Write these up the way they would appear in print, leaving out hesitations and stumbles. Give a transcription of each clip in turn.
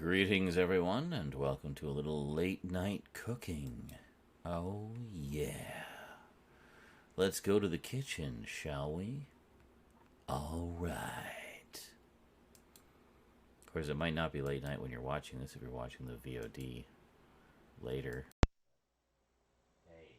Greetings, everyone, and welcome to a little late night cooking. Oh, yeah. Let's go to the kitchen, shall we? All right. Of course, it might not be late night when you're watching this if you're watching the VOD later. Hey.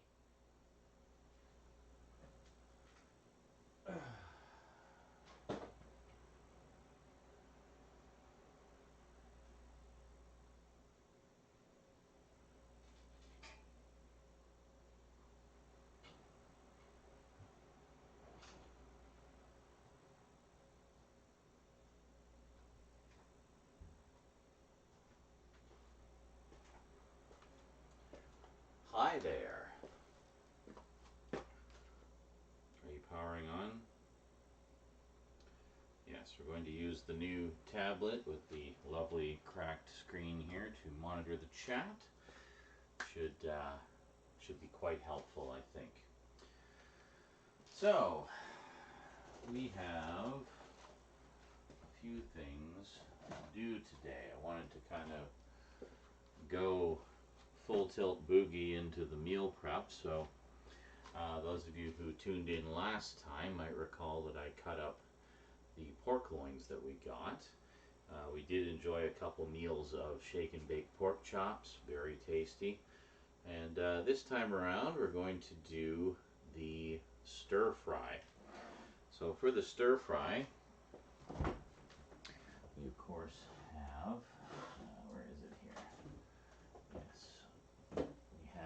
Hi there. Are you powering on? Yes, we're going to use the new tablet with the lovely cracked screen here to monitor the chat. Should be quite helpful, I think. So, we have a few things to do today. I wanted to kind of go full tilt boogie into the meal prep, so those of you who tuned in last time might recall that I cut up the pork loins that we got. We did enjoy a couple meals of shake and bake pork chops, very tasty. And this time around we're going to do the stir fry. So for the stir fry, we of course have, where is it here? Yes, we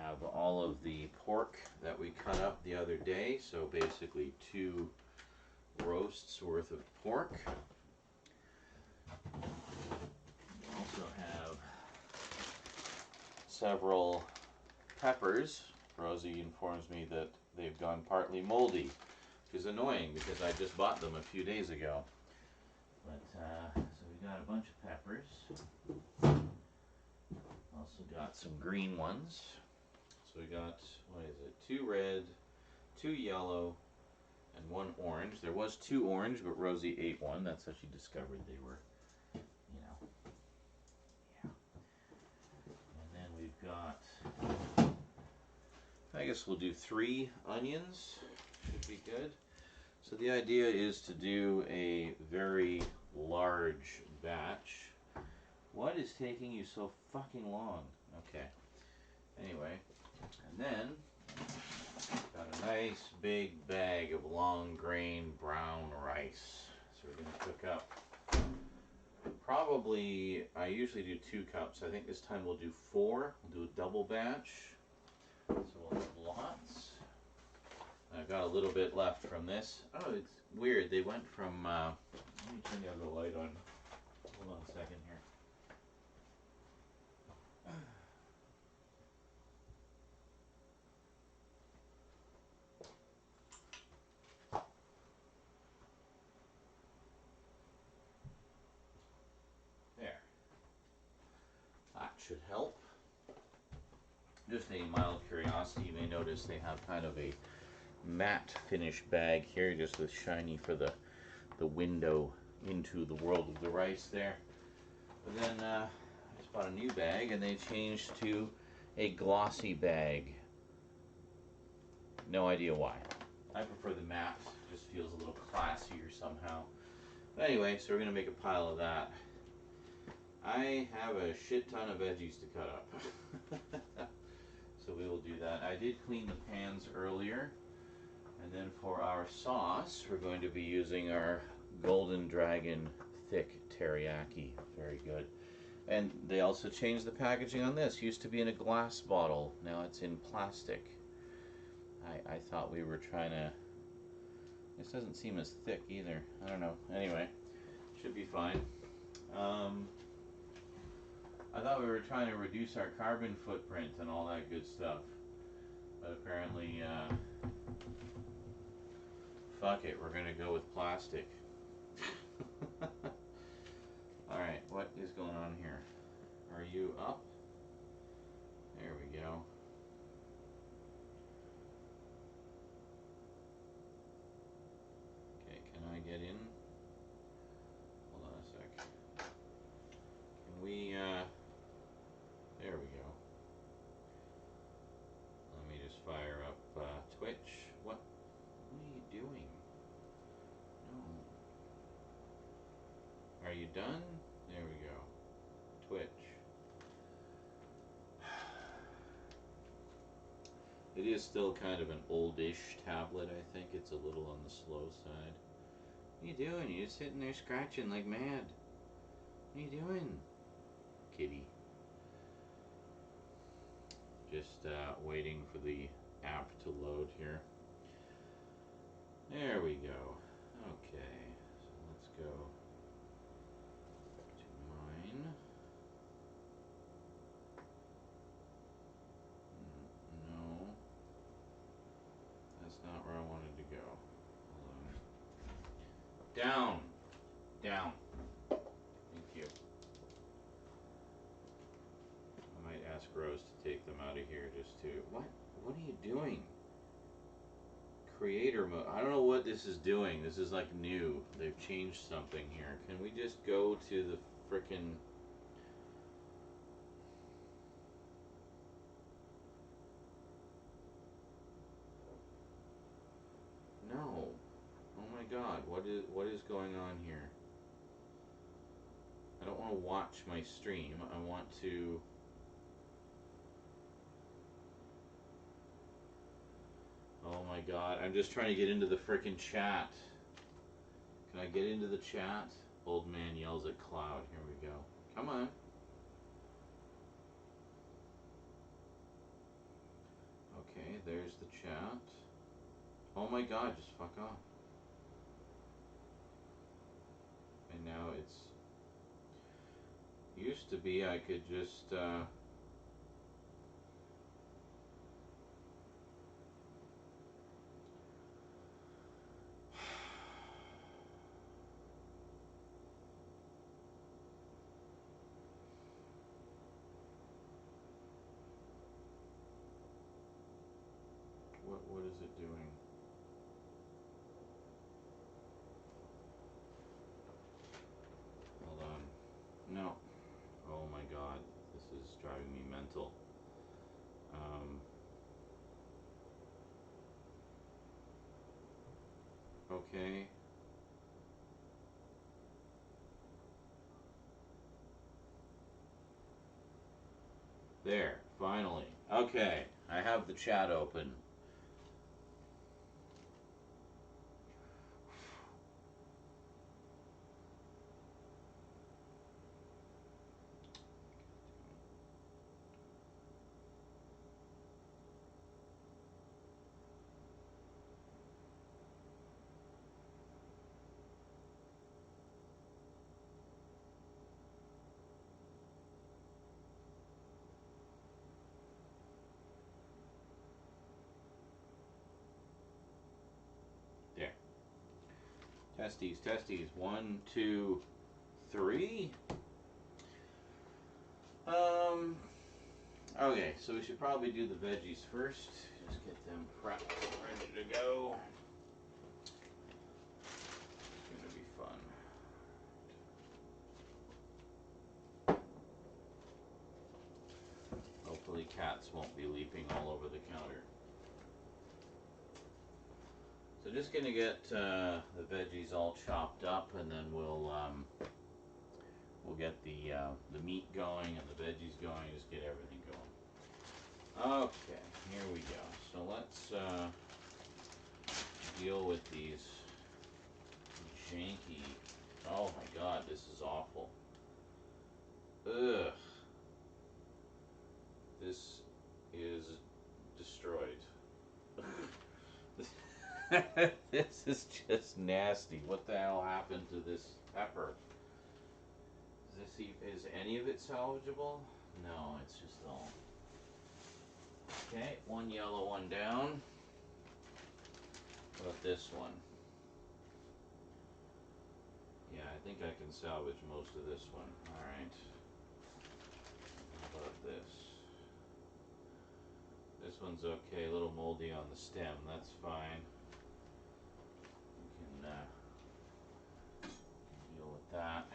have all of the pork that we cut up the other day, so basically 2 roasts worth of pork. We also have several peppers. Rosie informs me that they've gone partly moldy, which is annoying because I just bought them a few days ago. But so we got a bunch of peppers. Also got some green ones. So we got, what is it, 2 red, 2 yellow, and 1 orange. There was 2 orange, but Rosie ate one. That's how she discovered they were, yeah. And then we've got, I guess we'll do 3 onions. Should be good. So the idea is to do a very large batch. What is taking you so fucking long? Okay. Anyway, and then got a nice big bag of long grain brown rice. So we're going to cook up probably, I usually do 2 cups. I think this time we'll do 4. We'll do a double batch. So we'll have lots. I've got a little bit left from this. Oh, it's weird. They went from, let me turn the other light on. Hold on a second here. There. That should help. Just a mild curiosity, you may notice they have kind of a matte finish bag here, just with shiny for the window into the world of the rice there. But then I just bought a new bag and they changed to a glossy bag. No idea why. I prefer the matte, it just feels a little classier somehow. But anyway, so we're going to make a pile of that. I have a shit ton of veggies to cut up. So we will do that. I did clean the pans earlier. And then for our sauce, we're going to be using our Golden Dragon thick teriyaki. Very good. And they also changed the packaging on this. Used to be in a glass bottle. Now it's in plastic. I thought we were trying to... This doesn't seem as thick either. I don't know. Anyway, should be fine. I thought we were trying to reduce our carbon footprint and all that good stuff. But apparently, fuck it, we're gonna go with plastic. Alright, what is going on here? Are you up? There we go. Okay, can I get in? Hold on a sec. Can we, you done? There we go. Twitch. It is still kind of an oldish tablet, I think. It's a little on the slow side. What are you doing? You're just sitting there scratching like mad. What are you doing? Kitty. Just waiting for the app to load here. There we go. Okay, so let's go to mine. No, that's not where I wanted to go. Hold on. Down. Down. Thank you. I might ask Rose to take them out of here just to... What are you doing? Creator mode. I don't know what this is doing. This is like new. They've changed something here. Can we just go to the frickin'... No. Oh my god. What is going on here? I don't want to watch my stream. I want to... Oh my god. I'm just trying to get into the frickin' chat. Can I get into the chat? Old man yells at cloud. Here we go. Come on. Okay, there's the chat. Oh my god, just fuck off. And now it's... Used to be I could just... What is it doing? Hold on. No. Oh my god, this is driving me mental. Okay. There, finally. Okay, I have the chat open. There. Testes, testes. 1, 2, 3. Okay, so we should probably do the veggies first. Just get them prepped, ready to go. It's gonna be fun. Hopefully cats won't be leaping all over the counter. So just gonna get the veggies all chopped up, and then we'll get the meat going and the veggies going. Just get everything going. Okay, here we go. So let's deal with these janky. Oh my god, this is awful. Ugh. This is destroyed. This is just nasty. What the hell happened to this pepper? Is any of it salvageable? No, it's just all. Okay, one yellow one down. What about this one? Yeah, I think I can salvage most of this one. Alright. How about this? This one's okay, a little moldy on the stem. That's fine. We can deal with that.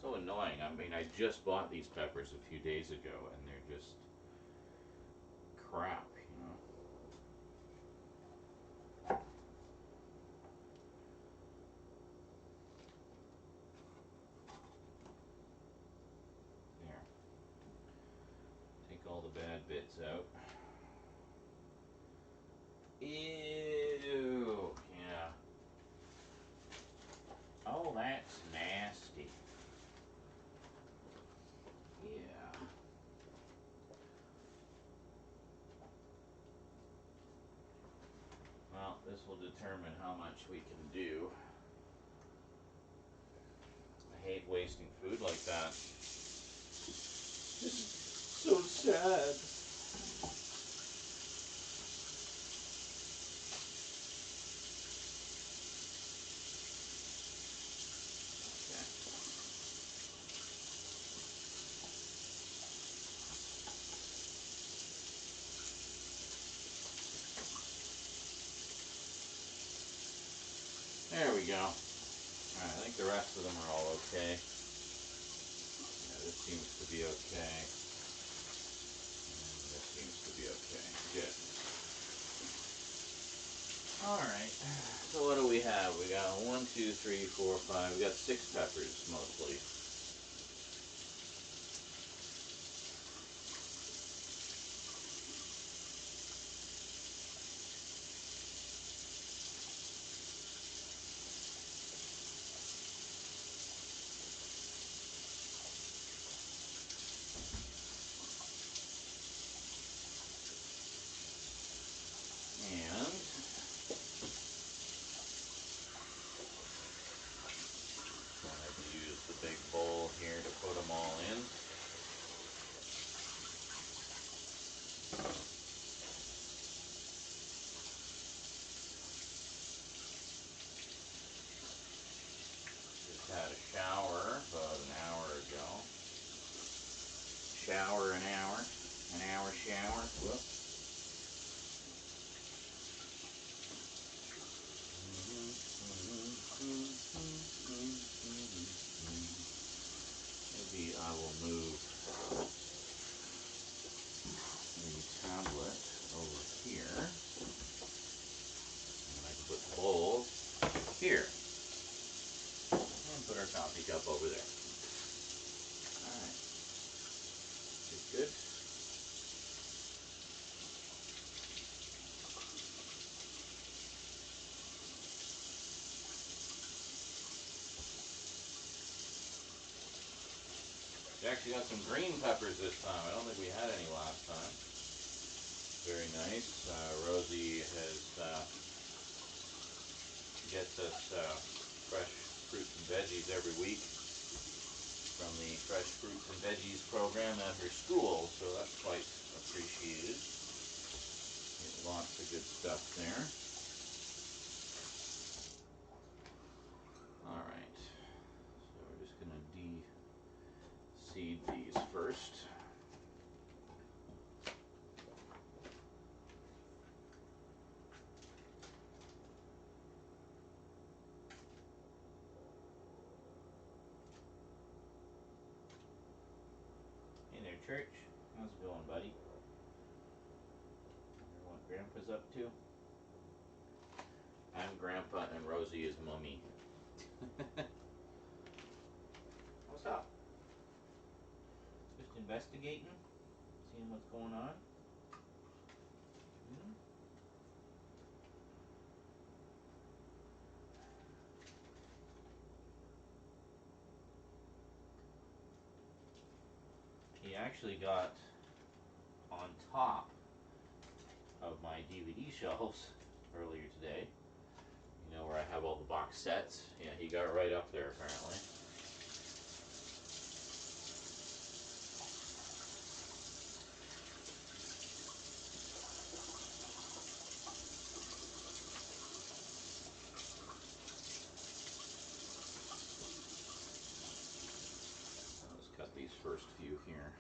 So annoying. I mean, I just bought these peppers a few days ago, and they're just crap, you know. will determine how much we can do. I hate wasting food like that. This is so sad. There we go. Alright, I think the rest of them are all okay. Yeah, this seems to be okay. And this seems to be okay. Good. Alright, so what do we have? We got 1, 2, 3, 4, 5. We got 6 peppers mostly. And I have to use the big bowl here to put them all in. Just had a shower about an hour ago. Shower an hour shower. Whoops. Maybe I will move the tablet over here. And I can put the bowl here. And put our coffee cup over there. Alright. Good. We actually got some green peppers this time. I don't think we had any last time. Very nice. Rosie gets us fresh fruits and veggies every week from the Fresh Fruits and Veggies program at her school, so that's quite appreciated. Get lots of good stuff there. Alright, so we're just going to de-seed these first. Hey there, church. How's it going, buddy? Wonder what Grandpa's up to? I'm Grandpa and Rosie is Mummy. What's up? Just investigating? Seeing what's going on? Hmm? He actually got on top of my DVD shelves earlier today. You know where I have all the box sets? Yeah, he got right up there apparently. Let's cut these first few here.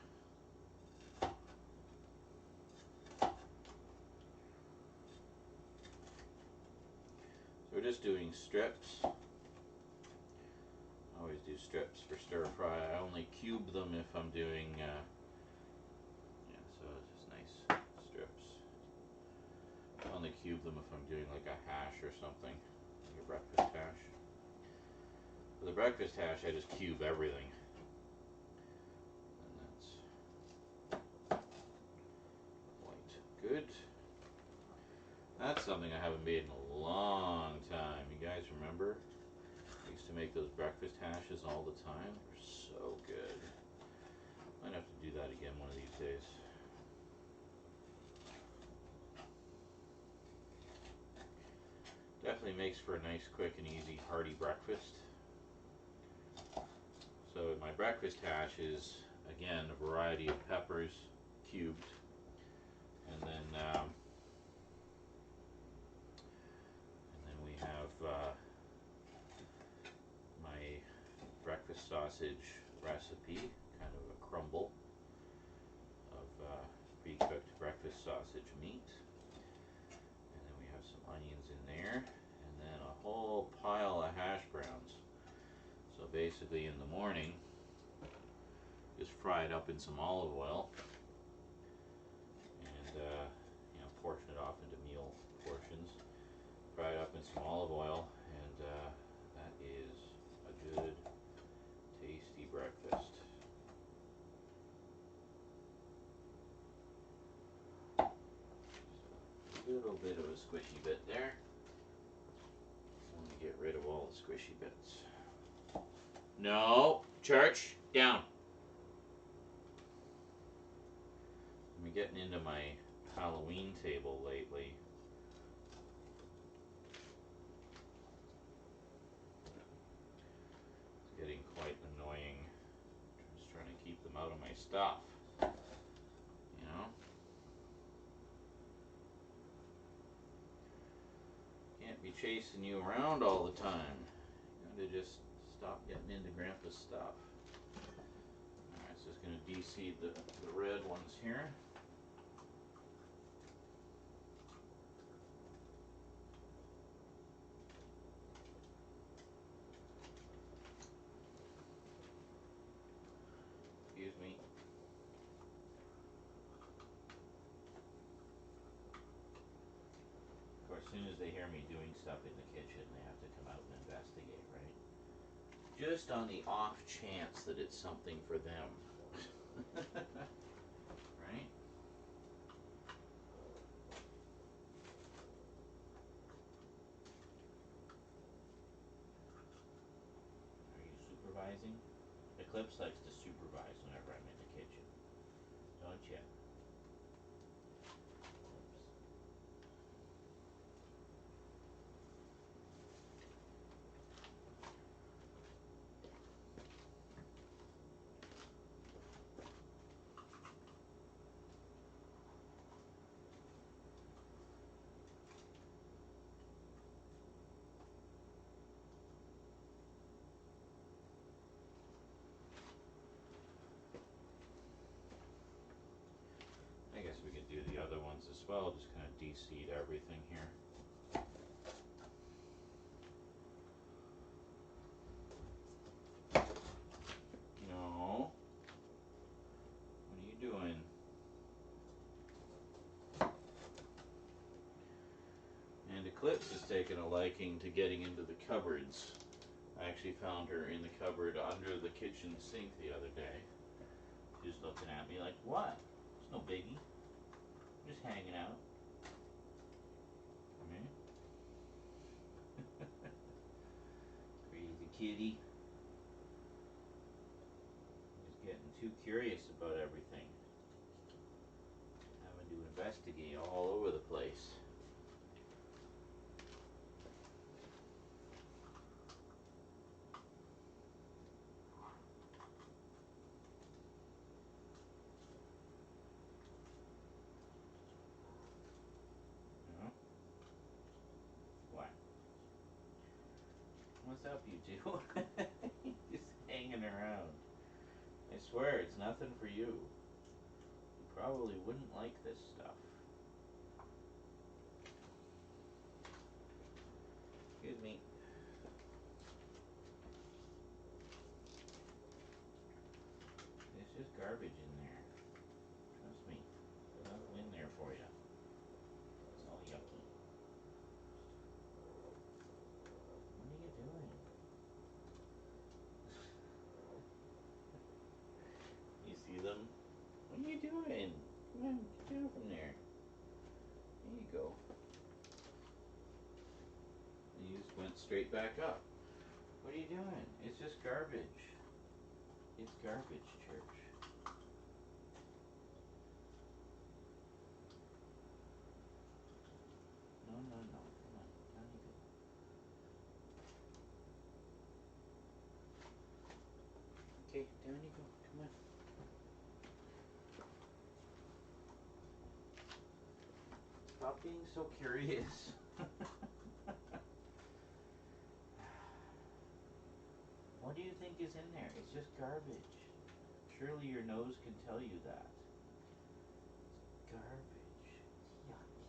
So we're just doing strips. I always do strips for stir fry. I only cube them if I'm doing, yeah, so it's just nice strips. I only cube them if I'm doing like a hash or something, like a breakfast hash. For the breakfast hash, I just cube everything. And that's quite good. That's something I haven't made in a long time. You guys remember? I used to make those breakfast hashes all the time. They're so good. Might have to do that again one of these days. really makes for a nice, quick, and easy, hearty breakfast. So my breakfast hash is, again, a variety of peppers cubed, and then we have my breakfast sausage recipe, kind of a crumble of pre-cooked breakfast sausage meat. And then we have some onions in there, and then a whole pile of hash browns. So basically in the morning, just fry it up in some olive oil, and portion it off into meal portions. Fry it up in some olive oil, and that is a good, tasty breakfast. Just a little bit of a squishy bit there. I want to get rid of all the squishy bits. No, Church, down. I'm getting into my Halloween table lately. It's getting quite annoying. Just trying to keep them out of my stuff. You know? Can't be chasing you around all the time. You gotta just stop getting into Grandpa's stuff. Alright, so just gonna de-seed the red ones here. Excuse me. Of course, as soon as they hear me doing stuff in the kitchen, they have to come out and investigate, right? Just on the off chance that it's something for them. Right? Are you supervising? Eclipse likes to supervise whenever I'm in the kitchen. Don't you? I guess we could do the other ones as well, just kind of de-seed everything here. No. What are you doing? And Eclipse has taken a liking to getting into the cupboards. I actually found her in the cupboard under the kitchen sink the other day. She's looking at me like, what? It's no biggie. I'm just hanging out. Right? Crazy kitty. Just getting too curious about everything. Having to investigate all over the place. You know? What? What's up, you two? Just hanging around. I swear, it's nothing for you. You probably wouldn't like this stuff. Excuse me. There's just garbage in there. Trust me. There's nothing in there for you. It's all yucky. What are you doing? You see them? What are you doing? Come on, get down from there. There you go. And you just went straight back up. What are you doing? It's just garbage. It's garbage, Church. No, no, no. Come on. Down you go. down you go. Come on. Stop being so curious. What do you think is in there? It's just garbage. Surely your nose can tell you that. It's garbage. It's yucky.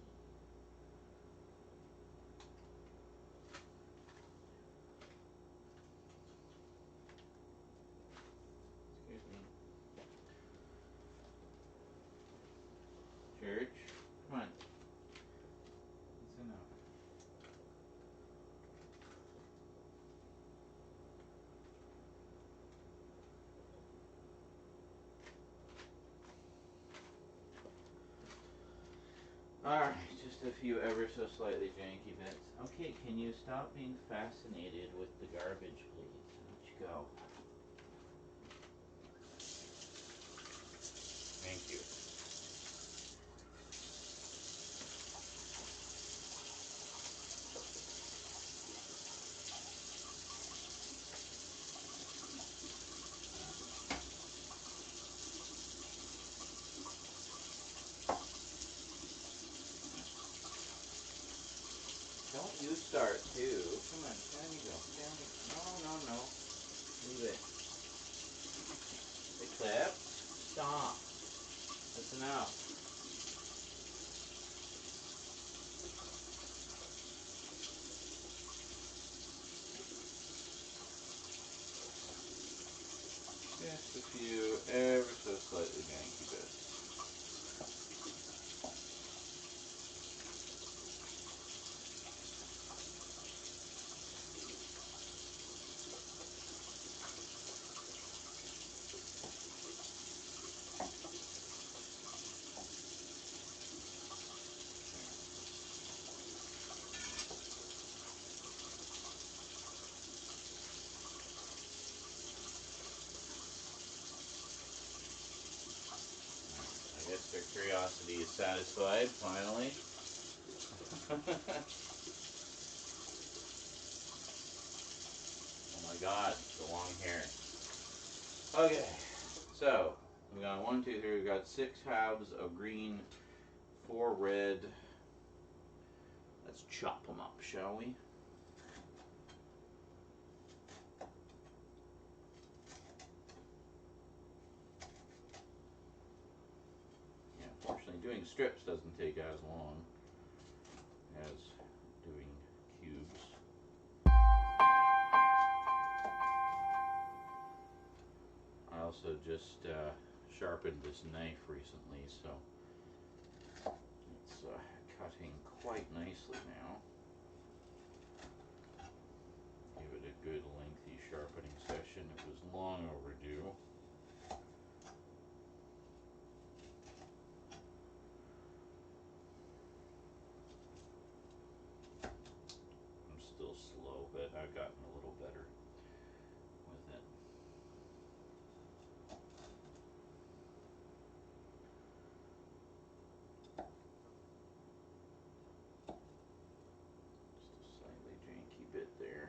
Excuse me. Church, come on. It's enough. Alright, just a few ever so slightly janky bits. Okay, can you stop being fascinated with the garbage, please? Let's go. Thank you. Don't you start too. Come on, down you go. Down you go. No, no, no. Leave it. Eclipse, stop. That's enough. Just a few ever so slightly janky bits. I guess their curiosity is satisfied, finally. Oh my god, the long hair. Okay, so we got 1, 2, 3. We got 6 halves of green, 4 red. Let's chop them up, shall we? Yeah, fortunately, doing strips doesn't take as long as doing cubes. I also just sharpened this knife recently, so it's cutting quite nicely now. Give it a good lengthy sharpening session. It was long overdue. I'm still slow, but I've gotten a little better with it. Just a slightly janky bit there.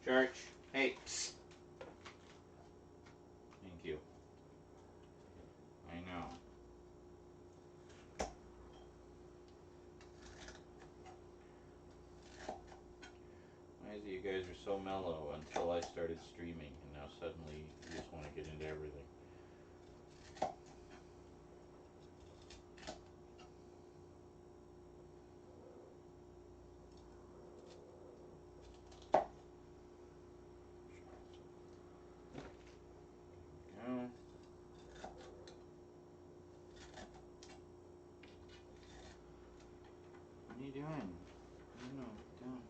Church, hey. Psst. Thank you. I know. Why is it you guys are so mellow until I started streaming, and now suddenly you just want to get into everything? Go. What are you doing? No, down.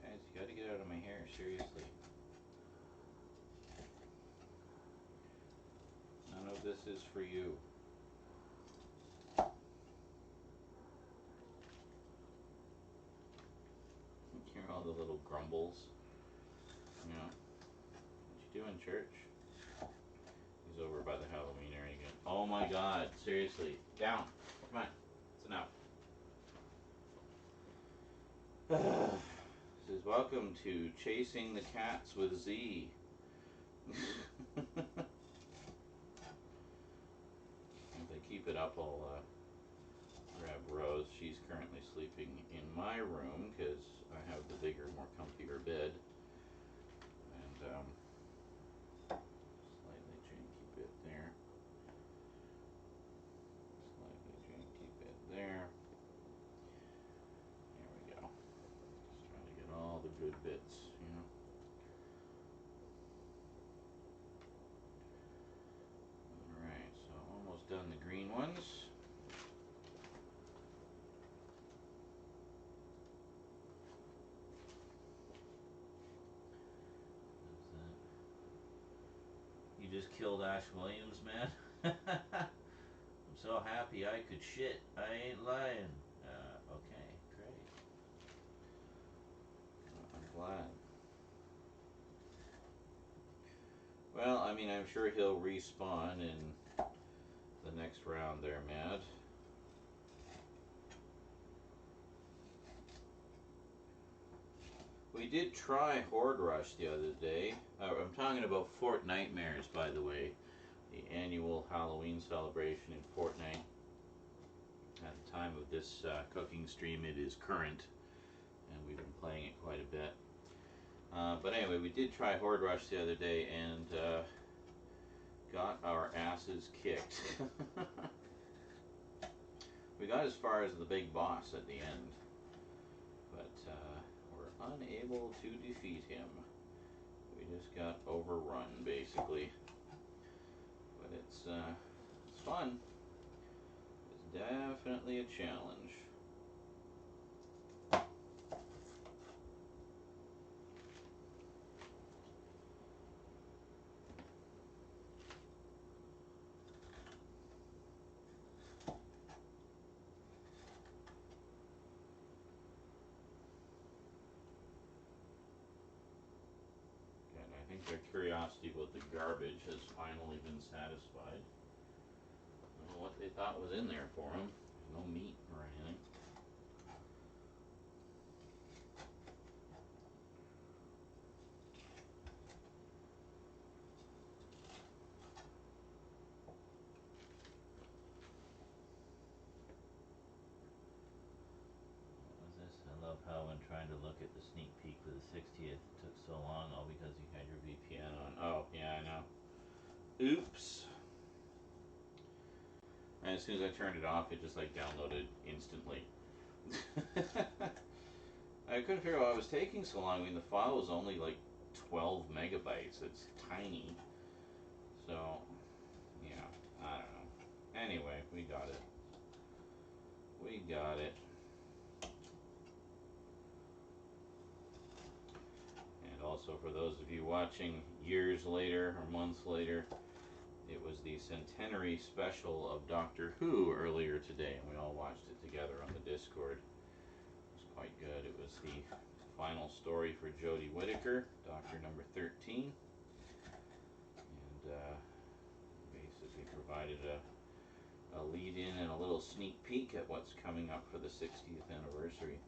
Guys, you gotta get out of my hair, seriously. None of this is for you. Hear all the little grumbles. You know, what you doing, church? He's over by the Halloween area again. my God, seriously. Down. Come on. It's enough. Says, welcome to Chasing the Cats with Z. If I keep it up, I'll grab Rose. She's currently sleeping in my room because I have the bigger, more comfier bed. And slightly janky bit there. Slightly janky bit there. There we go. Just trying to get all the good bits, you know. Alright, so almost done the green ones. You just killed Ash Williams, man. I'm so happy I could shit. I ain't lying. Okay, great. I'm glad. Well, I mean, I'm sure he'll respawn in the next round there, Matt. We did try Horde Rush the other day. I'm talking about Fort Nightmares, by the way. The annual Halloween celebration in Fortnite. At the time of this cooking stream, it is current, and we've been playing it quite a bit. But anyway, we did try Horde Rush the other day, and got our asses kicked. We got as far as the big boss at the end, but were unable to defeat him. We just got overrun, basically. But it's fun. It's definitely a challenge. And I think their curiosity about the garbage has finally been satisfied. I don't know what they thought was in there for them. There's no meat or anything. I love how when trying to look at the sneak peek for the 60th, it took so long, all because you had your VPN on. Oh, yeah, I know. Oops. And as soon as I turned it off, it just like downloaded instantly. I couldn't figure out why it was taking so long. I mean, the file was only like 12 megabytes. It's tiny. So, yeah, I don't know. Anyway, we got it. We got it. And also for those of you watching years later or months later, it was the centenary special of Doctor Who earlier today, and we all watched it together on the Discord. It was quite good. It was the final story for Jodie Whittaker, Doctor number 13, and basically provided a lead-in and a little sneak peek at what's coming up for the 60th anniversary.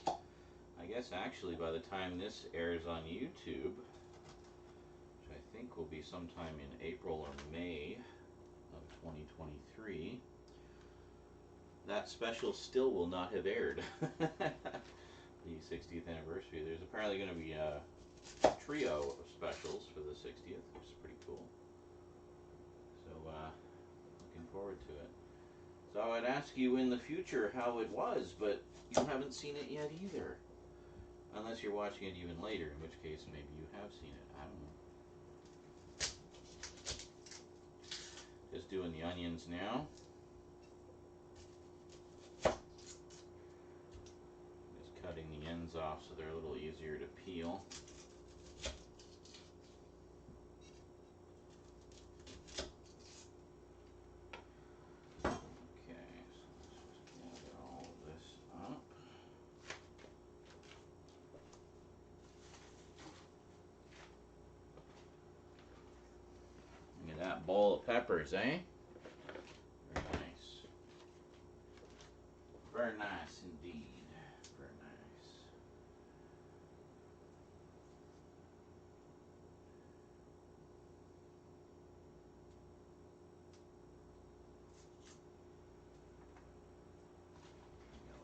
I guess actually by the time this airs on YouTube, which I think will be sometime in April or May of 2023, that special still will not have aired. The 60th anniversary. There's apparently going to be a trio of specials for the 60th, which is pretty cool. So, looking forward to it. So I'd ask you in the future how it was, but you haven't seen it yet either. Unless you're watching it even later, in which case maybe you have seen it. I don't know. Just doing the onions now. Just cutting the ends off so they're a little easier to peel. fat bowl of peppers, eh? Very nice. Very nice indeed. Very nice. No.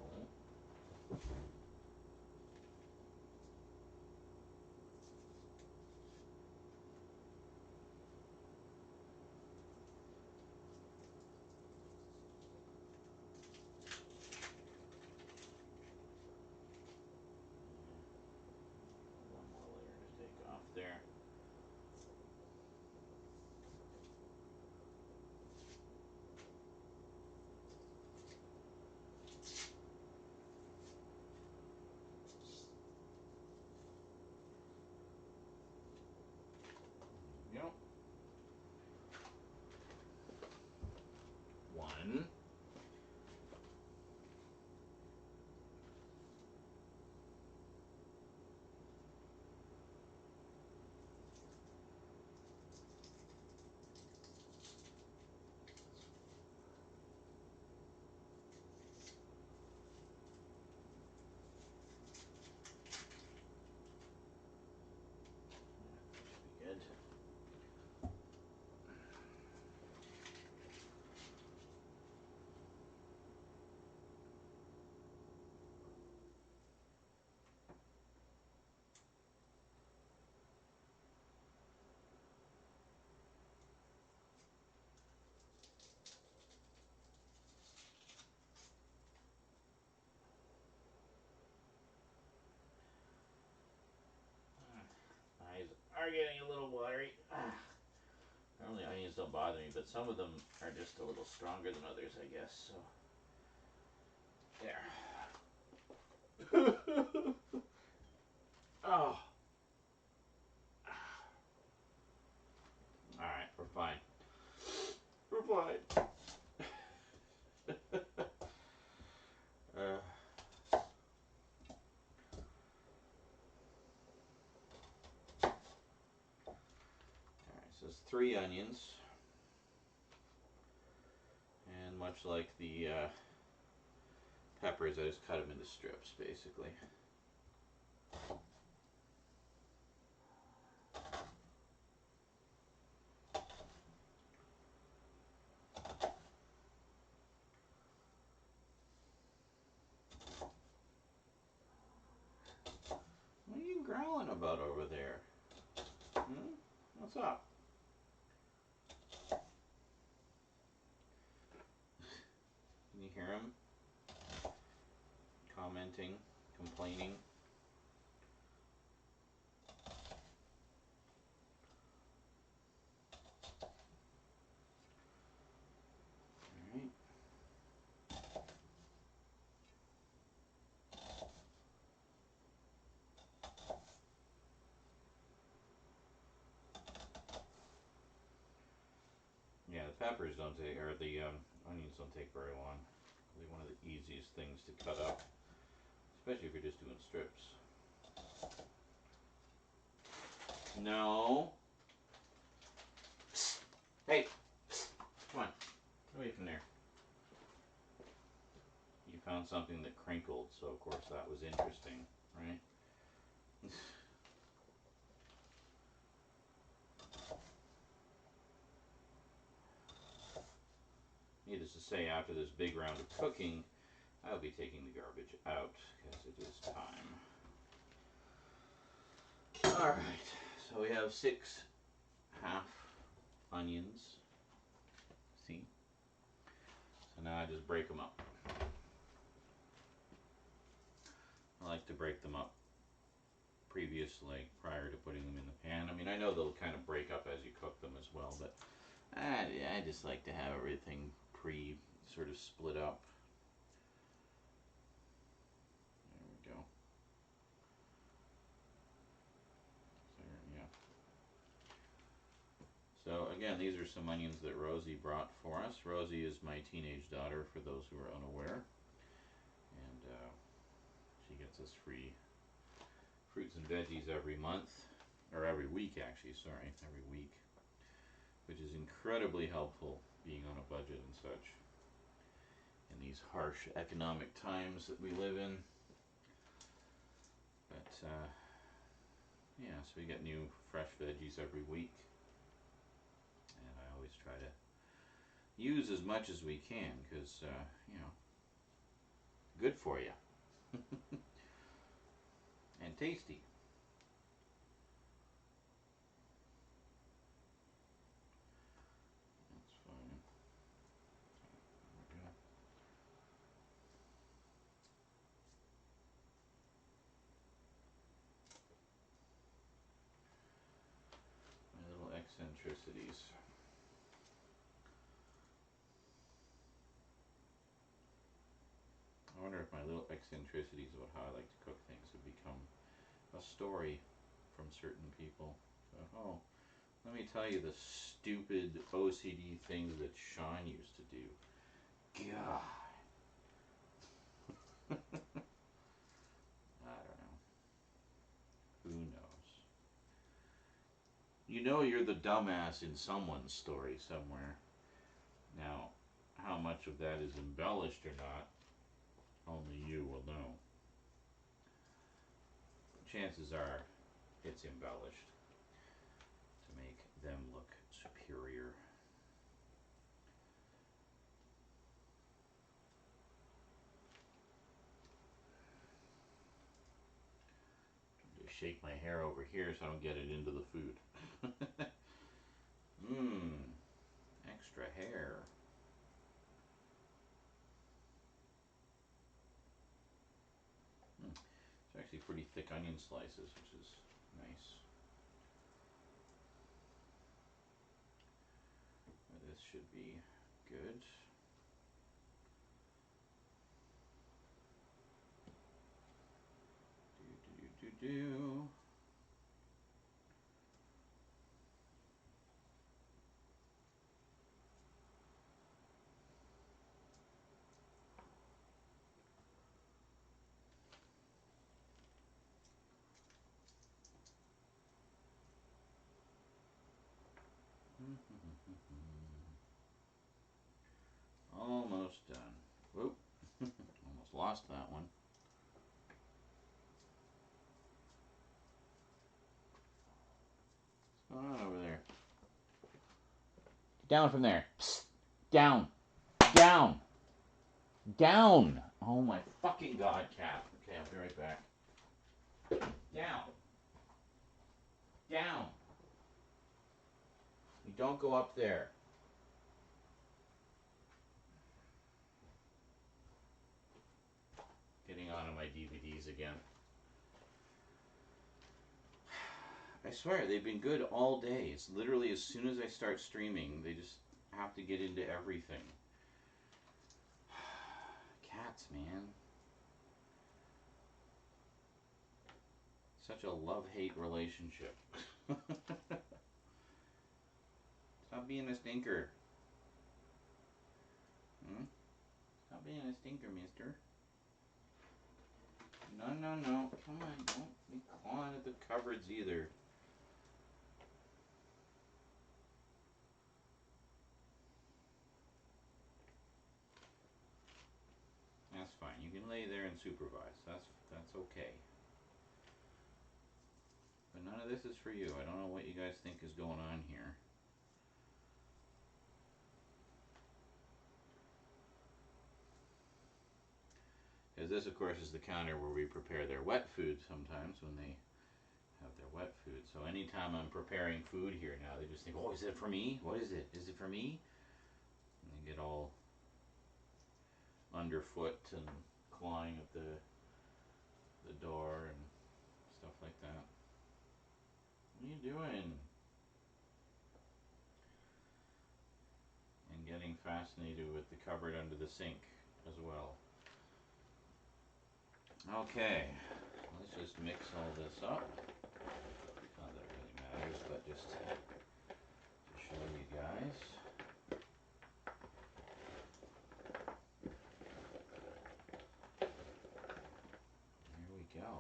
One more layer to take off there. Yep. One. That should be good. Eyes are getting a little watery. Normally onions don't bother me, but some of them are just a little stronger than others, I guess. So there. Oh. Alright, we're fine. We're fine. Alright, so it's 3 onions. And much like the peppers, I just cut them into strips, basically. What are you growling about over there? Hmm? What's up? Can you hear him? Commenting, complaining. Alright. Yeah, the peppers don't take, or the onions don't take very long. They're one of the easiest things to cut up, especially if you're just doing strips. No. Hey, come on, get away from there. You found something that crinkled, so of course that was interesting, right? Needless to say, after this big round of cooking, I'll be taking the garbage out because it is time. Alright, so we have 6 half onions. See? So now I just break them up. I like to break them up previously, prior to putting them in the pan. I mean, I know they'll kind of break up as you cook them as well, but I just like to have everything sort of split up. There we go. There, yeah. So again, these are some onions that Rosie brought for us. Rosie is my teenage daughter, for those who are unaware, and she gets us free fruits and veggies every month, or every week actually. Sorry, every week. which is incredibly helpful being on a budget and such in these harsh economic times that we live in. But yeah, so we get new fresh veggies every week, and I always try to use as much as we can because you know, good for you and tasty. That's fine. There we go. My little eccentricities. I wonder if my little eccentricities about how I like to cook things have become a story from certain people. So, oh, let me tell you the stupid OCD things that Sean used to do. God. I don't know. Who knows? You know you're the dumbass in someone's story somewhere. Now, how much of that is embellished or not, only you will know. Chances are it's embellished to make them look superior. Shake my hair over here so I don't get it into the food. Mmm, extra hair. It's actually pretty thick onion slices, which is nice. This should be good. Do. Almost done. Whoop. Almost lost that one. What's going on over there? Down from there. Psst. Down. Down. Down. Oh my fucking god, cat. Okay, I'll be right back. Down. Down. You don't go up there. Getting onto my DVDs again. I swear, they've been good all day. It's literally as soon as I start streaming, they just have to get into everything. Cats, man. Such a love-hate relationship. Stop being a stinker. Hmm? Stop being a stinker, mister. No. Come on, don't be clawing at the cupboards either. That's fine. You can lay there and supervise. That's okay. But none of this is for you. I don't know what you guys think is going on here. Because this, of course, is the counter where we prepare their wet food sometimes when they have their wet food. So anytime I'm preparing food here now, they just think, oh, is it for me? What is it? Is it for me? And they get all underfoot and clawing at the door and stuff like that. What are you doing? And getting fascinated with the cupboard under the sink as well. Okay, let's just mix all this up. Not that it really matters, but just to show you guys. Here we go.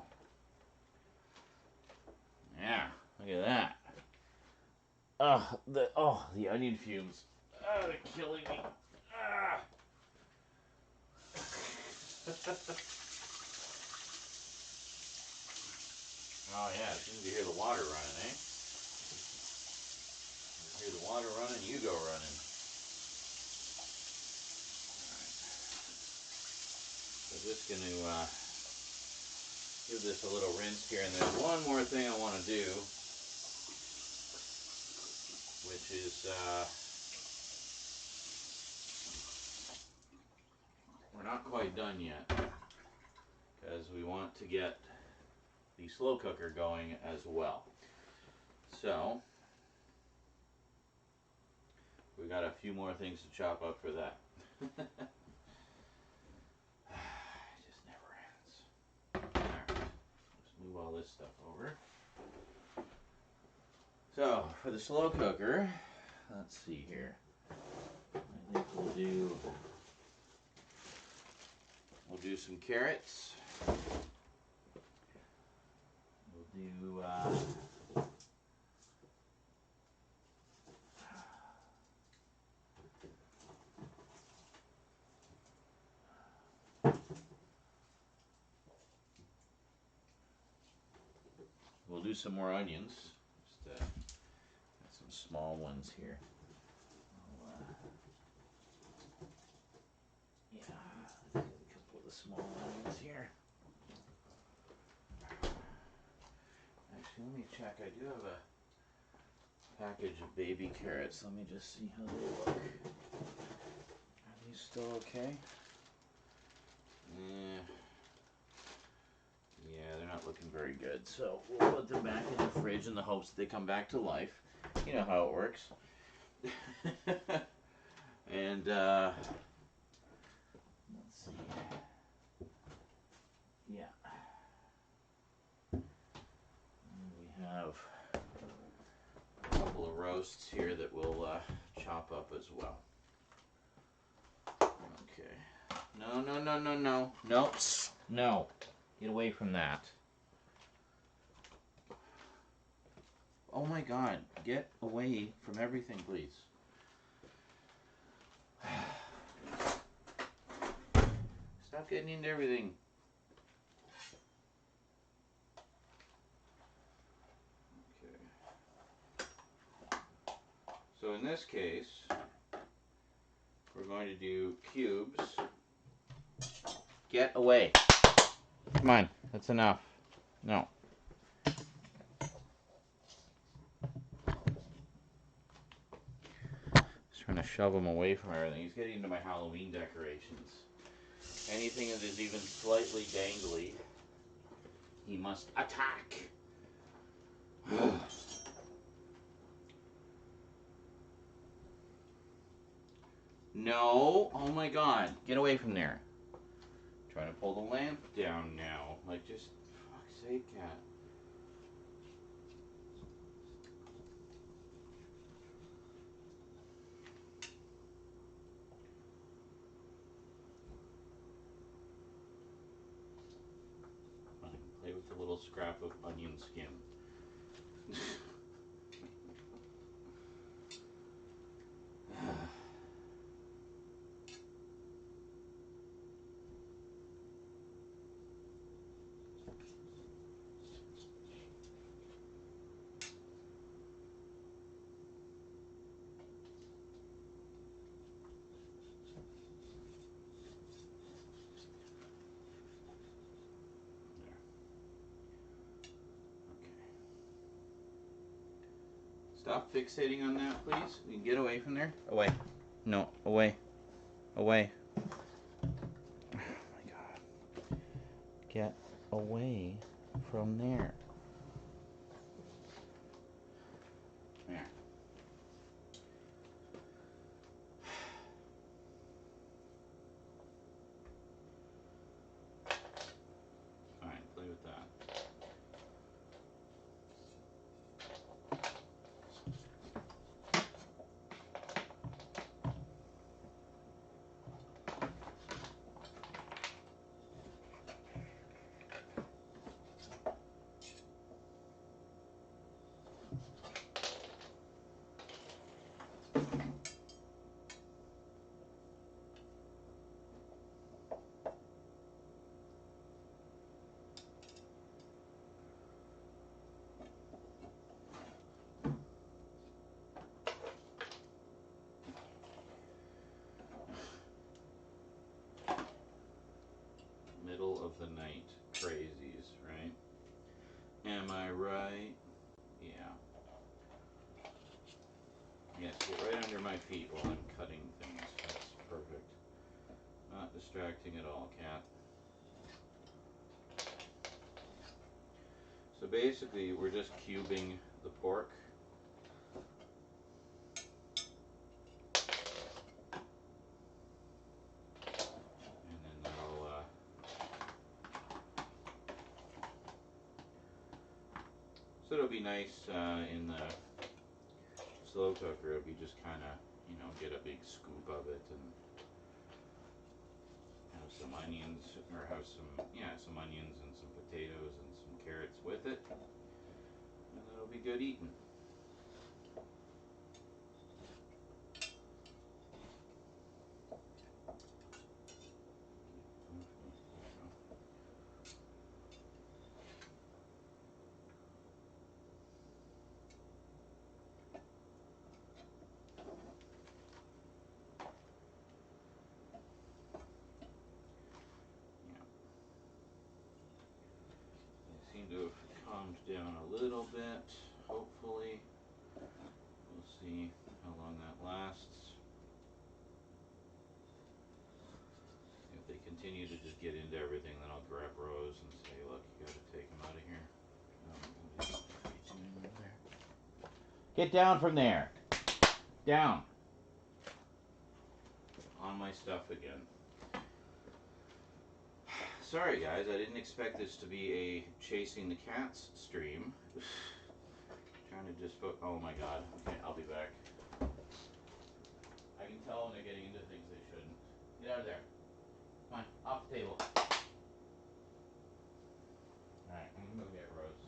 Yeah, look at that. Ugh. the onion fumes. They're killing me. Ah. Oh yeah, as soon as you hear the water running, eh? You hear the water running, you go running. Alright. So just going to give this a little rinse here, and there's one more thing I want to do, which is we're not quite done yet, because we want to get the slow cooker going as well. So we got a few more things to chop up for that. It just never ends. Alright, let's move all this stuff over. So for the slow cooker, let's see here. I think we'll do some carrots. We'll do some more onions. Just got some small ones here. Yeah, a couple of the small onions here. Actually, let me check. I do have a package of baby carrots. Let me just see how they look. Are these still okay? Yeah, they're not looking very good. So we'll put them back in the fridge in the hopes that they come back to life. You know how it works. And let's see. Yeah. And we have a couple of roasts here that we'll chop up as well. Okay. No, no, no, no, no. Nope. No. Get away from that. Oh my God. Get away from everything, please. Stop getting into everything. Okay. So in this case, we're going to do cubes. Get away. Come on, that's enough. No. Just trying to shove him away from everything. He's getting into my Halloween decorations. Anything that is even slightly dangly, he must attack. No. Oh my God. Get away from there. Trying to pull the lamp down now. Like, just, for fuck's sake, cat. I can play with the little scrap of onion skin. Stop fixating on that, please. You can get away from there. Away. No, away. Away. Oh my God. Get away from there. There. Alright, play with that. my feet while I'm cutting things. That's perfect. Not distracting at all, cat. So basically, we're just cubing the pork. And then that'll, so it'll be nice in the slow cooker. It'll be just kind of, you know, get a big scoop of it and have some onions, or have some onions and some potatoes and some carrots with it. And that'll be good eating. Seem to have calmed down a little bit, hopefully. We'll see how long that lasts. If they continue to just get into everything, then I'll grab Rose and say, look, you gotta take him out of here. Get down from there. Down. On my stuff again. Sorry guys, I didn't expect this to be a chasing the cats stream. Trying to just oh my god. Okay, I'll be back. I can tell when they're getting into things they shouldn't. Get out of there. Come on, off the table. Alright, I'm gonna go get Rose.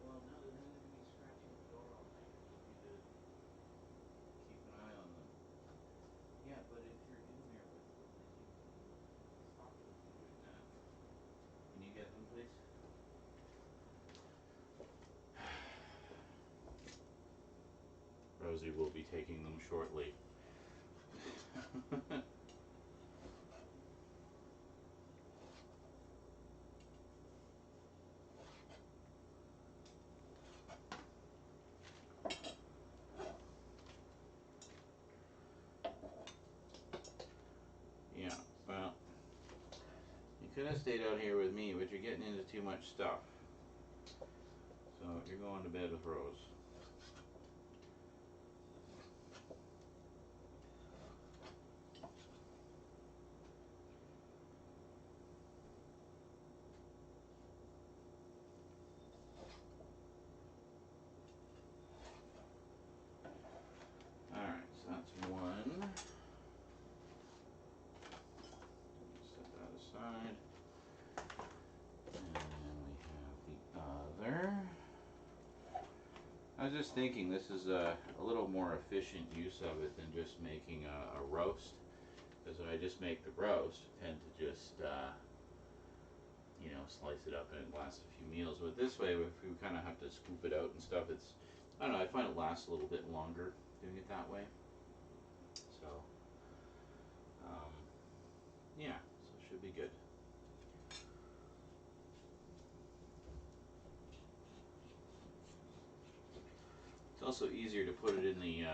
Well, no, they're not going to be scratching the door all night. I just need to keep an eye on them. Yeah, but if you're in there with them, then you can stop them from doing that. Can you get them, please? Rosie will be taking them shortly. Yeah, well, you could have stayed out here with me, but you're getting into too much stuff. So you're going to bed with Rose. Alright, so that's one. Set that aside. And then we have the other. I was just thinking this is a little more efficient use of it than just making a roast. Because when I just make the roast, I tend to just, you know, slice it up and it lasts a few meals. But this way, if we kind of have to scoop it out and stuff, it's, I don't know, I find it lasts a little bit longer doing it that way. So, yeah, so it should be good. It's also easier to put it in the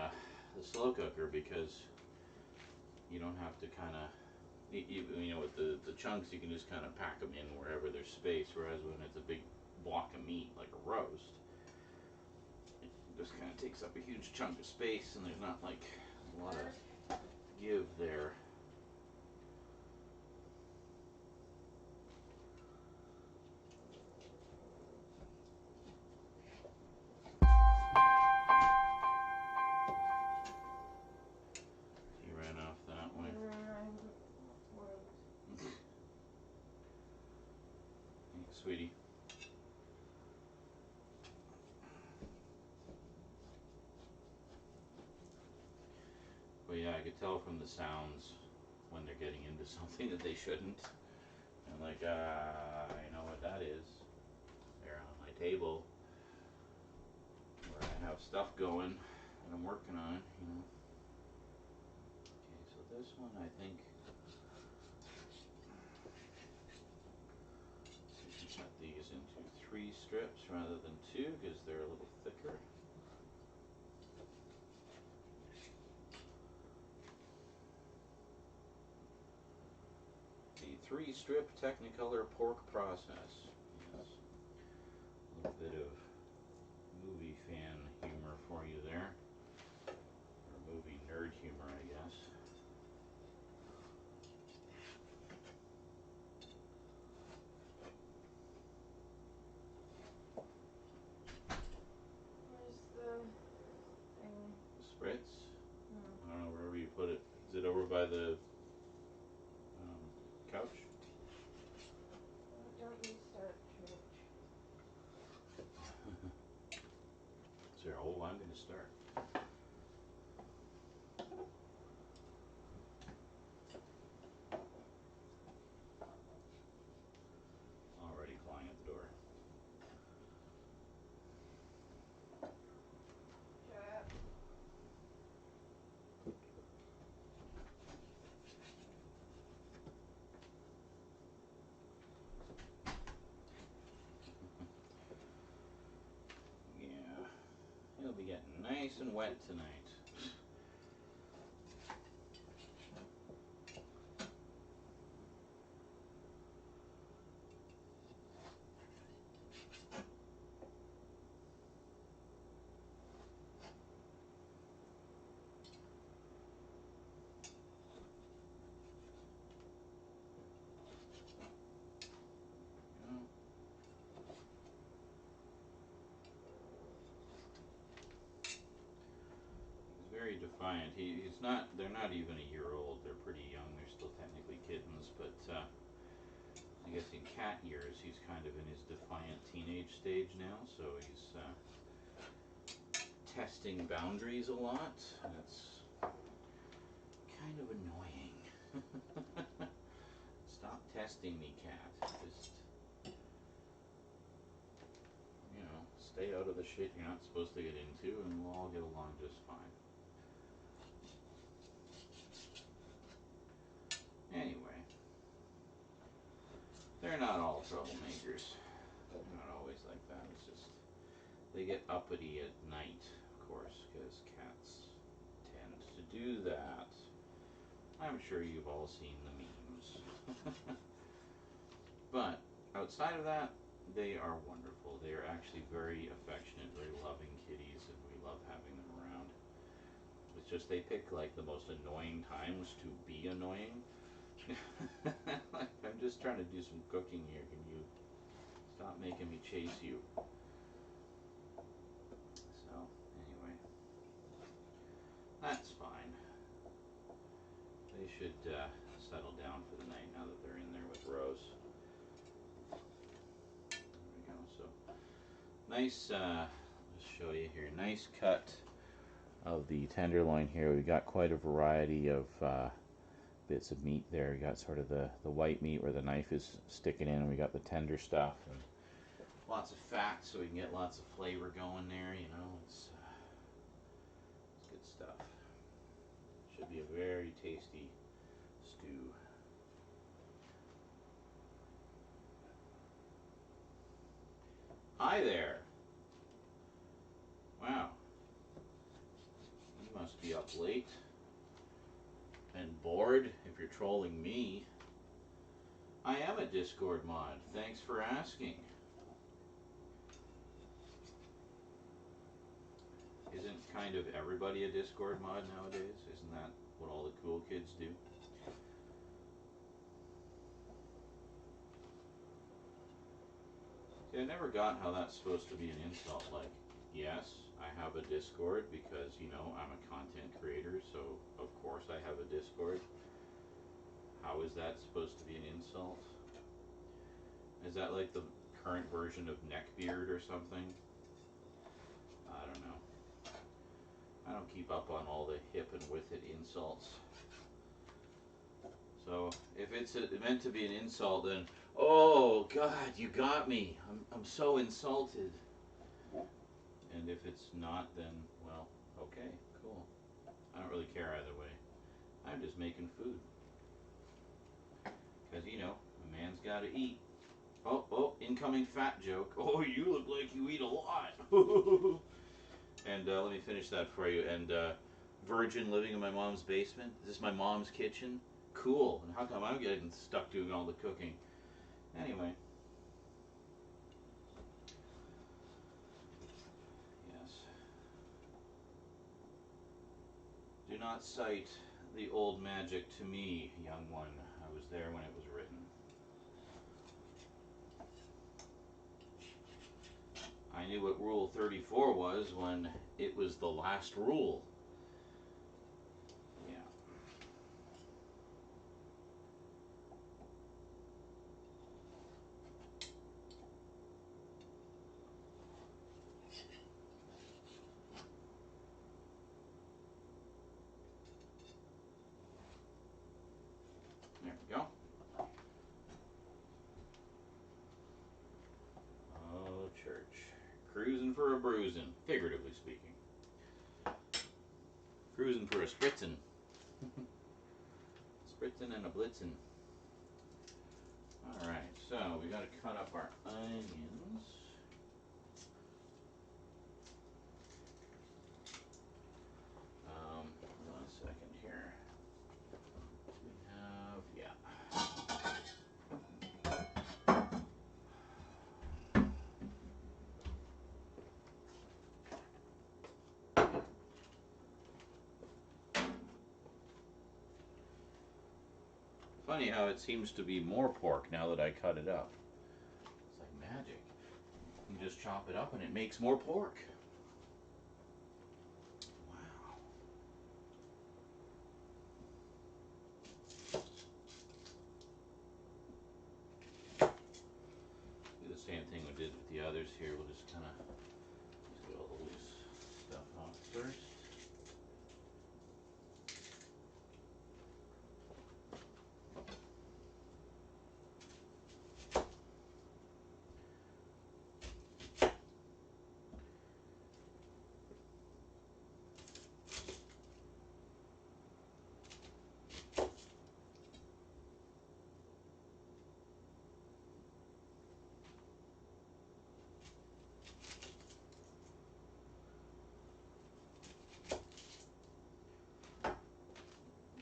slow cooker because you don't have to kind of, you know, with the chunks, you can just kind of pack them in wherever there's space, whereas when it's a big block of meat, like a roast, it just kind of takes up a huge chunk of space, and there's not, like, a lot of give there. He ran off that way. Hey, sweetie. But yeah, I could tell from the sounds when they're getting into something that they shouldn't. I'm like, I know what that is. They're on my table where I have stuff going that I'm working on, you know. Okay, so this one I think we can cut these into 3 strips rather than 2 because they're a little thicker. The 3-strip Technicolor pork process. Yes. A little bit of movie fan humor for you there. Or movie nerd humor, I guess. Where's the thing? The spritz? Hmm. I don't know, wherever you put it. Is it over by the couch? Oh, don't you start, George. So, oh, I'm going to start. Already clawing at the door. Shut up. Yeah, it'll be getting nice and wet tonight. He's very defiant. He's not. They're not even a year old. They're pretty young. They're still technically kittens, but I guess in cat years he's kind of in his defiant teenage stage now. So he's testing boundaries a lot. That's kind of annoying. Stop testing me, cat. Just, you know, stay out of the shit you're not supposed to get into, and we'll all get along just fine. Anyway, they're not all troublemakers. They're not always like that. It's just they get uppity at night, of course, because cats tend to do that. I'm sure you've all seen the memes. But outside of that, they are wonderful. They are actually very affectionate, very loving kitties, and we love having them around. It's just they pick like the most annoying times to be annoying. Like, I'm just trying to do some cooking here. Can you stop making me chase you? So, anyway, that's fine. They should settle down for the night now that they're in there with Rose. There we go. So, nice, let's show you here. Nice cut of the tenderloin here. We've got quite a variety of bits of meat there. We got sort of the white meat where the knife is sticking in, and we got the tender stuff, and lots of fat so we can get lots of flavor going there, you know. It's good stuff. Should be a very tasty stew. Hi there. Wow. You must be up late and bored if you're trolling me. I am a Discord mod. Thanks for asking. Isn't kind of everybody a Discord mod nowadays? Isn't that what all the cool kids do? See, I never got how that's supposed to be an insult. Like, yes, I have a Discord because, you know, I'm a content creator, so of course I have a Discord. How is that supposed to be an insult? Is that like the current version of neckbeard or something? I don't know. I don't keep up on all the hip and with it insults if it's meant to be an insult, then oh God, you got me. I'm so insulted. And if it's not, then well, okay, cool. I don't really care either way. I'm just making food. Because, you know, a man's got to eat. Oh, oh, incoming fat joke. Oh, you look like you eat a lot. And let me finish that for you. And virgin living in my mom's basement. Is this my mom's kitchen? Cool. And how come I'm getting stuck doing all the cooking? Anyway. Yes. Do not cite the old magic to me, young one. I was there when it was written. I knew what Rule 34 was when it was the last rule. Yeah. There we go. Oh, church. Cruising for a bruising, figuratively speaking. Cruising for a spritzing. Spritzing and a blitzing. Alright, so we gotta cut up our onions. Hold on a second here. We have, yeah. Funny how it seems to be more pork now that I cut it up. It's like magic. You just chop it up and it makes more pork. Wow. Do the same thing we did with the others here. We'll just kind of get all the loose stuff off first.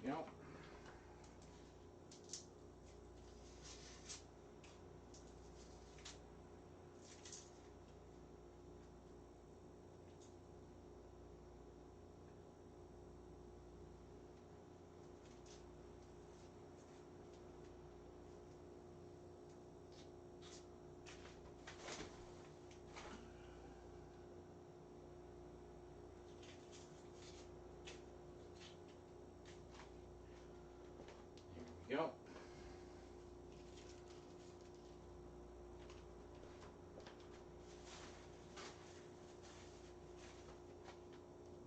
You know, here we go.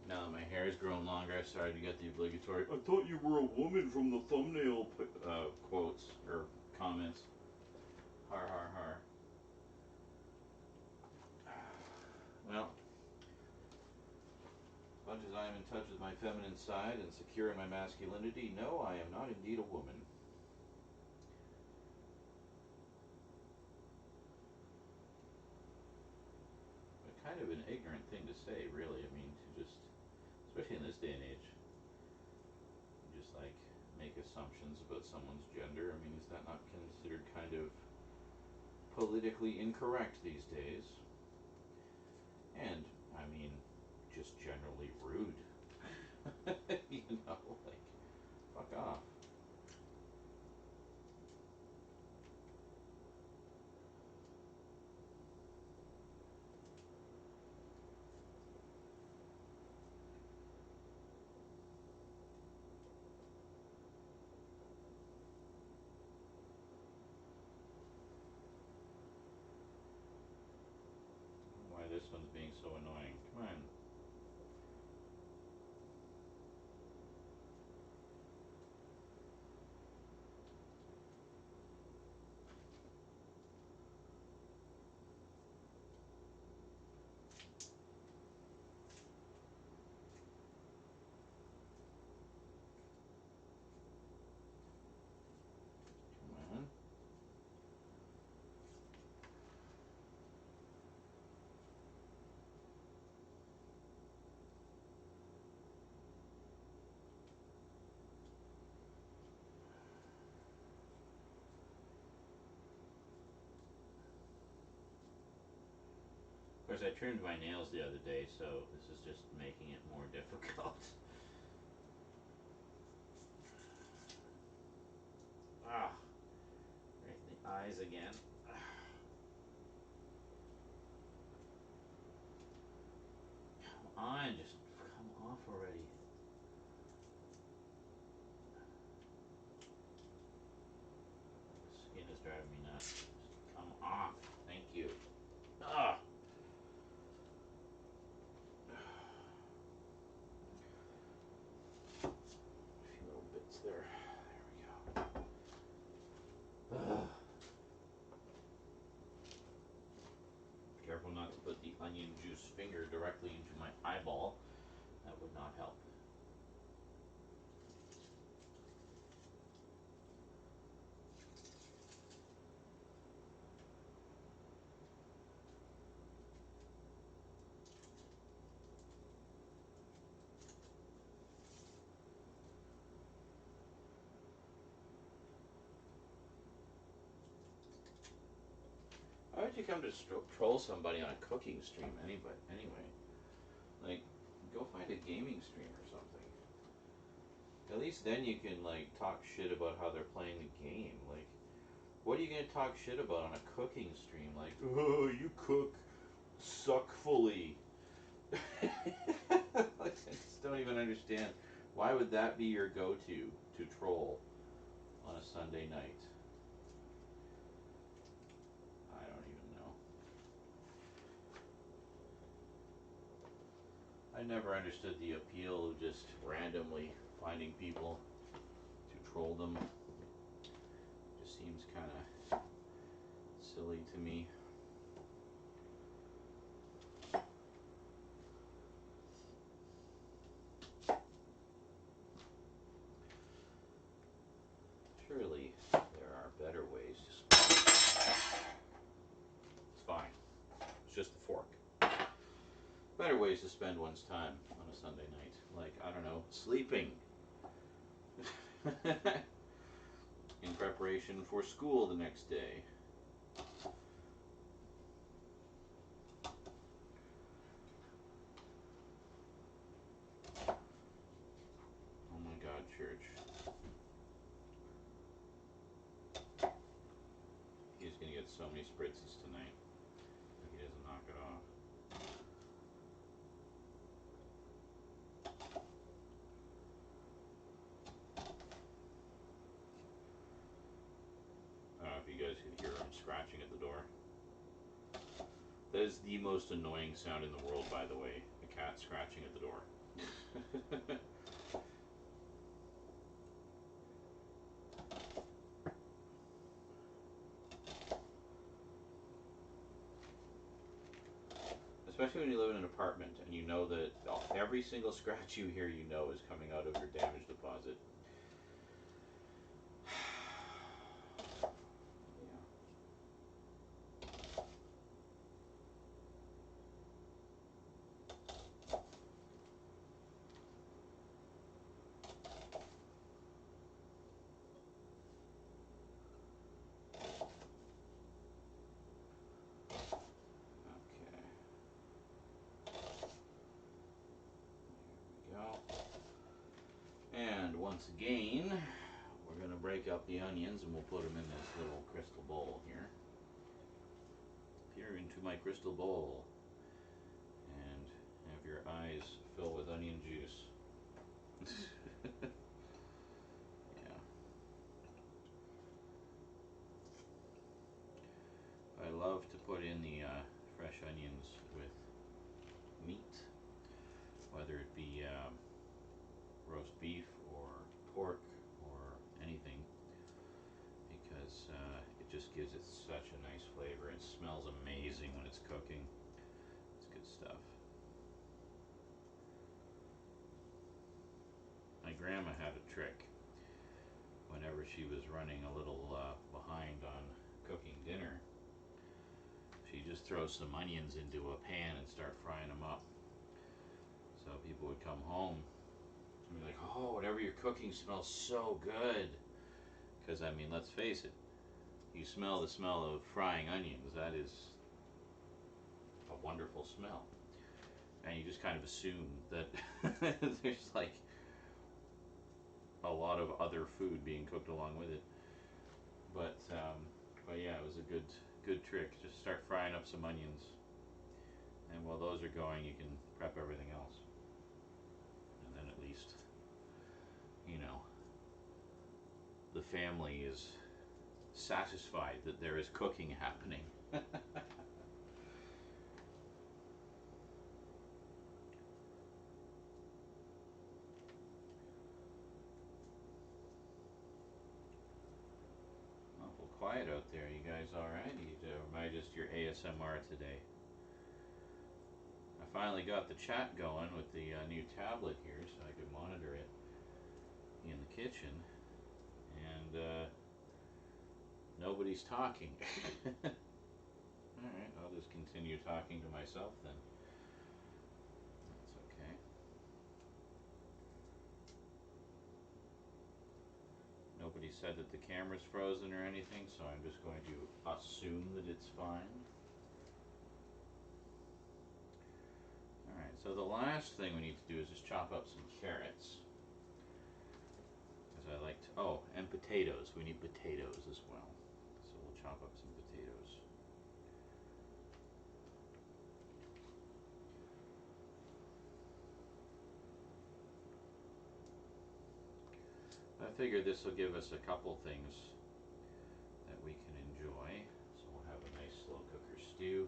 Now that my hair has grown longer, I started to get the obligatory, I thought you were a woman from the thumbnail quotes or comments. Har har har. Well, as much as I am in touch with my feminine side and secure in my masculinity, no, I am not indeed a woman. But kind of an ignorant thing to say, really. I mean, to just, especially in this day and age, just like make assumptions about someone's gender. I mean, is that not considered kind of politically incorrect these days? And, I mean, just generally rude. You know, like, fuck off. Why this one's being so annoying. Come on. course, I trimmed my nails the other day, so this is just making it more difficult. Ah, right in the eyes again. Come on, just come off already. Skin is driving me nuts. Just come off. Thank you. Ah. A few little bits there. There we go. Careful not to put the onion juice finger directly into my eyeball. That would not help. Why would you come to troll somebody on a cooking stream anyway? Like, go find a gaming stream or something. At least then you can, like, talk shit about how they're playing the game. Like, what are you going to talk shit about on a cooking stream? Like, oh, you cook suckfully. Like, I just don't even understand. Why would that be your go-to to troll on a Sunday night? I don't even know. I never understood the appeal of just randomly finding people to troll them. It just seems kind of silly to me. Surely there are better ways to spend. It's fine. It's just a fork. Better ways to spend one's time on a Sunday night. Like, I don't know, sleeping. In preparation for school the next day. Oh my God, church. He's gonna get so many spritzes tonight if he doesn't knock it off. I don't know if you guys could hear him scratching at the door. That is the most annoying sound in the world, by the way. A cat scratching at the door. Especially when you live in an apartment and you know that every single scratch you hear, you know, is coming out of your damage deposit. And once again, we're going to break up the onions and we'll put them in this little crystal bowl here. Peer into my crystal bowl and have your eyes fill with onion juice. Yeah. I love to put in the fresh onions with meat, whether it be roast beef or pork or anything, because it just gives it such a nice flavor. It smells amazing when it's cooking. It's good stuff. My grandma had a trick whenever she was running a little behind on cooking dinner. She just throw some onions into a pan and start frying them up. So people would come home and be like, oh, whatever you're cooking smells so good. Because, I mean, let's face it, you smell the smell of frying onions. That is a a wonderful smell. And you just kind of assume that there's like a lot of other food being cooked along with it. But yeah, it was a good trick. Just start frying up some onions, and while those are going, you can prep everything else. And then at least, you know, the family is satisfied that there is cooking happening. Awful quiet out there. You guys all right? Am I just your ASMR today? I finally got the chat going with the new tablet here, so I could monitor it in the kitchen, and nobody's talking. Alright, I'll just continue talking to myself then. That's okay. Nobody said that the camera's frozen or anything, so I'm just going to assume that it's fine. Alright, so the last thing we need to do is just chop up some carrots. Because I like to, oh, and potatoes. We need potatoes as well. So we'll chop up some potatoes. I figure this will give us a couple things that we can enjoy. So we'll have a nice slow cooker stew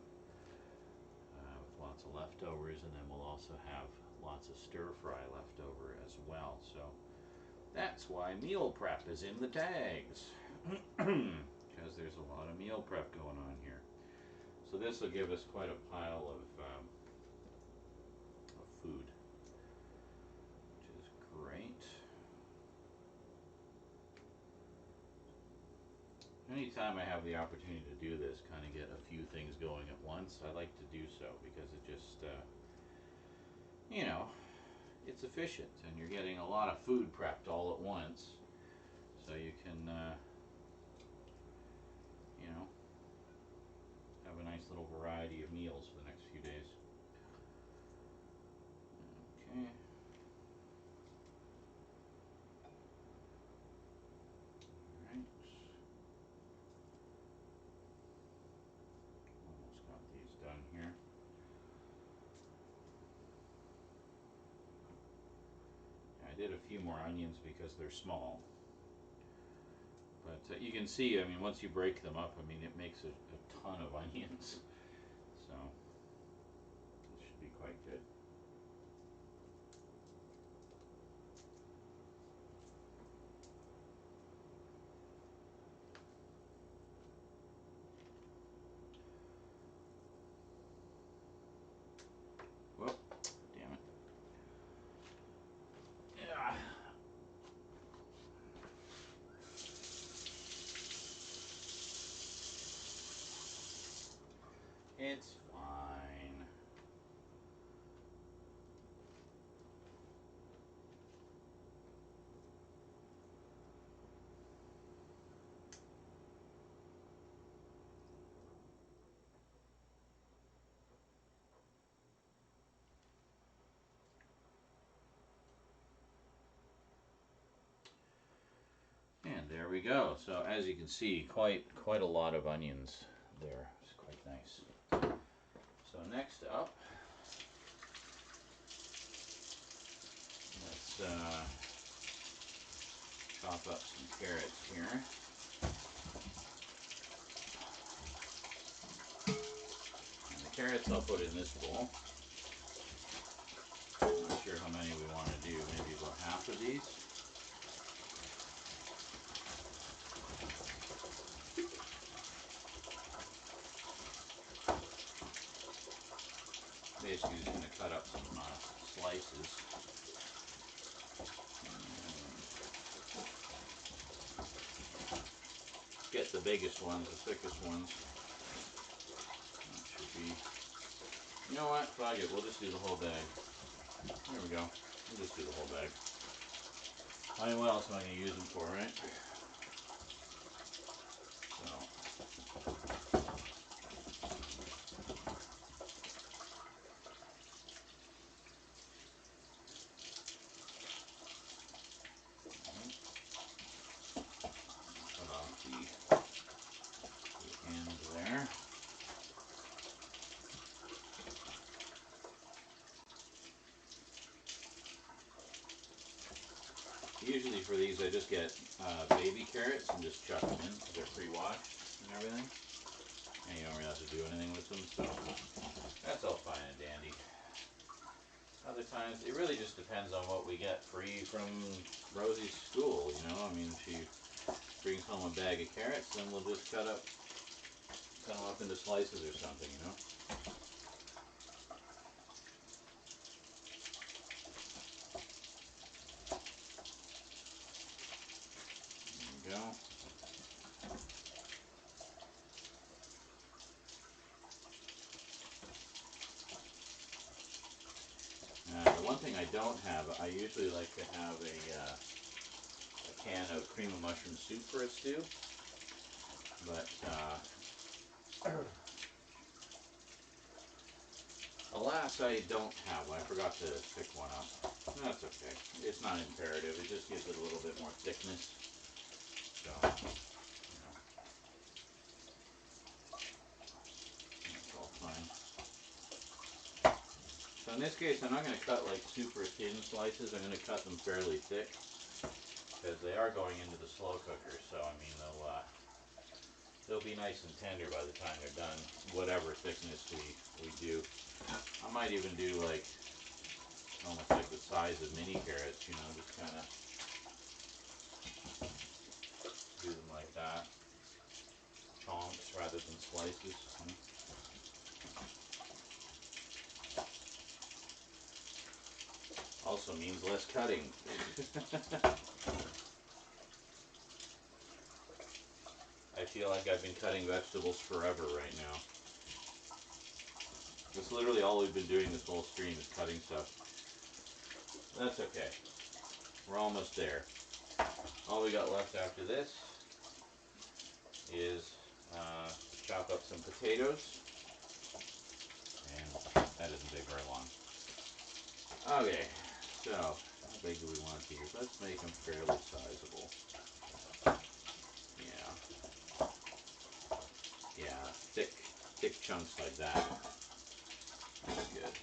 with lots of leftovers, and then we'll also have lots of stir fry left over as well. So that's why meal prep is in the tags, because there's a lot of meal prep going on here. So this will give us quite a pile of food, which is great. Anytime I have the opportunity to do this, kind of get a few things going at once, I like to do so, because it just, you know, it's efficient, and you're getting a lot of food prepped all at once, so you can, you know, have a nice little variety of meals for the next few days. Okay. Alright. Almost got these done here. I did a few more onions because they're small. But you can see, I mean, once you break them up, I mean, it makes a ton of onions. So, it should be quite good. Whoop, damn it. Yeah. It's fine. And there we go. So as you can see, quite a lot of onions there. It's quite nice. So next up, let's chop up some carrots here. And the carrots I'll put in this bowl. I'm not sure how many we want to do. Maybe about half of these. Basically just going to cut up some slices. Get the biggest ones, the thickest ones. That should be... You know what? Fuck it. We'll just do the whole bag. There we go. We'll just do the whole bag. I mean, what else am I going to use them for, right? So... Usually for these I just get baby carrots and just chuck them in because they're pre-washed and everything. And you don't really have to do anything with them, so that's all fine and dandy. Other times, it really just depends on what we get free from Rosie's school, you know? I mean, she brings home a bag of carrots, then we'll just cut them up into slices or something, you know? There you go. The one thing I don't have, I usually like to have a can of cream of mushroom soup for a stew, but alas, I don't have one. I forgot to pick one up. That's okay. It's not imperative. It just gives it a little bit more thickness. So, you know, that's all fine. So in this case, I'm not going to cut like super thin slices. I'm going to cut them fairly thick because they are going into the slow cooker. So I mean, they'll be nice and tender by the time they're done. Whatever thickness we do. I might even do like almost like the size of mini carrots. You know, just kind of do them like that, chunks rather than slices. You know? Also means less cutting. I feel like I've been cutting vegetables forever right now. That's literally all we've been doing this whole stream is cutting stuff. That's okay. We're almost there. All we got left after this is chop up some potatoes. And that doesn't take very long. Okay, so how big do we want these? Let's make them fairly sizable. Yeah. Yeah, thick chunks like that. That's good.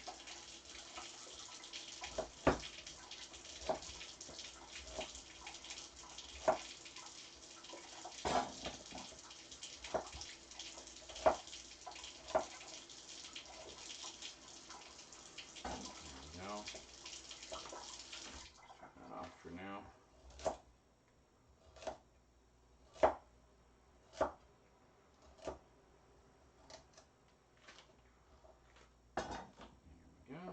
There we go. Turn that off for now. There we go.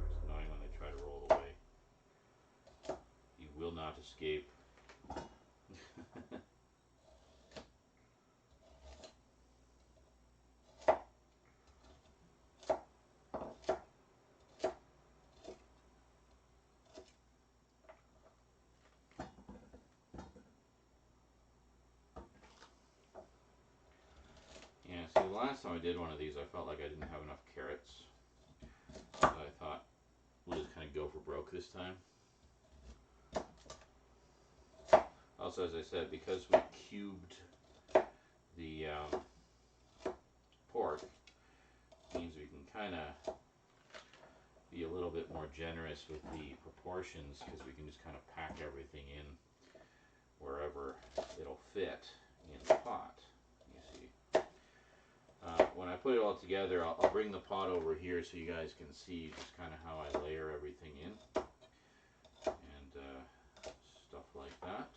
It's annoying when they try to roll away. You will not escape. Yeah, see, the last time I did one of these, I felt like I didn't have enough carrots. So I thought, we'll just kind of go for broke this time. Also, as I said, because we cubed the pork, means we can kind of be a little bit more generous with the proportions because we can just kind of pack everything in wherever it'll fit in the pot, you see. When I put it all together, I'll bring the pot over here so you guys can see just kind of how I layer everything in and stuff like that.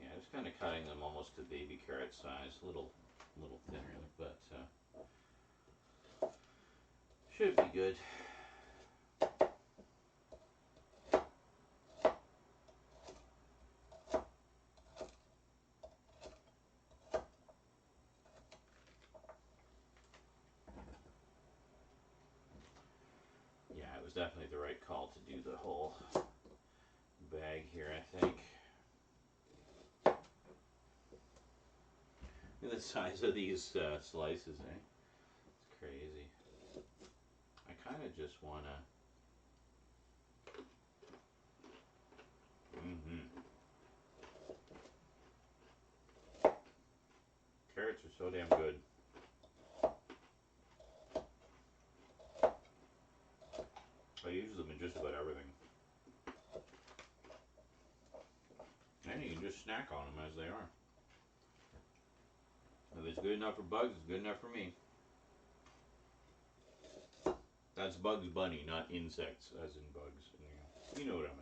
Yeah, just kind of cutting them almost to baby carrot size, a little thinner, but should be good. Yeah, it was definitely the right call to do the whole bag here, I think. Look at the size of these slices, eh? It's crazy. just wanna. Carrots are so damn good. I use them in just about everything. And you can just snack on them as they are. If it's good enough for Bugs, it's good enough for me. That's Bugs Bunny, not insects, as in bugs. You know what I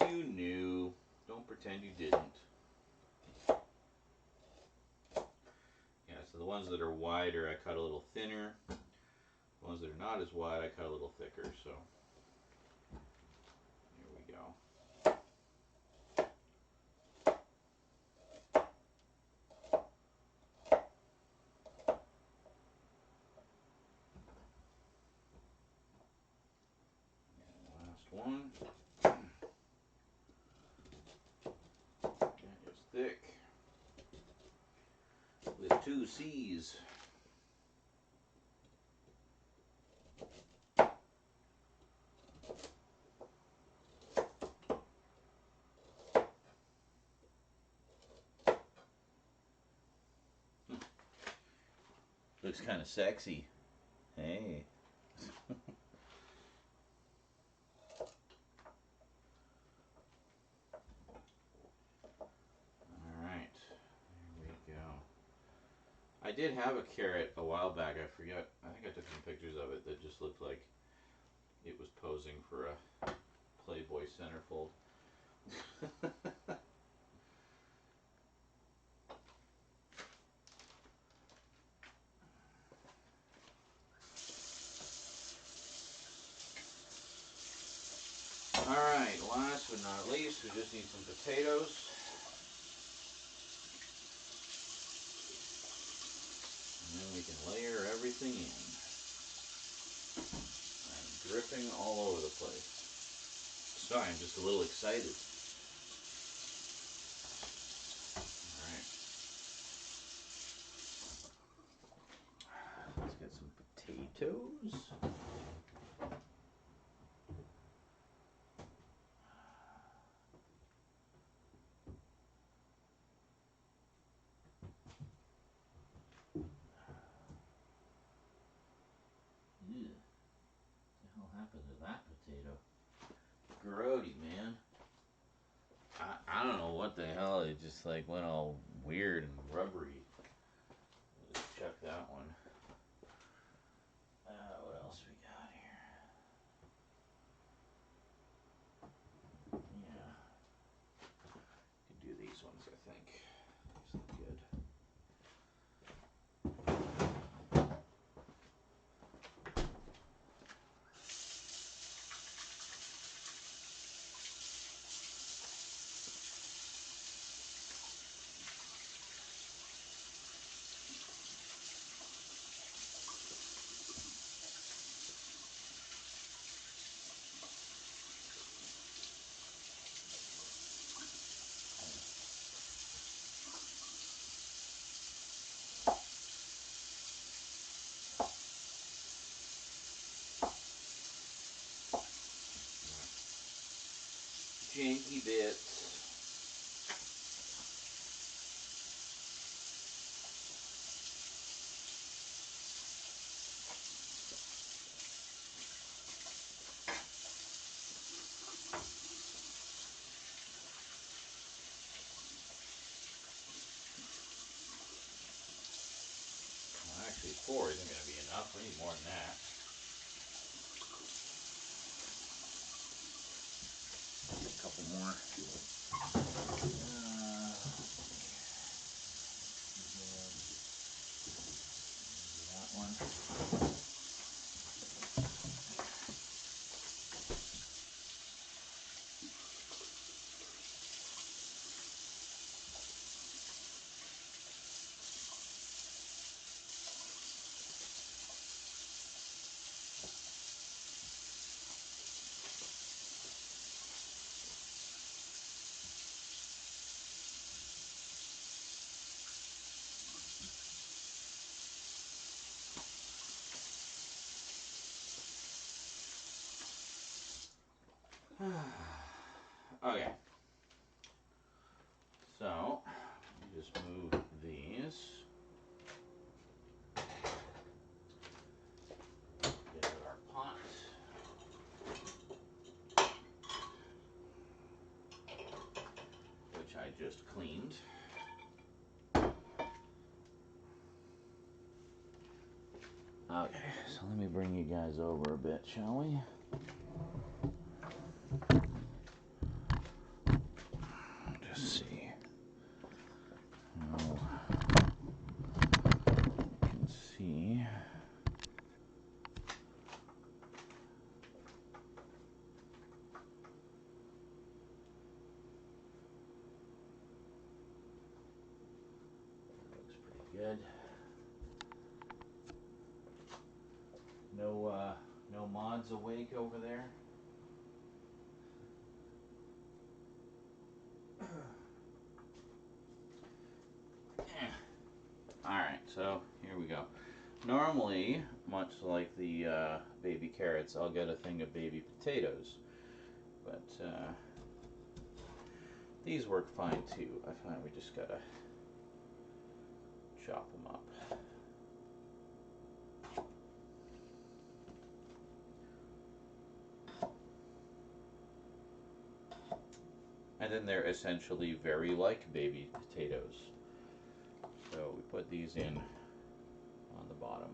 meant. You knew. Don't pretend you didn't. Yeah, so the ones that are wider, I cut a little thinner. The ones that are not as wide, I cut a little thicker. So here we go. Last one. That is thick. With 2 C's. Looks kind of sexy. Hey. Alright. There we go. I did have a carrot a while back. I forget. I think I took some pictures of it that just looked like it was posing for a Playboy centerfold. Alright, last but not least, we just need some potatoes. And then we can layer everything in. I'm dripping all over the place. Sorry, I'm just a little excited. Alright. Let's get some potatoes. Ew. What the hell happened to that potato? Grody, man. I don't know what the hell. It just like went all weird and rubbery. Let's check that one. What else we got here? Yeah. Can do these ones, I think. These look good. Janky bits. Well, actually, 4 isn't going to be enough. We need more than that. A couple more. That one. Okay. So, just move these. Into our pot. Which I just cleaned. Okay, so let me bring you guys over a bit, shall we? Just see. Oh, you can see. Looks pretty good. No mods awake over there. Alright, so here we go. Normally, much like the baby carrots, I'll get a thing of baby potatoes. But these work fine too. I find we just gotta chop them up. And then they're essentially very like baby potatoes. So we put these in on the bottom.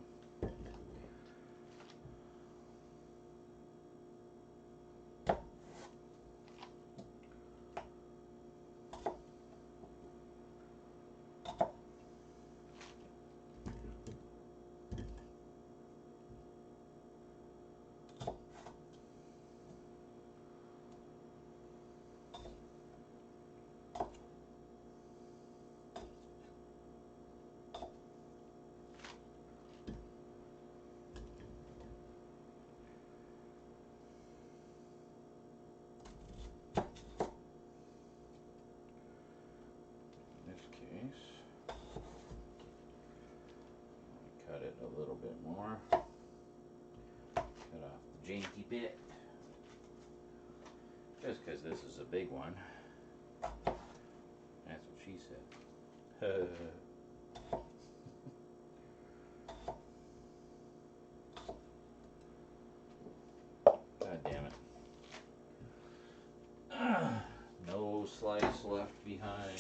Cut it a little bit more. Cut off the janky bit. Just because this is a big one. That's what she said. God damn it. No slice left behind.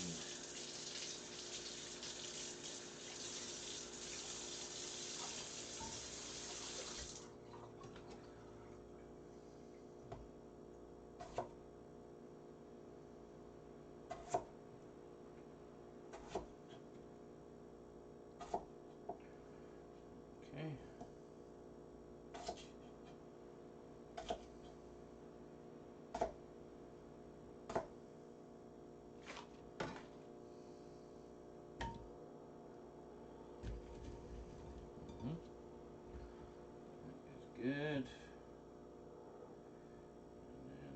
Okay. That is good. And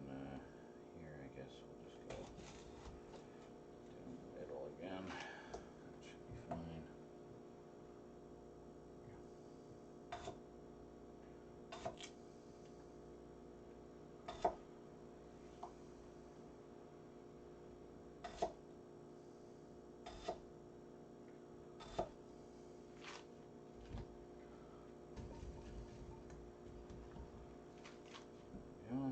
then here, I guess we'll just go down the middle again. That should be fine. Yeah.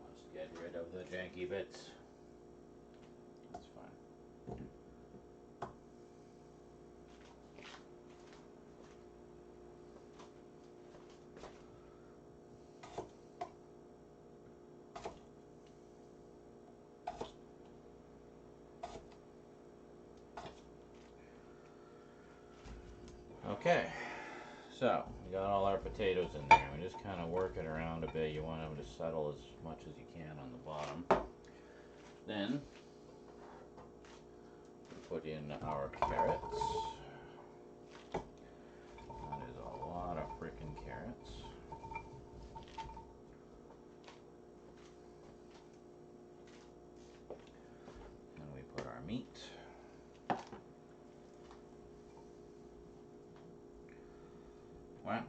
Let's get rid of the janky bits. That's fine. Okay, so we got all our potatoes in there. We just kind of work it around a bit. You want them to settle as much as you can on the bottom. Then we put in our carrots. That is a lot of freaking carrots. And we put our meat. Well,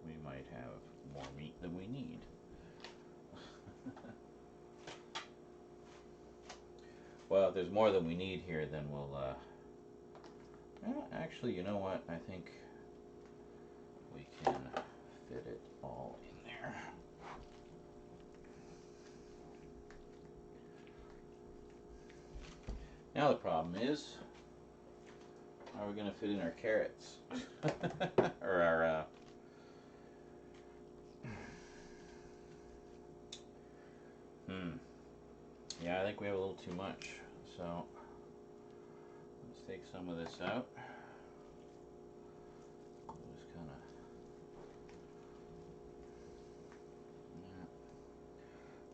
we might have more meat than we need. Well, if there's more than we need here, then we'll, actually, you know what? I think we can fit it all in there. Now the problem is, how are we going to fit in our carrots? Or our, yeah, I think we have a little too much. So, let's take some of this out. Just kind of, yeah.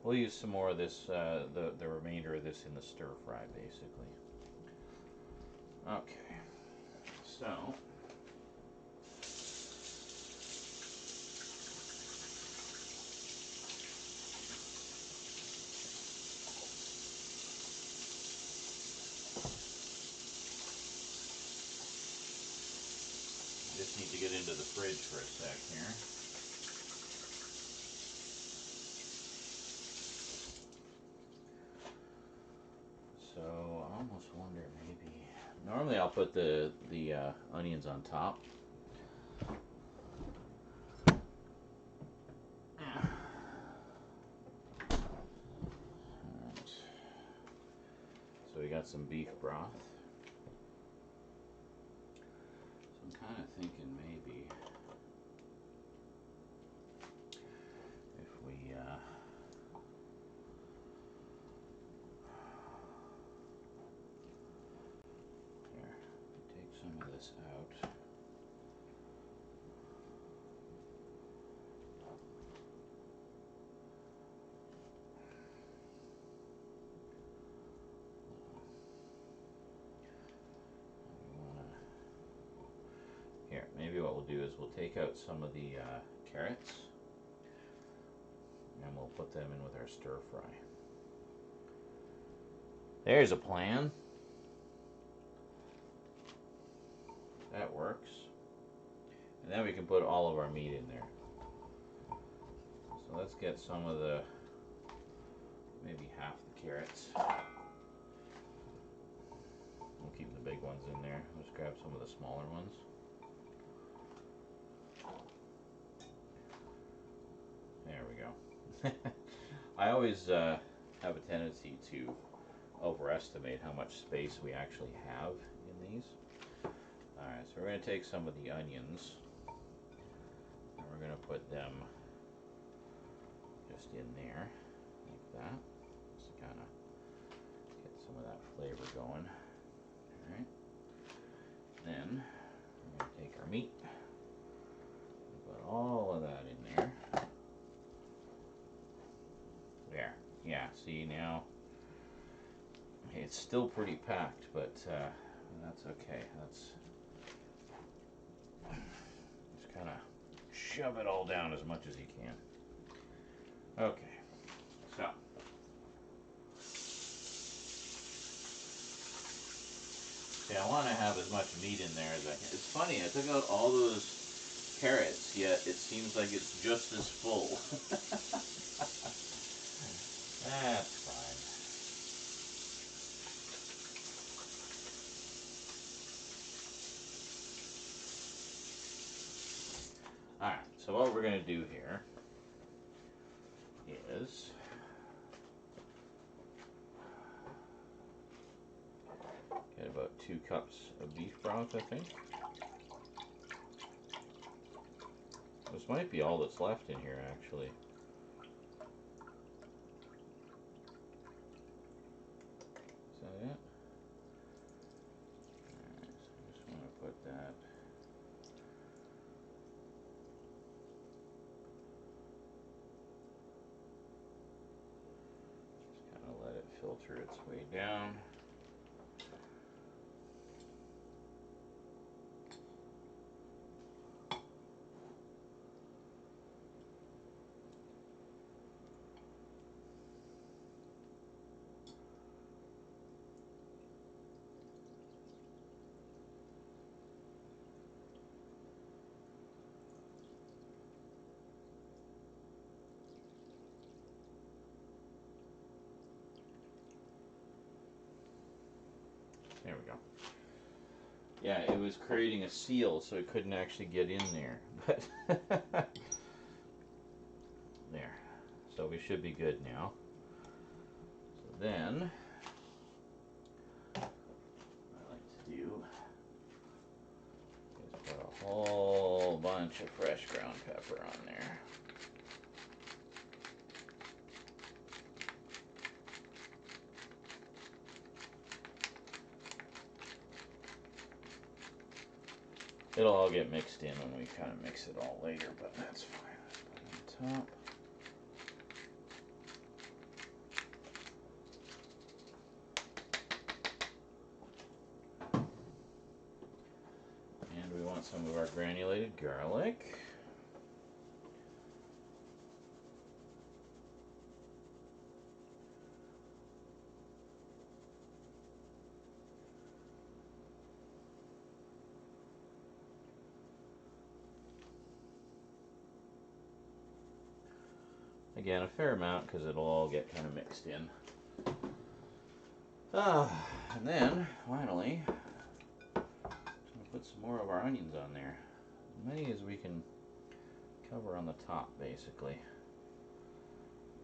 We'll use some more of this, the remainder of this in the stir fry, basically. Okay, so just need to get into the fridge for a sec here. So I almost wonder maybe. Normally I'll put the onions on top. Alright. So we got some beef broth. So I'm kind of thinking maybe if we here, take some of this out. Here, maybe what we'll do is we'll take out some of the carrots and we'll put them in with our stir fry. There's a plan. That works. And then we can put all of our meat in there. So let's get some of the, maybe half the carrots. We'll keep the big ones in there. Let's grab some of the smaller ones. There we go. I always have a tendency to overestimate how much space we actually have in these. Alright, so we're going to take some of the onions and we're going to put them just in there, like that. Just to kind of get some of that flavor going. Alright. Then we're going to take our meat and put all of that in there. There. Yeah, see now, it's still pretty packed, but that's okay. That's just kind of shove it all down as much as you can. Okay, so yeah, I want to have as much meat in there as I can. It's funny, I took out all those carrots, yet it seems like it's just as full. That's fine. Alright, so what we're going to do here is get about 2 cups of beef broth, I think. This might be all that's left in here, actually. Is that it? Alright, so I just want to put that. Just kind of let it filter its way down. There we go. Yeah, it was creating a seal, so it couldn't actually get in there. But there. So we should be good now. So then, what I like to do is put a whole bunch of fresh ground pepper on there. It'll all get mixed in when we kind of mix it all later, but that's fine. Let's put it on top. And we want some of our granulated garlic. Again, a fair amount because it'll all get kind of mixed in. And then, finally, I'm going to put some more of our onions on there. As many as we can cover on the top, basically.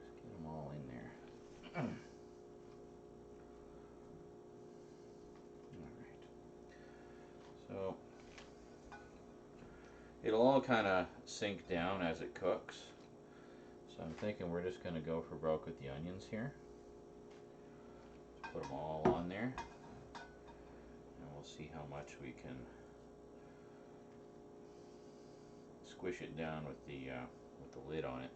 Just get them all in there. Alright. So, it'll all kind of sink down as it cooks. So I'm thinking we're just going to go for broke with the onions here. Just put them all on there. And we'll see how much we can squish it down with the lid on it.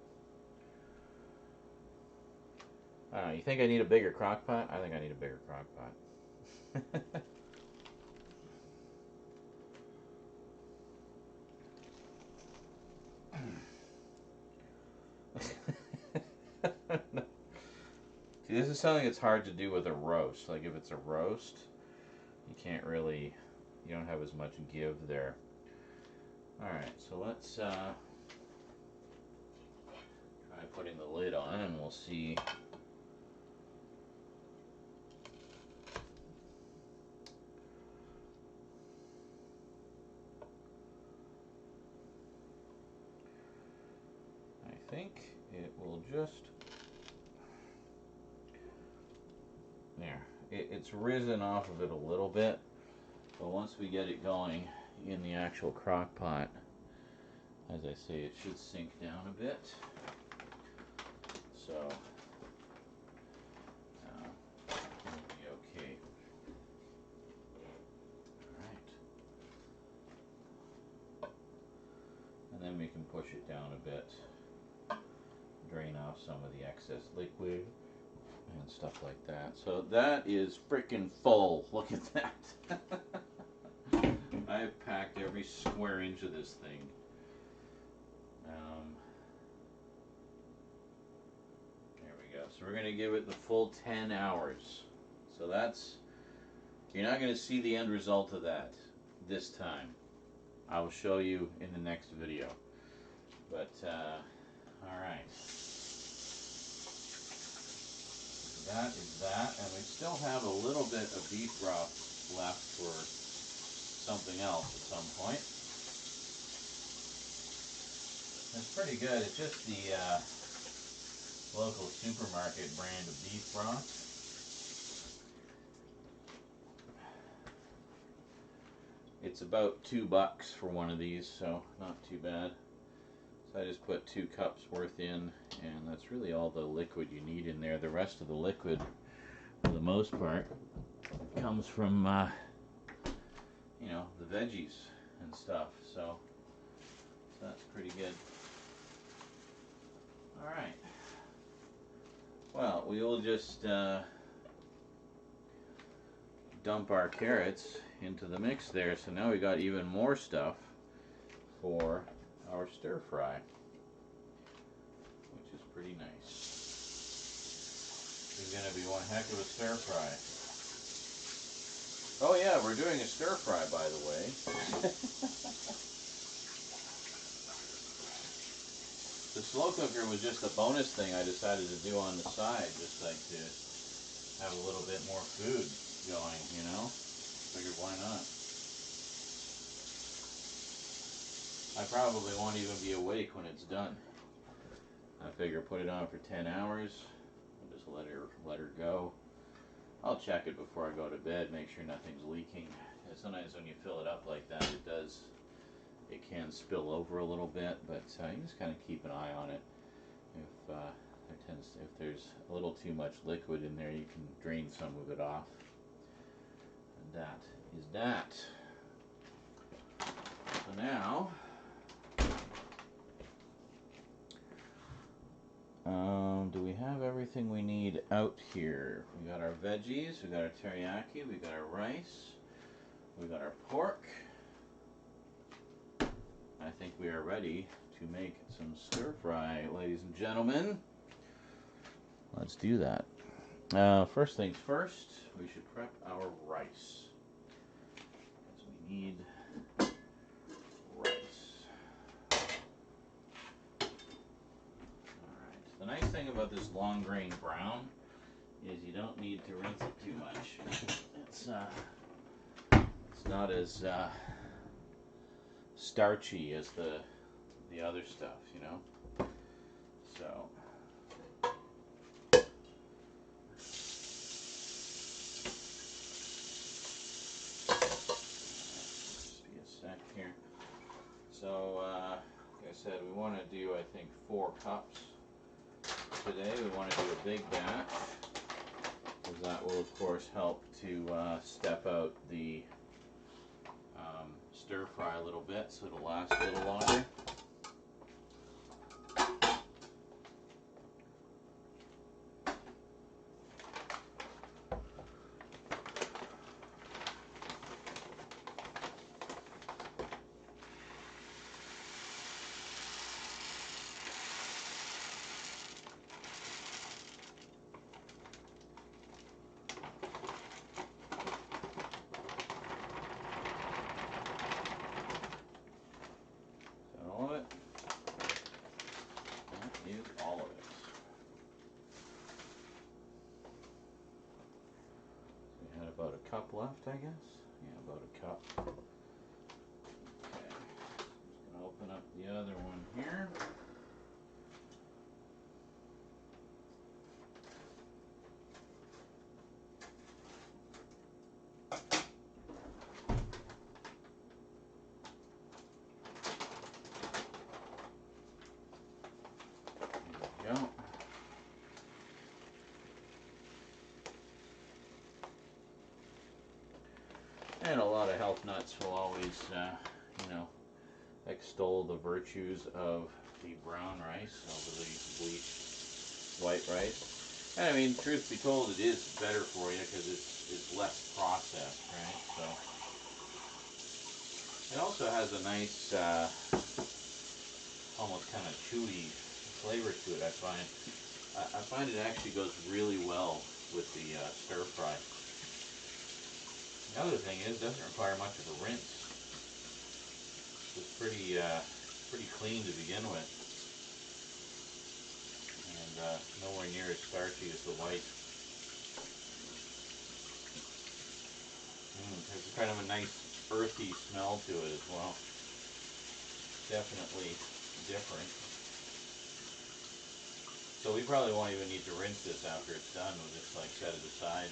You think I need a bigger crock pot? I think I need a bigger crock pot. See, this is something that's hard to do with a roast. Like if it's a roast, you don't have as much give there. Alright, so let's try putting the lid on and we'll see. I think it will just, there, it's risen off of it a little bit, but once we get it going in the actual crock pot, as I say, it should sink down a bit. So it'll be okay. Alright. And then we can push it down a bit, drain off some of the excess liquid and stuff like that. So that is frickin' full. Look at that. I've packed every square inch of this thing. There we go. So we're going to give it the full 10 hours. So that's, you're not going to see the end result of that this time. I will show you in the next video. But, alright. That is that, and we still have a little bit of beef broth left for something else at some point. It's pretty good. It's just the local supermarket brand of beef broth. It's about $2 for one of these, so not too bad. So I just put 2 cups worth in, and that's really all the liquid you need in there. The rest of the liquid, for the most part, comes from, you know, the veggies and stuff. So that's pretty good. All right. Well, we will just dump our carrots into the mix there. So now we got even more stuff for our stir fry, which is pretty nice. This is going to be one heck of a stir fry. Oh yeah, we're doing a stir fry, by the way. The slow cooker was just a bonus thing I decided to do on the side, just like to have a little bit more food going, you know. Figured why not? I probably won't even be awake when it's done. I figure put it on for 10 hours and just let her go. I'll check it before I go to bed, make sure nothing's leaking. And sometimes when you fill it up like that, it can spill over a little bit, but you just kind of keep an eye on it. If there's a little too much liquid in there, you can drain some of it off. And that is that. So now, do we have everything we need out here? We got our veggies, we got our teriyaki, we got our rice, we got our pork. I think we are ready to make some stir fry, ladies and gentlemen. Let's do that. First things first, we should prep our rice. Because we need rice. Alright, the nice thing about this long grain brown is you don't need to rinse it too much. It's not as starchy as the other stuff, you know? So here. So, like I said, we want to do, I think, 4 cups today. We want to do a big batch, because that will, of course, help to step out the stir fry a little bit, so it'll last a little longer. About a cup left, I guess. Yeah, about a cup. Okay. Just gonna open up the other one here. There we go. And a lot of health nuts will always, extol the virtues of the brown rice over the bleached white rice. And I mean, truth be told, it is better for you because it's less processed, right? So it also has a nice, almost kind of chewy flavor to it. I find it actually goes really well with the stir fry. The other thing is, it doesn't require much of a rinse. It's pretty clean to begin with, and nowhere near as starchy as the white. There's kind of a nice earthy smell to it as well. Definitely different. So we probably won't even need to rinse this after it's done. We'll just set it aside.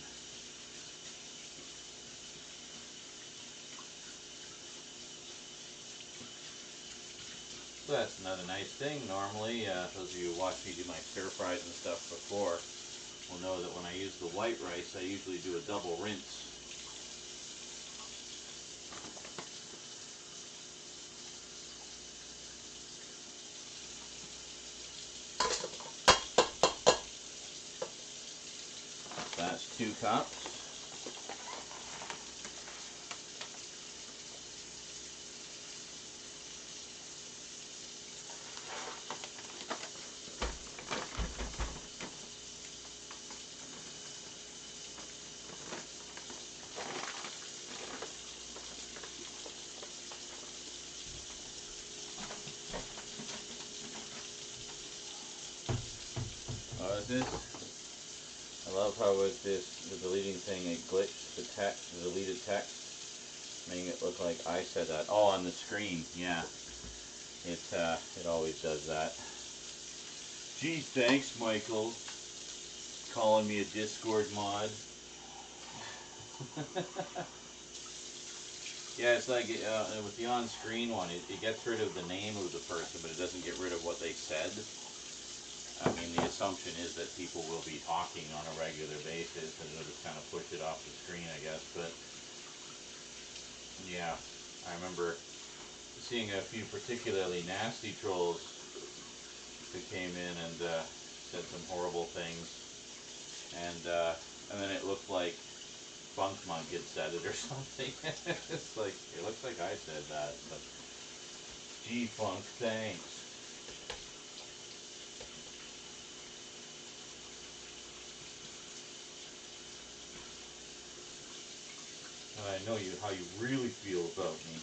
So that's another nice thing. Normally, those of you who watched me do my stir fries and stuff before will know that when I use the white rice, I usually do a double rinse. That's 2 cups. I love how with the deleting thing it glitched the text, the deleted text. making it look like I said that. Oh, on the screen, yeah. It always does that. Gee, thanks, Michael. Calling me a Discord mod. Yeah, it's like with the on-screen one, it gets rid of the name of the person, but it doesn't get rid of what they said. I mean, the assumption is that people will be talking on a regular basis, and it'll just kind of push it off the screen, I guess. But yeah, I remember seeing a few particularly nasty trolls who came in and said some horrible things, and then it looked like Funk Monk had said it or something. It's like, it looks like I said that, but gee, Funk, thanks. I know how you really feel about me.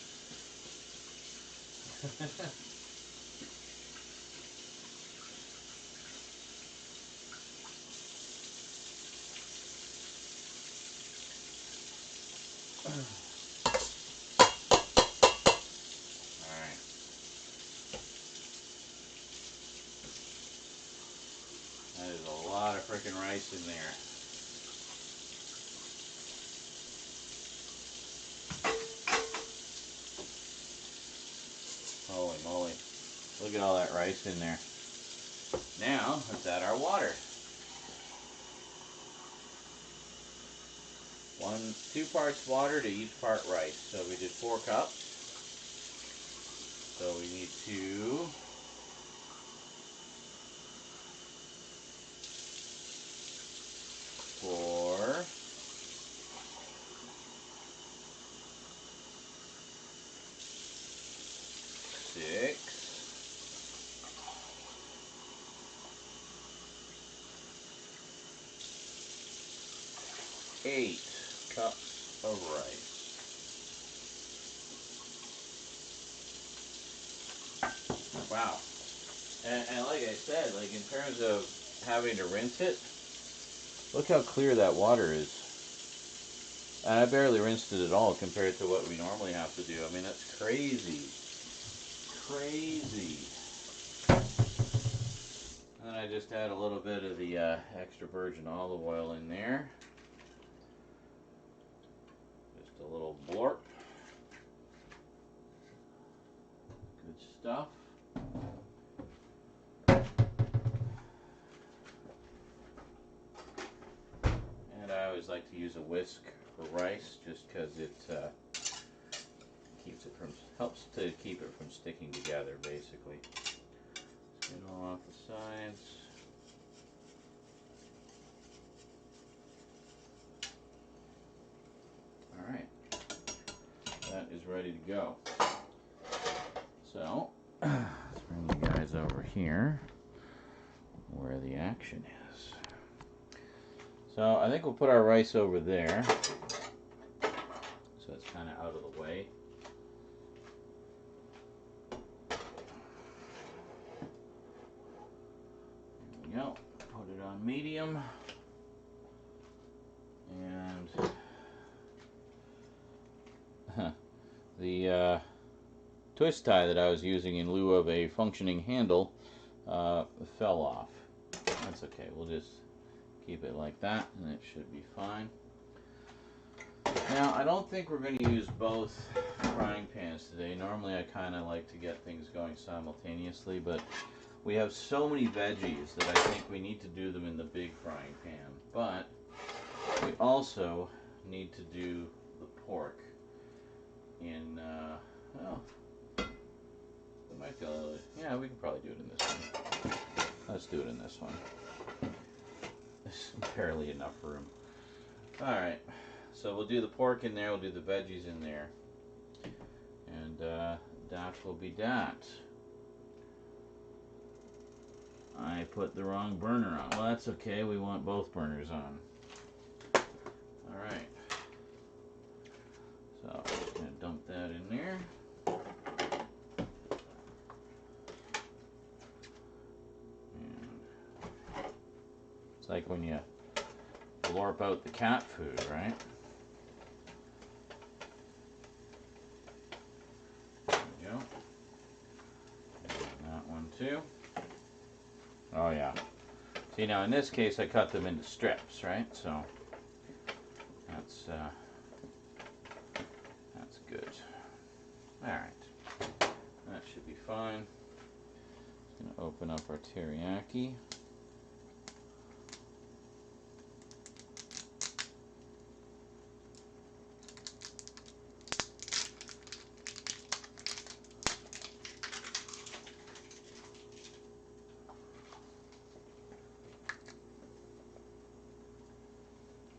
Alright. That is a lot of frickin' rice in there. Holy moly. Look at all that rice in there. Now, let's add our water. 2 parts water to each part rice. So we did 4 cups. So we need 2. 4. 6. 8 cups of rice. Wow. And like I said, like in terms of having to rinse it, look how clear that water is. And I barely rinsed it at all compared to what we normally have to do. I mean, that's crazy. Crazy. And then I just add a little bit of the extra virgin olive oil in there. Just a little blorp. Good stuff. And I always like to use a whisk for rice just because it helps to keep it from sticking together, basically. Let's get all off the sides. Alright, that is ready to go. So, let's bring you guys over here where the action is. So, I think we'll put our rice over there. So it's kind of out of the way. There we go. Put it on medium. And the twist tie that I was using in lieu of a functioning handle fell off. That's okay. We'll just keep it like that and it should be fine. Now, I don't think we're going to use both frying pans today. Normally, I kind of like to get things going simultaneously, but we have so many veggies that I think we need to do them in the big frying pan. But we also need to do the pork in, well, it might be a little, yeah, we can probably do it in this one. Let's do it in this one. There's barely enough room. Alright. So we'll do the pork in there, we'll do the veggies in there. And that will be that. I put the wrong burner on. Well, that's okay, we want both burners on. Alright. So I'm just going to dump that in there. And it's like when you blorp out the cat food, right? too. Oh yeah. See, now in this case I cut them into strips, right? So that's good. All right, that should be fine. Just gonna open up our teriyaki.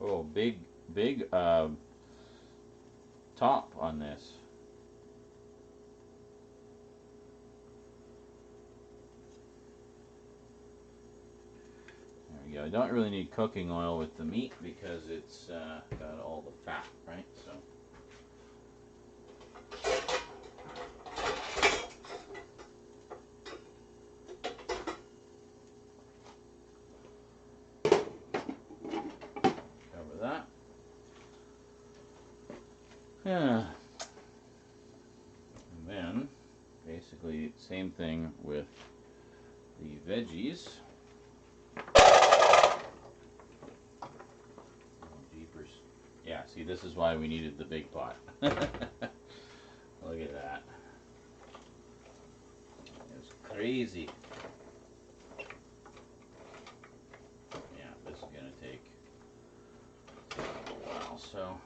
Oh, big top on this. There we go. I don't really need cooking oil with the meat because it's got all the fat, right? So. Cover that. Yeah. And then, basically, same thing with the veggies. Oh, jeepers. Yeah, see, this is why we needed the big pot. Look at that. It's crazy. Yeah, this is going to take a while, so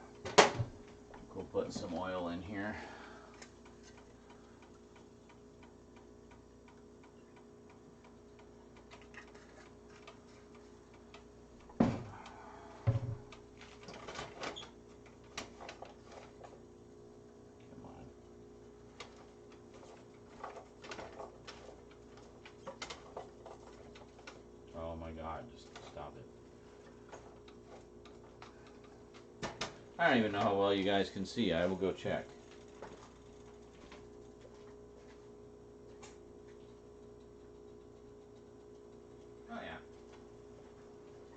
we'll put some oil in here. Oh my God, just stop it. I don't even know how well you guys can see. I will go check. Oh yeah.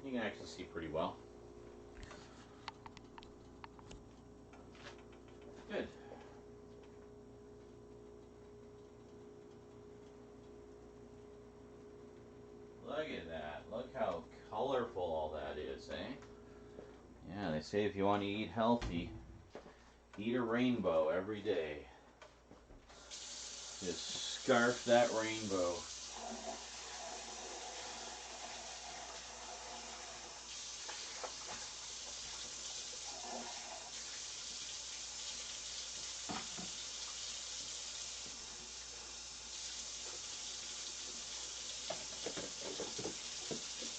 You can actually see pretty well. Good. Look at that. Look how colorful all that is, eh? Yeah, they say if you want to eat healthy, eat a rainbow every day. Just scarf that rainbow.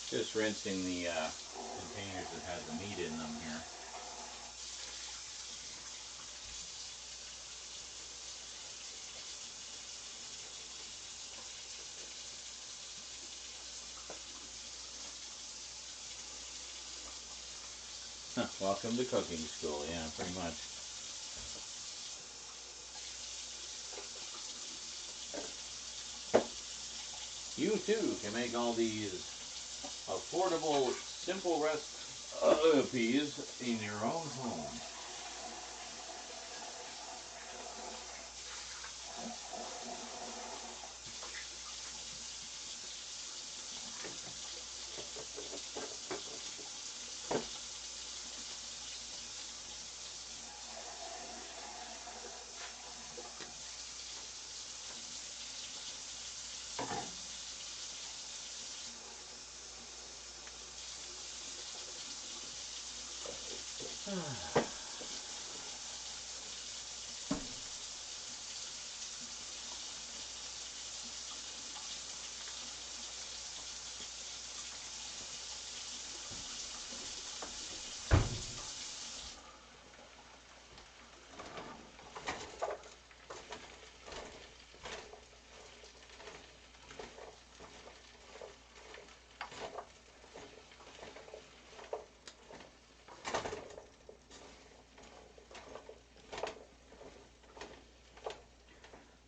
Just rinsing the containers that have the meat in them here. Welcome to cooking school, yeah, pretty much. You too can make all these affordable, simple recipes in your own home.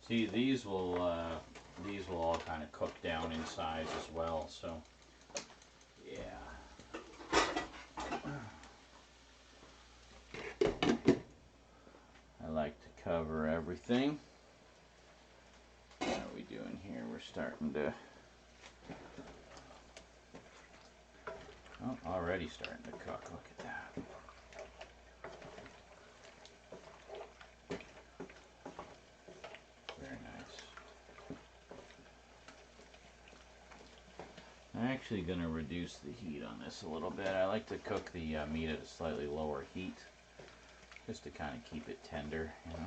See, these will all kind of cook down in size as well. So, yeah. I like to cover everything. What are we doing here? We're starting to, oh, already starting to cook. Look at that. Very nice. I'm actually going to reduce the heat on this a little bit. I like to cook the meat at a slightly lower heat, just to kind of keep it tender, you know.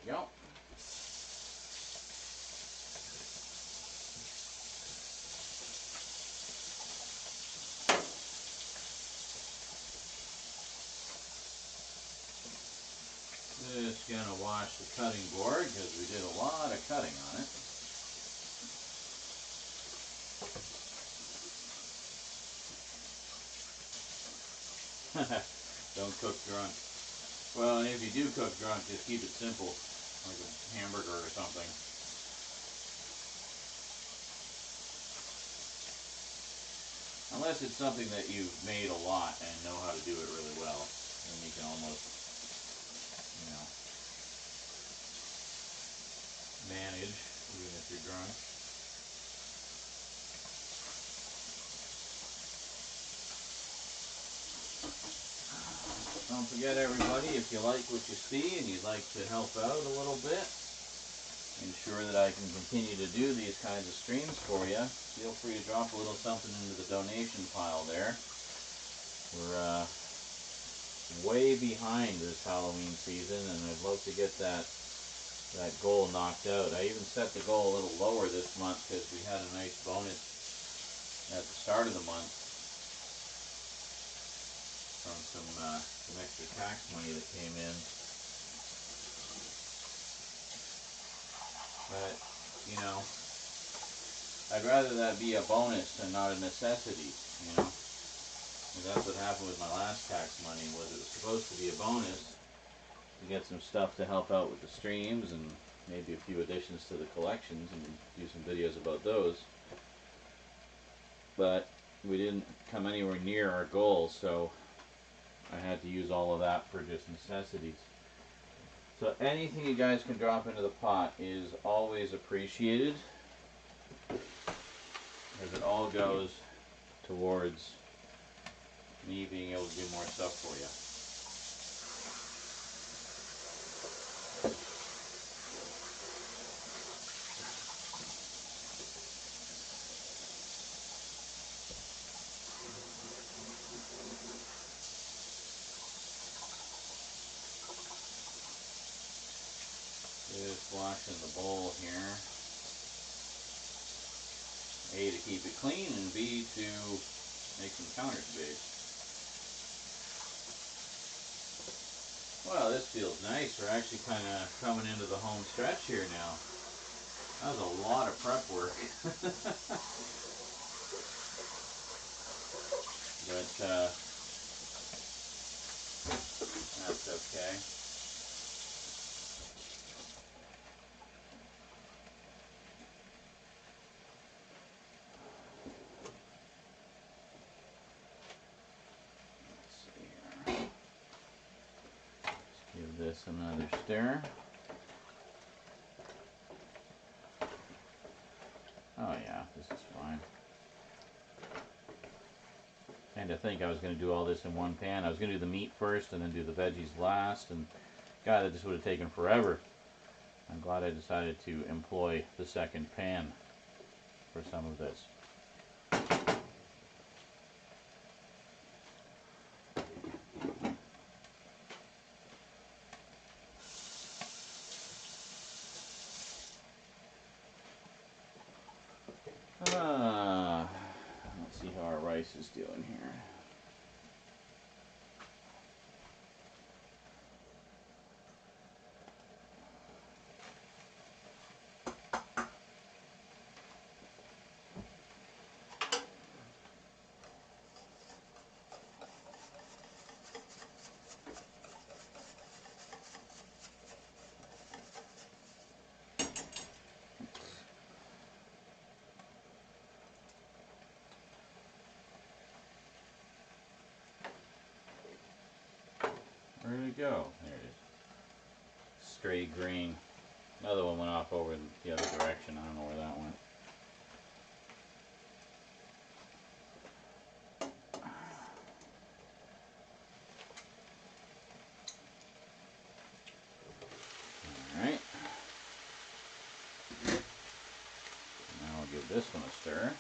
Yep. Just gonna wash the cutting board because we did a lot of cutting on it. Don't cook drunk. Well, and if you do cook drunk, just keep it simple, like a hamburger or something. Unless it's something that you've made a lot and know how to do it really well, then you can almost, you know, manage even if you're drunk. Don't forget, everybody, if you like what you see and you'd like to help out a little bit, ensure that I can continue to do these kinds of streams for you, feel free to drop a little something into the donation pile there. We're way behind this Halloween season, and I'd love to get that goal knocked out. I even set the goal a little lower this month because we had a nice bonus at the start of the month from some extra tax money that came in. But, you know, I'd rather that be a bonus and not a necessity, you know. And that's what happened with my last tax money, was it was supposed to be a bonus to get some stuff to help out with the streams and maybe a few additions to the collections and do some videos about those. But we didn't come anywhere near our goal, so I had to use all of that for just necessities. So anything you guys can drop into the pot is always appreciated, as it all goes towards me being able to do more stuff for you. Just washing the bowl here. A, to keep it clean, and B, to make some counter space. Well, this feels nice. We're actually kind of coming into the home stretch here now. That was a lot of prep work. But that's okay. Give this another stir. Oh yeah, this is fine. And to think I was going to do all this in one pan. I was going to do the meat first and then do the veggies last, and God, this would have taken forever. I'm glad I decided to employ the second pan for some of this. Let's see how our rice is doing here. Where did it go? There it is. Stray green. Another one went off over the other direction. I don't know where that went. Alright. Now I'll give this one a stir.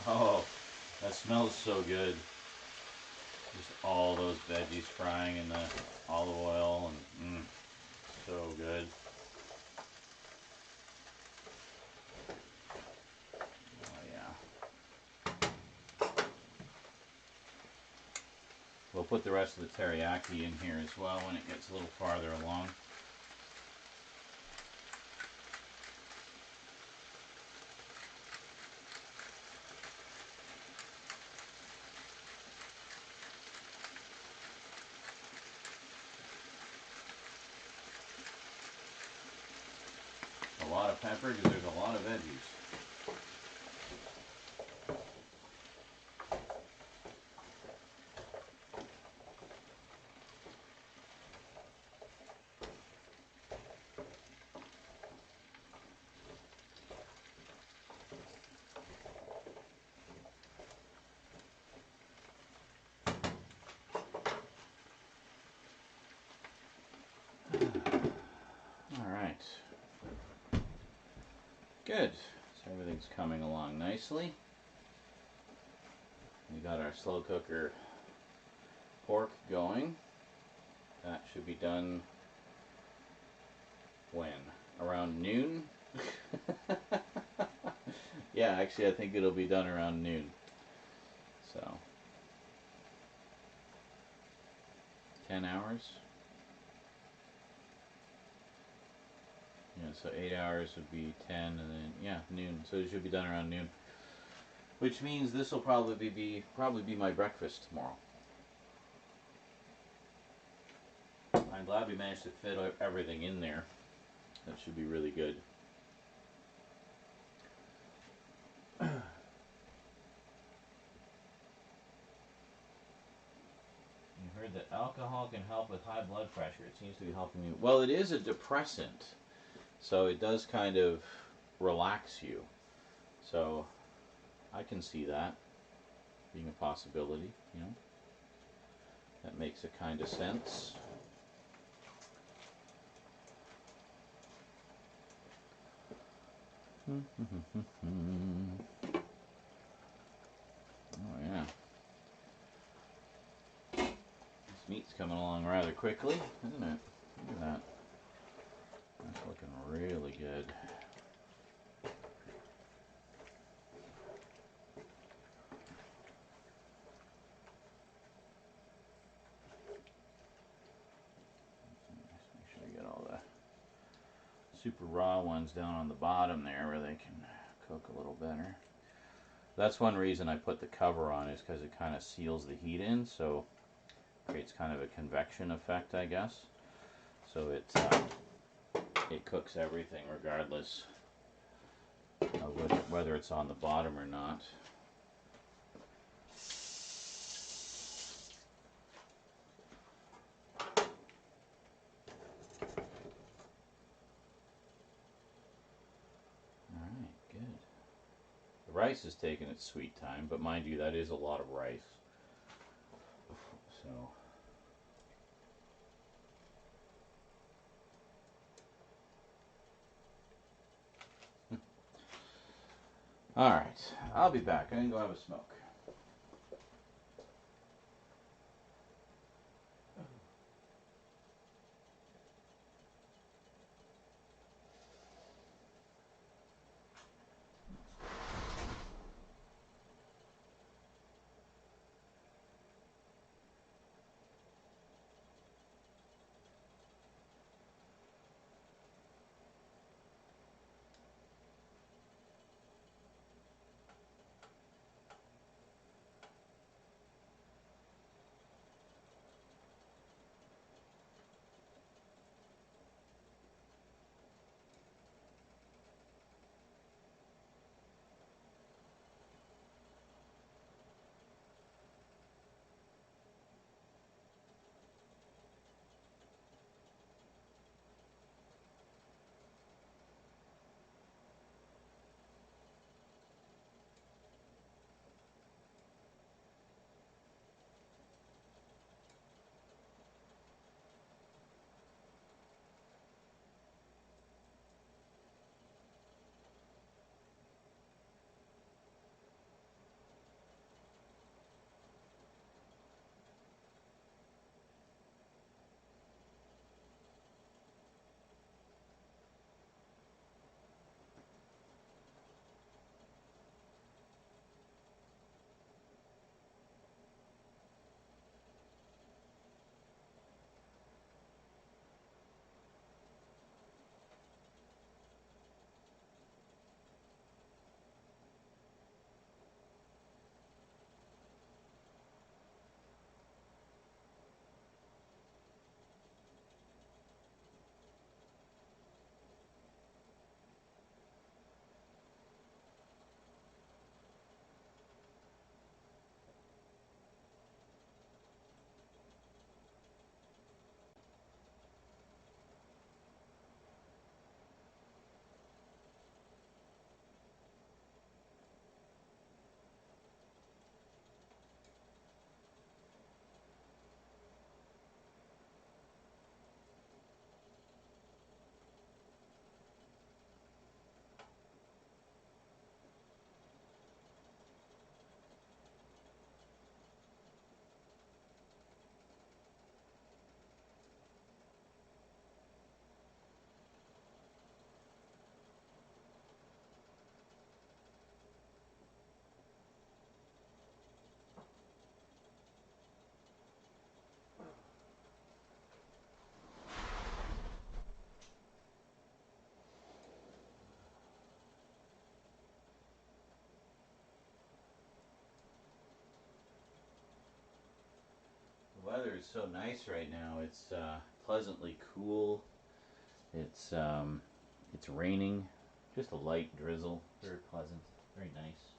Oh, that smells so good. Just all those veggies frying in the olive oil, and so good. Oh yeah. We'll put the rest of the teriyaki in here as well when it gets a little farther along. A lot of pepper because there's a lot of veggies. Alright. Good. So everything's coming along nicely. We got our slow cooker pork going. That should be done when? Around noon? Yeah, actually I think it'll be done around noon. So 10 hours? Yeah, so 8 hours would be 10, and then yeah, noon. So it should be done around noon. Which means this will probably be my breakfast tomorrow. I'm glad we managed to fit everything in there. That should be really good. You heard that alcohol can help with high blood pressure. It seems to be helping me. Well, it is a depressant, so it does kind of relax you. So I can see that being a possibility, you know. That makes a kind of sense. Oh yeah. This meat's coming along rather quickly, isn't it? Look at that. That's looking really good. Just make sure you get all the super raw ones down on the bottom there where they can cook a little better. That's one reason I put the cover on, is because it kind of seals the heat in, so it creates kind of a convection effect, I guess. So it cooks everything regardless of whether it's on the bottom or not. Alright, good. The rice is taking its sweet time, but mind you, that is a lot of rice. So alright, I'll be back. I'm going to go have a smoke. is so nice right now. It's pleasantly cool. It's raining, just a light drizzle. Very pleasant, very nice.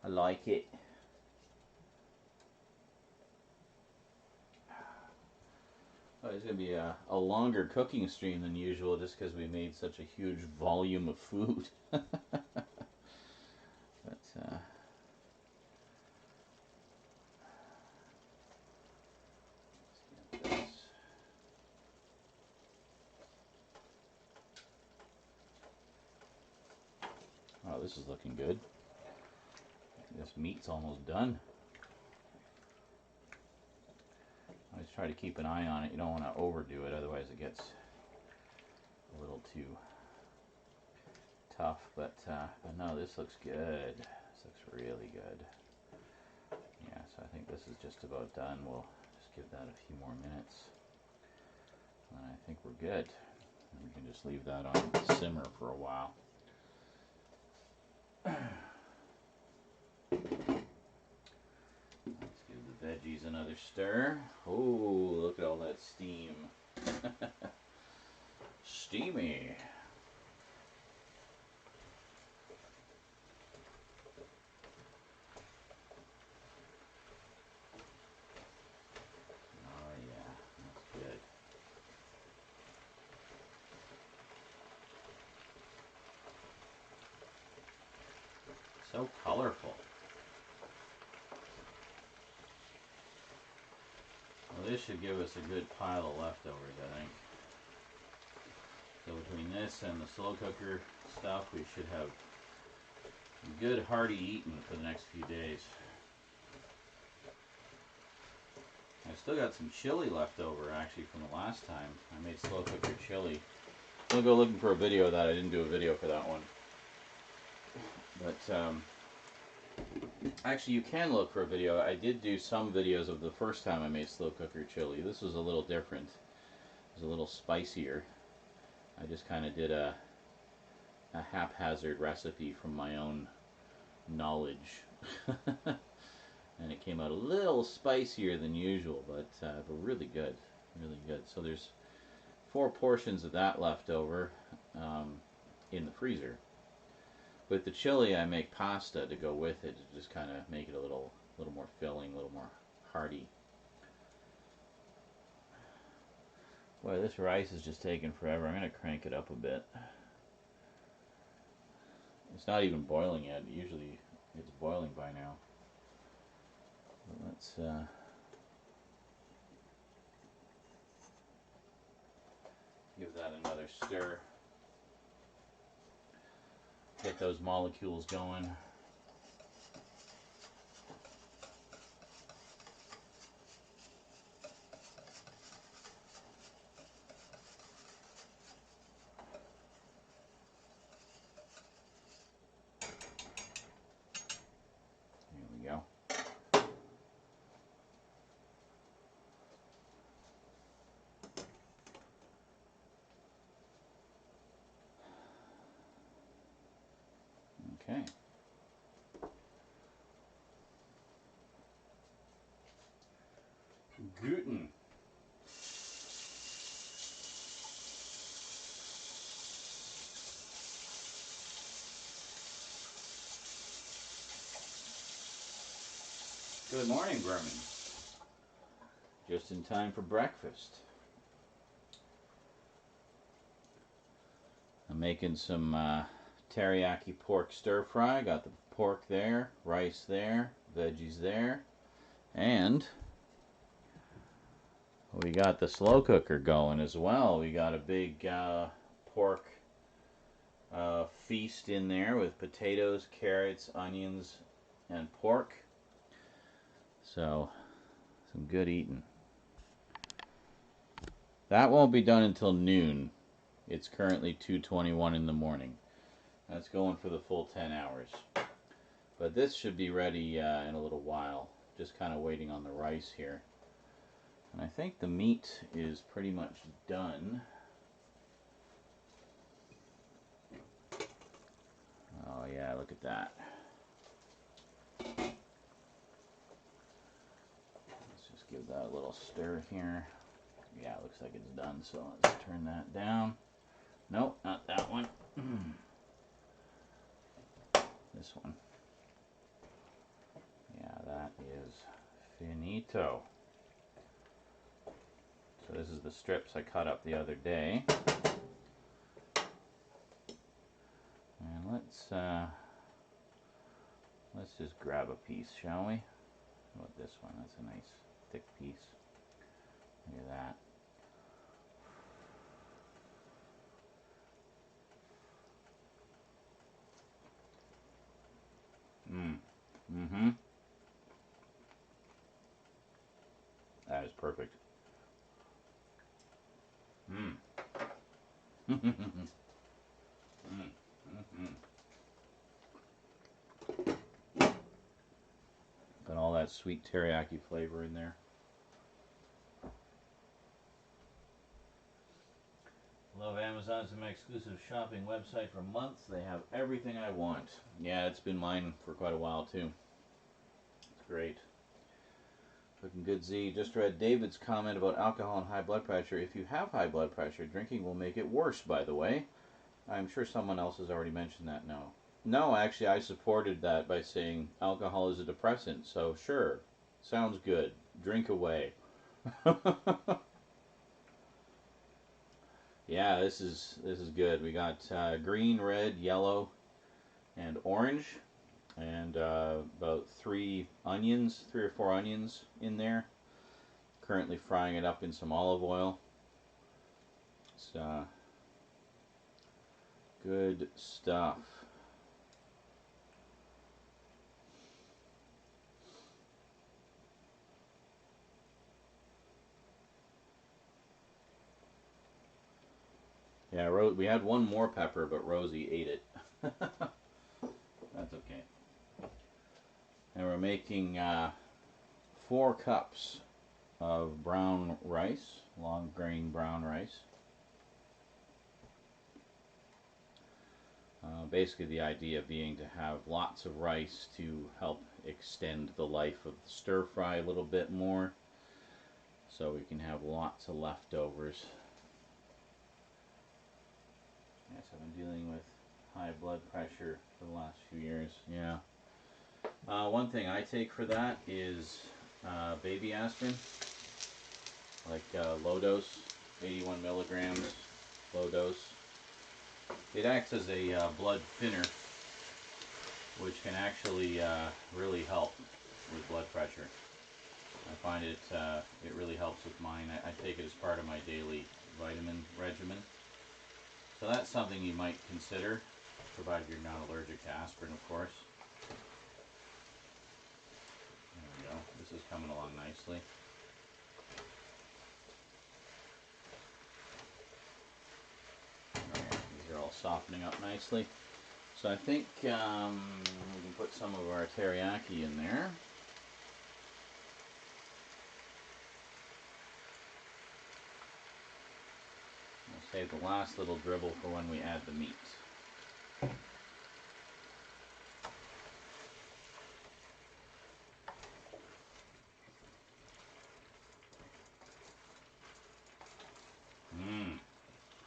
I like it. Oh, it's going to be a longer cooking stream than usual just because we made such a huge volume of food. But, let's get this. Oh, this is looking good. This meat's almost done. I always try to keep an eye on it. You don't want to overdo it, otherwise it gets a little too tough. But no, this looks good. This looks really good. Yeah, so I think this is just about done. We'll just give that a few more minutes. And I think we're good. And we can just leave that on simmer for a while. Let's give the veggies another stir. Oh, look at all that steam. Steamy. Oh yeah, that's good. So colorful. Well, this should give us a good pile of leftovers, I think. So between this and the slow cooker stuff, we should have good hearty eating for the next few days. I still got some chili left over actually from the last time. I made slow cooker chili. I'll go looking for a video of that. I didn't do a video for that one. But actually you can look for a video. I did do some videos of the first time I made slow cooker chili. This was a little different. It was a little spicier. I just kind of did a haphazard recipe from my own knowledge. And it came out a little spicier than usual, but really good. Really good. So there's 4 portions of that left over in the freezer. With the chili, I make pasta to go with it to just kind of make it a little more filling, a little more hearty. Boy, this rice is just taking forever. I'm going to crank it up a bit. It's not even boiling yet. Usually it's boiling by now. But let's give that another stir. Get those molecules going. Here we go. Okay. Guten. Good morning, Berman. Just in time for breakfast. I'm making some teriyaki pork stir fry. Got the pork there, rice there, veggies there, and we got the slow cooker going as well. We got a big pork feast in there with potatoes, carrots, onions, and pork. So, some good eating. That won't be done until noon. It's currently 2:21 in the morning. That's going for the full 10 hours. But this should be ready in a little while. Just kind of waiting on the rice here. And I think the meat is pretty much done. Oh yeah, look at that. Let's just give that a little stir here. Yeah, it looks like it's done, so let's turn that down. Nope, not that one. This one. Yeah, that is finito. So this is the strips I cut up the other day. And let's just grab a piece, shall we? How about this one? That's a nice thick piece. Look at that. Mm-hmm. That is perfect. Got all that sweet teriyaki flavor in there. Love Amazon. It's my exclusive shopping website for months. They have everything I want. Yeah, it's been mine for quite a while too. It's great. Looking good, Z. Just read David's comment about alcohol and high blood pressure. If you have high blood pressure, drinking will make it worse, by the way. I'm sure someone else has already mentioned that. No, actually, I supported that by saying alcohol is a depressant. So, sure. Sounds good. Drink away. Yeah, this is good. We got green, red, yellow, and orange, and about 3 or 4 onions in there. Currently frying it up in some olive oil. It's good stuff. Yeah, we had one more pepper, but Rosie ate it. That's okay. And we're making 4 cups of brown rice, long grain brown rice. Basically the idea being to have lots of rice to help extend the life of the stir fry a little bit more, so we can have lots of leftovers. Yes, I've been dealing with high blood pressure for the last few years. Yeah. One thing I take for that is baby aspirin, like low dose, 81 milligrams, low dose. It acts as a blood thinner, which can actually really help with blood pressure. I find it really helps with mine. I take it as part of my daily vitamin regimen. So that's something you might consider, provided you're not allergic to aspirin, of course. There we go. This is coming along nicely. Alright, these are all softening up nicely. So I think we can put some of our teriyaki in there. We'll save the last little dribble for when we add the meat.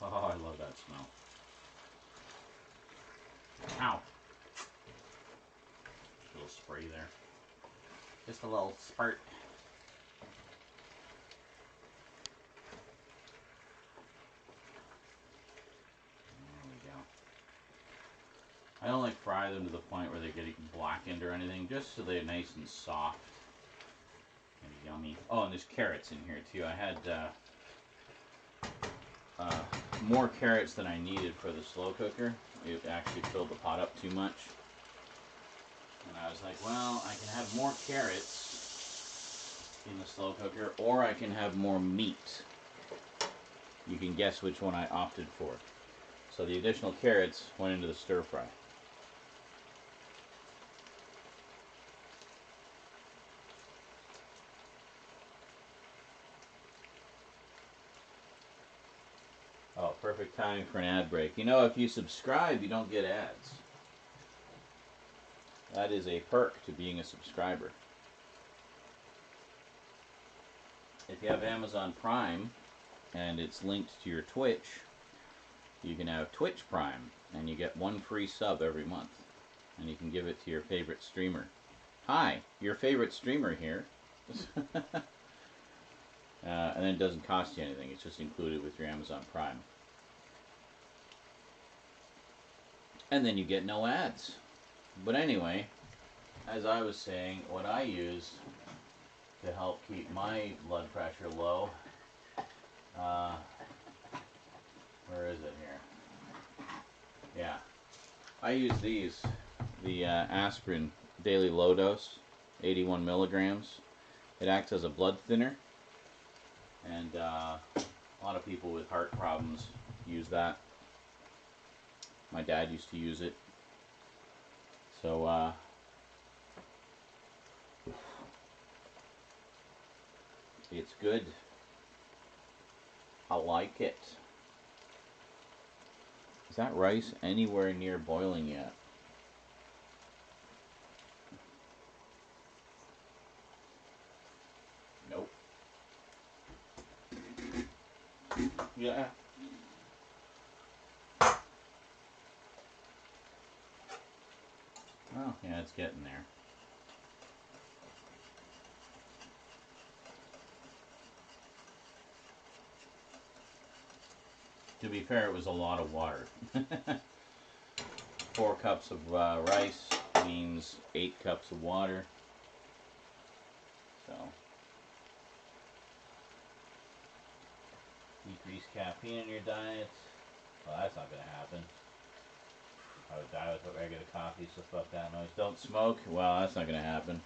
Oh, I love that smell. Ow. A little spray there. Just a little spurt. There we go. I don't like fry them to the point where they're getting blackened or anything, just so they're nice and soft and yummy. Oh, and there's carrots in here too. I had more carrots than I needed for the slow cooker. It actually filled the pot up too much. And I was like, well, I can have more carrots in the slow cooker, or I can have more meat. You can guess which one I opted for. So the additional carrots went into the stir fry. Oh, perfect timing for an ad break. You know, if you subscribe, you don't get ads. That is a perk to being a subscriber. if you have Amazon Prime and it's linked to your Twitch, you can have Twitch Prime, and you get one free sub every month, and you can give it to your favorite streamer. Hi, your favorite streamer here. And then it doesn't cost you anything. It's just included with your Amazon Prime. And then you get no ads. But anyway, as I was saying, what I use to help keep my blood pressure low, where is it here? Yeah, I use these, the aspirin daily low dose, 81 milligrams. It acts as a blood thinner, and a lot of people with heart problems use that. My dad used to use it. So, it's good. I like it. Is that rice anywhere near boiling yet? Nope. Yeah. Oh, yeah, it's getting there. To be fair, it was a lot of water. 4 cups of rice means 8 cups of water. So, decrease caffeine in your diet. Well, that's not going to happen. I would die with regular coffee, so fuck that noise. Don't smoke. Well, that's not going to happen.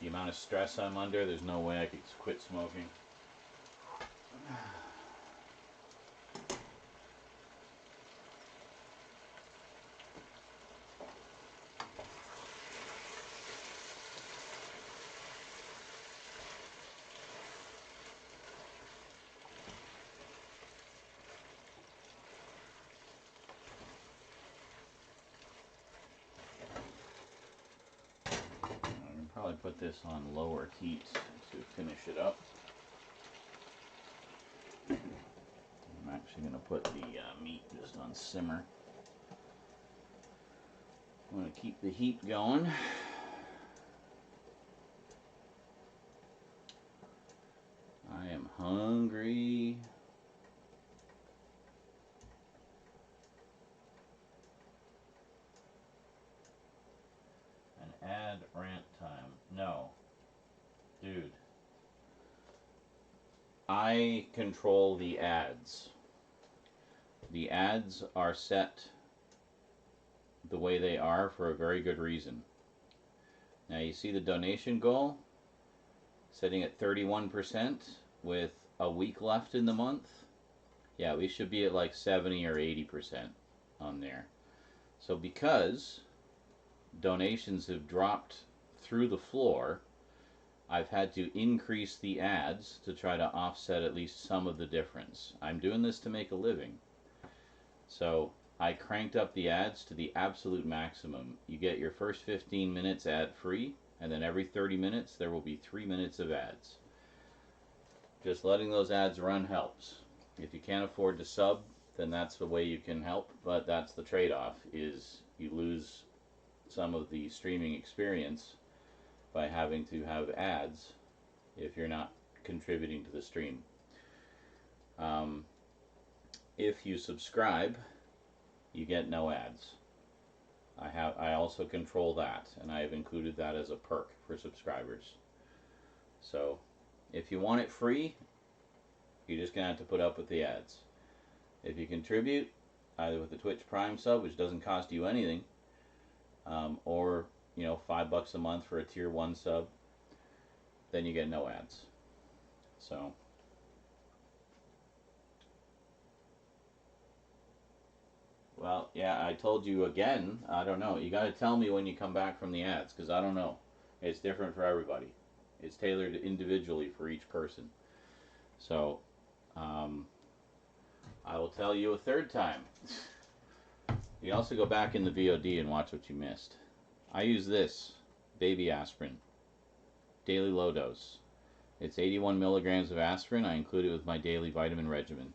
The amount of stress I'm under, there's no way I could quit smoking. Probably put this on lower heat to finish it up. I'm actually going to put the meat just on simmer. I'm going to keep the heat going. I am hungry. An ad rant time. No. Dude. I control the ads. The ads are set the way they are for a very good reason. Now you see the donation goal setting at 31% with a week left in the month. Yeah, we should be at like 70 or 80% on there. So because donations have dropped through the floor, I've had to increase the ads to try to offset at least some of the difference. I'm doing this to make a living. So I cranked up the ads to the absolute maximum. You get your first 15 minutes ad free, and then every 30 minutes there will be 3 minutes of ads. Just letting those ads run helps. If you can't afford to sub, then that's the way you can help, but that's the trade-off, is you lose some of the streaming experience by having to have ads if you're not contributing to the stream. If you subscribe, you get no ads. I also control that, and I have included that as a perk for subscribers. So if you want it free, you're just gonna have to put up with the ads. If you contribute, either with the Twitch Prime sub, which doesn't cost you anything, or $5 a month for a tier 1 sub, then you get no ads. So well, yeah, I told you again. I don't know. You got to tell me when you come back from the ads, because I don't know. It's different for everybody. It's tailored individually for each person. So I will tell you a third time. You can also go back in the VOD and watch what you missed. I use this baby aspirin, daily low dose. It's 81 milligrams of aspirin. I include it with my daily vitamin regimen.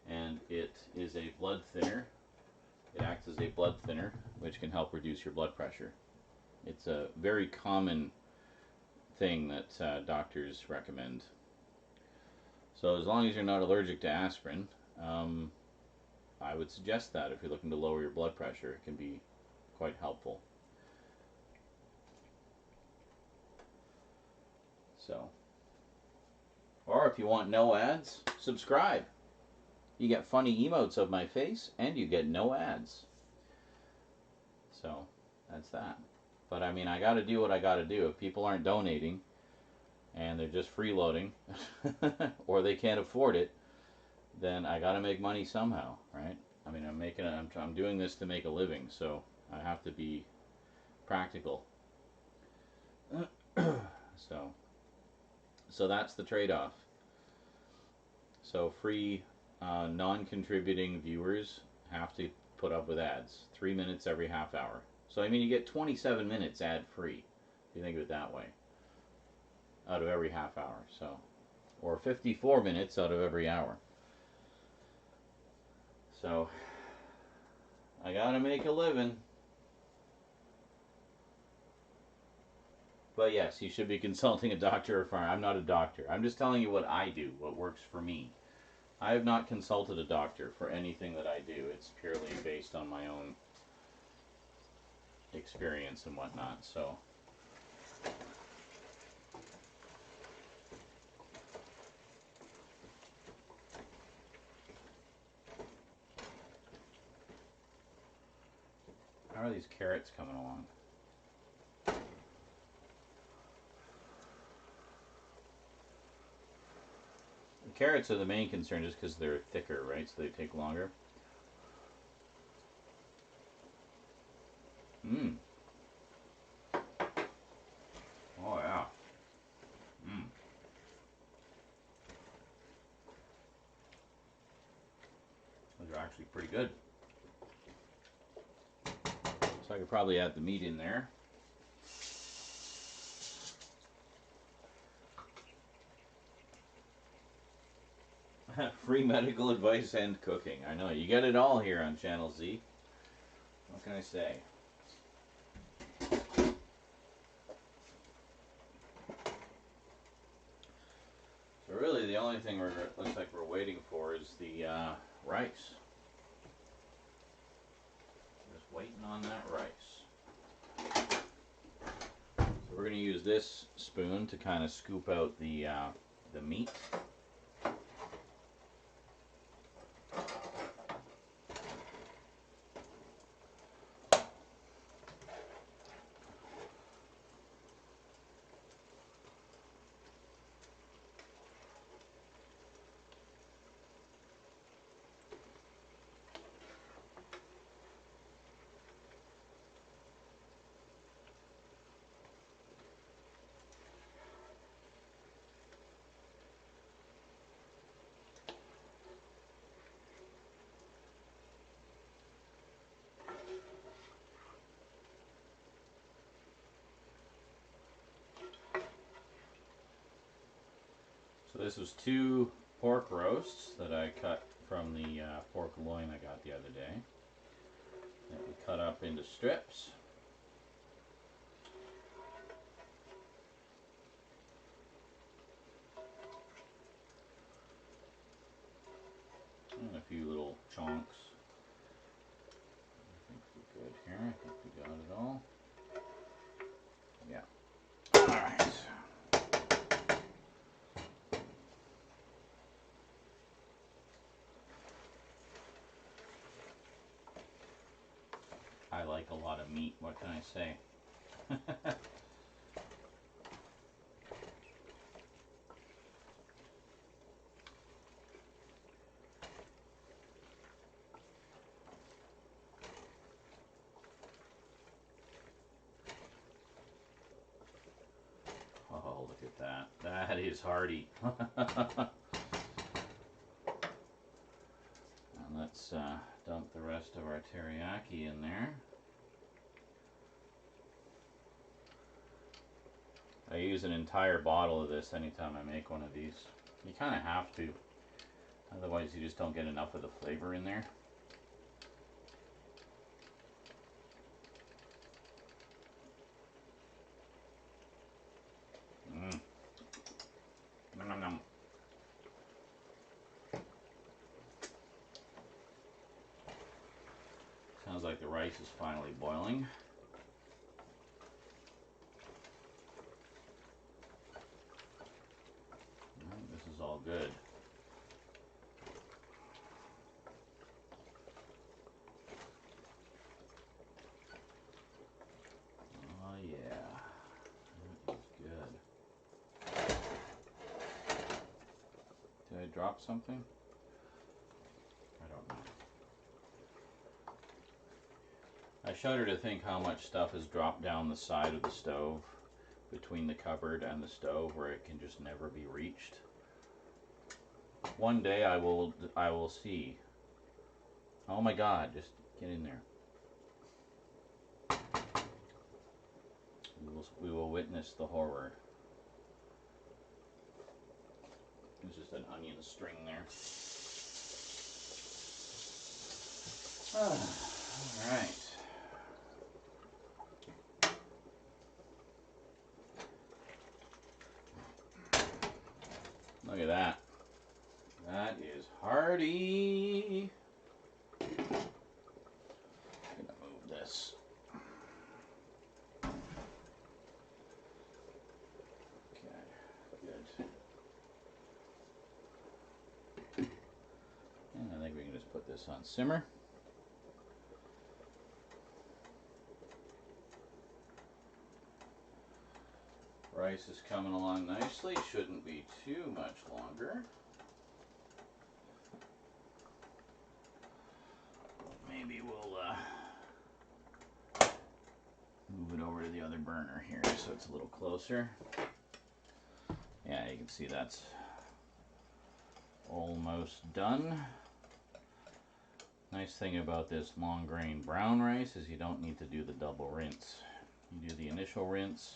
And it is a blood thinner. It acts as a blood thinner, which can help reduce your blood pressure. It's a very common thing that doctors recommend. So as long as you're not allergic to aspirin, I would suggest that if you're looking to lower your blood pressure. It can be quite helpful. So, or if you want no ads, subscribe. You get funny emotes of my face, and you get no ads. So, that's that. But I mean, I gotta do what I gotta do. If people aren't donating, and they're just freeloading, or they can't afford it, then I gotta make money somehow, right? I mean, I'm doing this to make a living, so I have to be practical. So that's the trade-off. So free, non-contributing viewers have to put up with ads. 3 minutes every half hour. So I mean, you get 27 minutes ad-free, if you think of it that way, out of every half hour. So, or 54 minutes out of every hour. So, I gotta make a living. But yes, you should be consulting a doctor or farmer. I'm not a doctor. I'm just telling you what I do, what works for me. I have not consulted a doctor for anything that I do. It's purely based on my own experience and whatnot. So, how are these carrots coming along? The carrots are the main concern just because they're thicker, right? So they take longer. Mmm. Oh, yeah. Mmm. Those are actually pretty good. So I could probably add the meat in there. Free medical advice and cooking. I know, you get it all here on Channel Z. What can I say? So really the only thing looks like we're waiting for is the rice. Just waiting on that rice. So we're going to use this spoon to kind of scoop out the meat. So this was 2 pork roasts that I cut from the pork loin I got the other day. That we cut up into strips. And a few little chunks. I think we're good here. I think we got it all. Yeah. Alright. I like a lot of meat, what can I say? Oh, look at that. That is hearty. And let's dump the rest of our teriyaki in there. I use an entire bottle of this anytime I make one of these. You kind of have to. Otherwise you just don't get enough of the flavor in there. Mmm. Nom, nom. Sounds like the rice is finally boiling. This is all good. Oh yeah, that is good. Did I drop something? I don't know. I shudder to think how much stuff has dropped down the side of the stove between the cupboard and the stove where it can just never be reached. One day I will see. Oh my God, just get in there. We will witness the horror. There's just an onion string there. All right. Look at that. That is hearty. I'm gonna move this. Okay, good. And I think we can just put this on simmer. Rice is coming along nicely. Shouldn't be too much longer. Maybe we'll move it over to the other burner here so it's a little closer. Yeah, you can see that's almost done. Nice thing about this long grain brown rice is you don't need to do the double rinse. You do the initial rinse,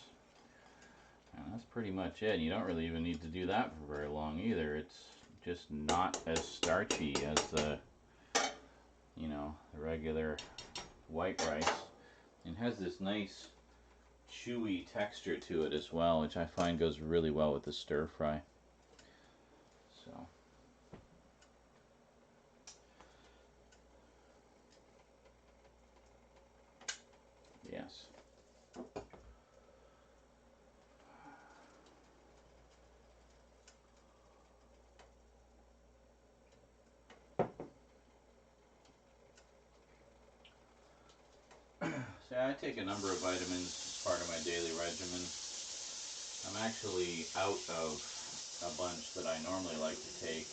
and that's pretty much it. You don't really even need to do that for very long either. It's just not as starchy as the, you know, the regular white rice. It has this nice chewy texture to it as well, which I find goes really well with the stir fry. So yes. See, I take a number of vitamins as part of my daily regimen. I'm actually out of a bunch that I normally like to take,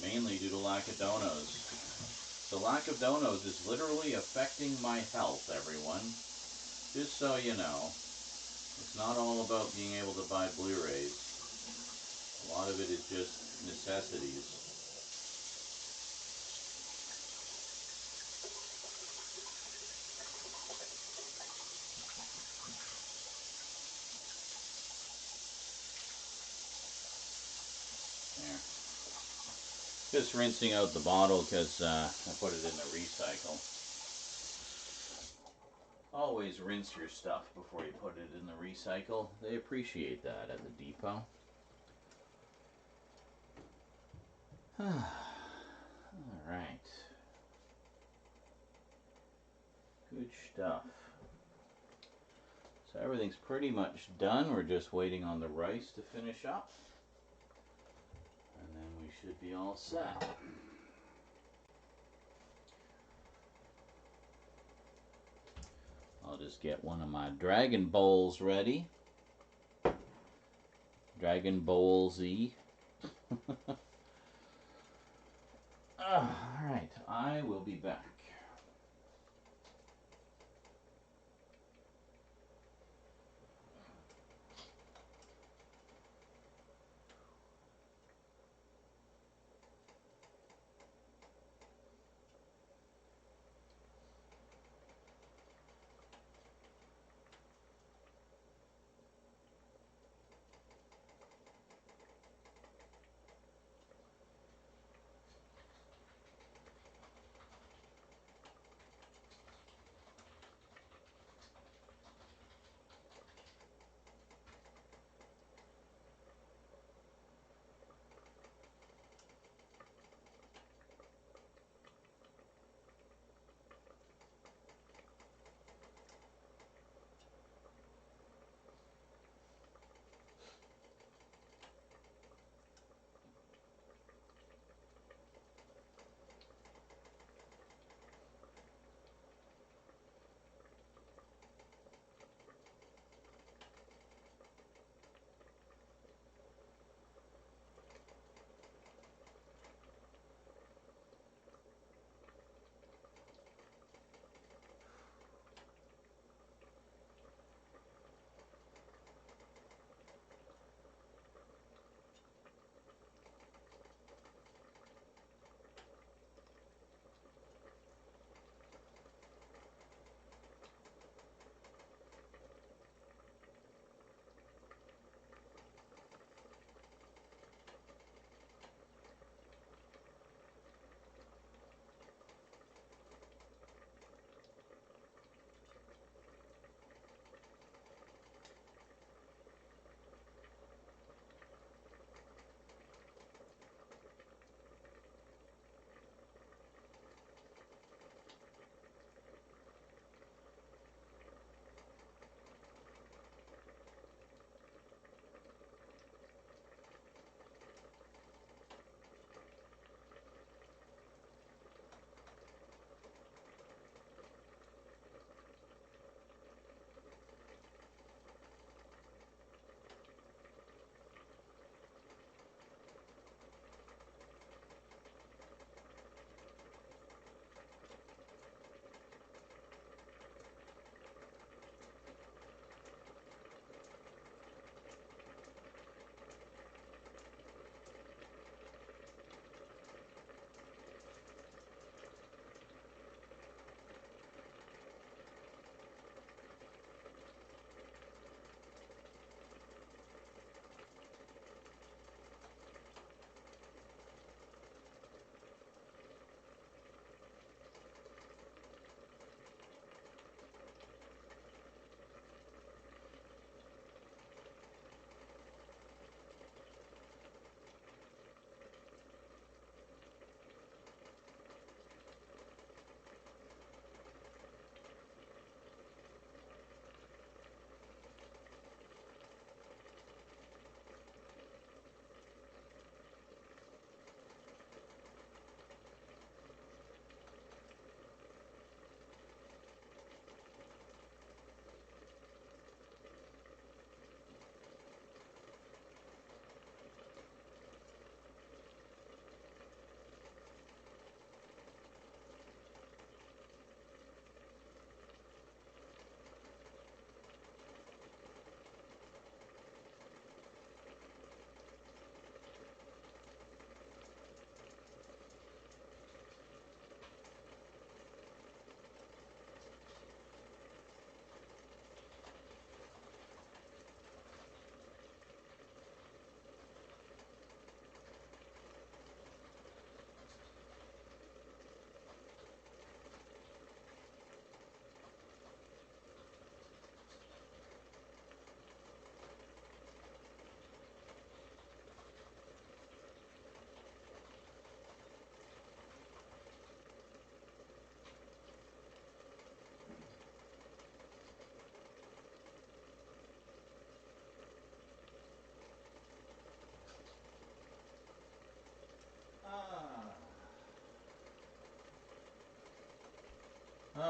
mainly due to lack of donos. The lack of donos is literally affecting my health, everyone. Just so you know, it's not all about being able to buy Blu-rays. A lot of it is just necessities. There. Just rinsing out the bottle because I put it in the recycle. Always rinse your stuff before you put it in the recycle. They appreciate that at the depot. Alright. Good stuff. So everything's pretty much done. We're just waiting on the rice to finish up. And then we should be all set. I'll just get one of my dragon bowls ready. Dragon Bowl Z. Alright, I will be back.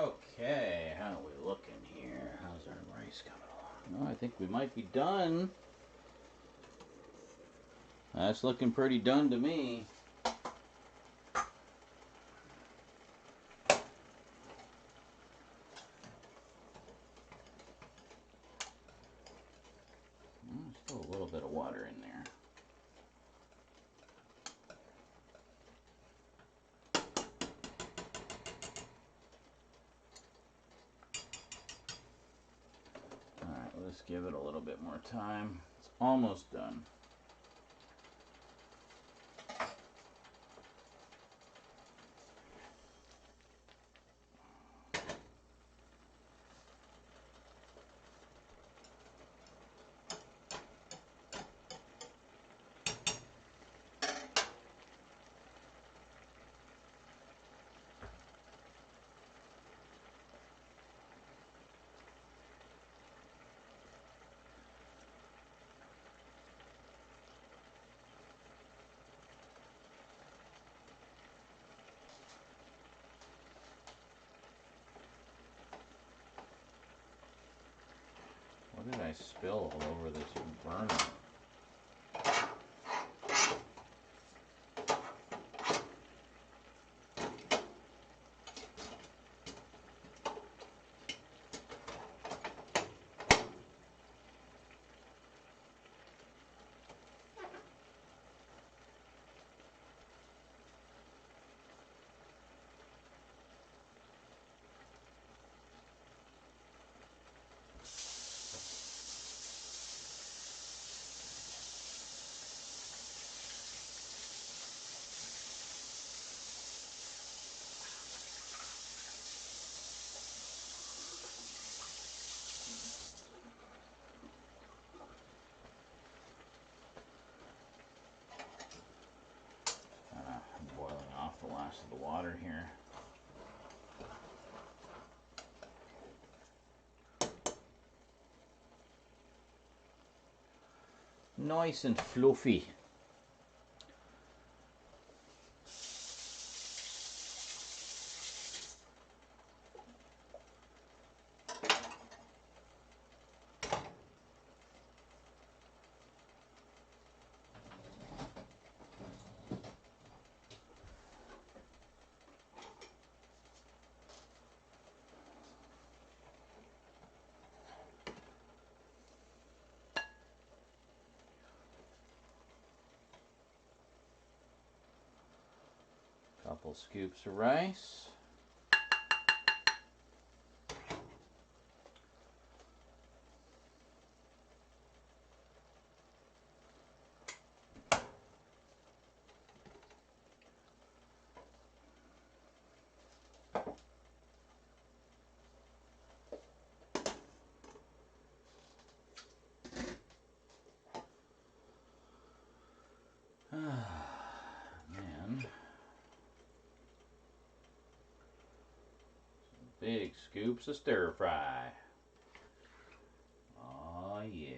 Okay, how are we looking here? How's our rice coming along? Oh, I think we might be done. That's looking pretty done to me. Still a little bit of water in there. Alright, let's give it a little bit more time. It's almost done. What did I spill all over this burner? I'm boiling off the last of the water here. Nice and fluffy. Couple scoops of rice. Man. Big scoops of stir fry. Oh yeah.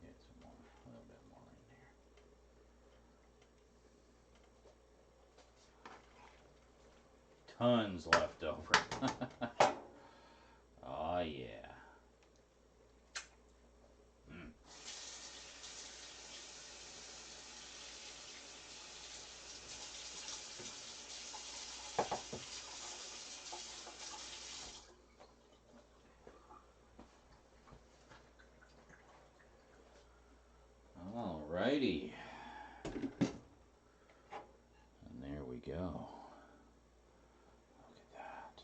Get some more, a little bit more in there. Tons left over. Oh yeah. Alrighty. And there we go. Look at that.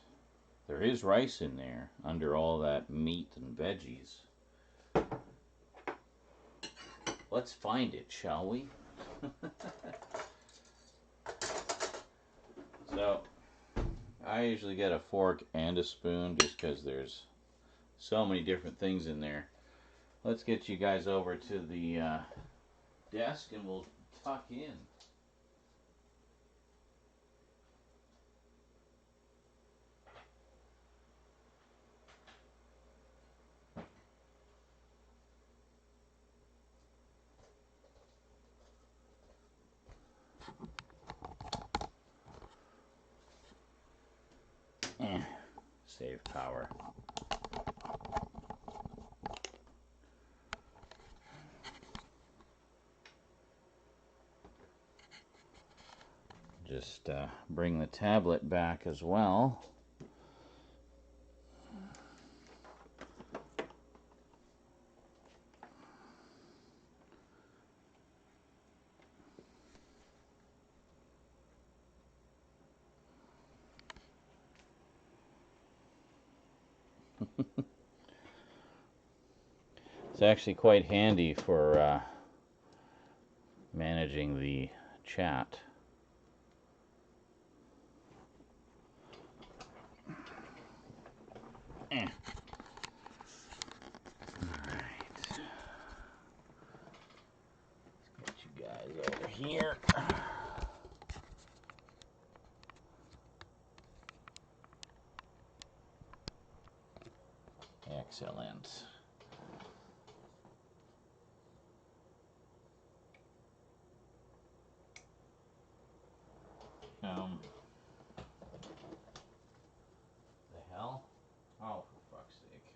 There is rice in there under all that meat and veggies. Let's find it, shall we? So, I usually get a fork and a spoon just because there's so many different things in there. Let's get you guys over to the desk and we'll tuck in. save power. Just bring the tablet back as well. It's actually quite handy for managing the chat. Alright. Let's get you guys over here. Excellent. The hell? Oh, for fuck's sake.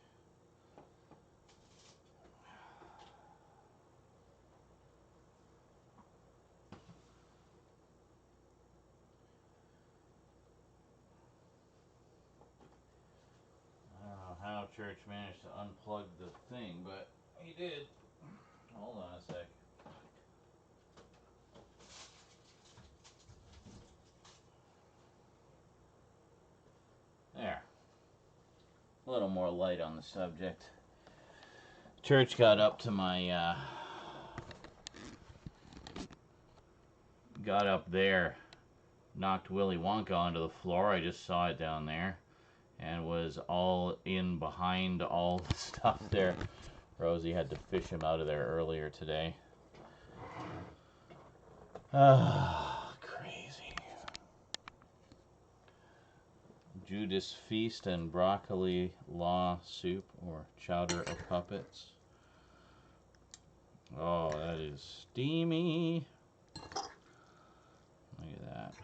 I don't know how Church managed to unplug the thing, but he did. Hold on a sec. There. A little more light on the subject. Church got up to my, got up there, knocked Willy Wonka onto the floor. I just saw it down there, and was all in behind all the stuff there. Rosie had to fish him out of there earlier today. Crazy. Judas Feast and broccoli law soup, or chowder of puppets. Oh, that is steamy. Look at that.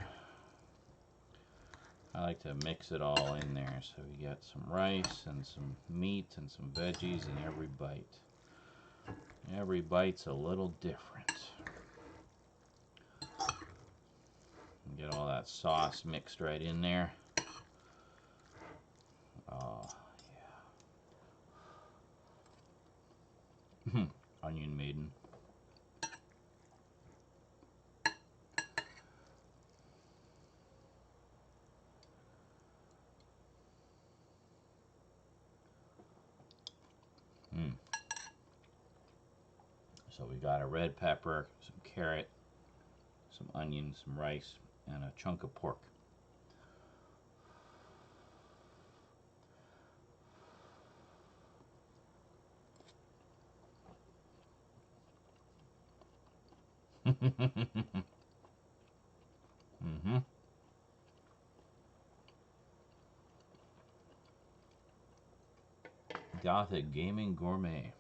I like to mix it all in there so you get some rice and some meat and some veggies in every bite. Every bite's a little different. Get all that sauce mixed right in there. Oh, yeah. Onion maiden. So we got a red pepper, some carrot, some onion, some rice, and a chunk of pork. Mm-hmm. Gothic Gaming Gourmet.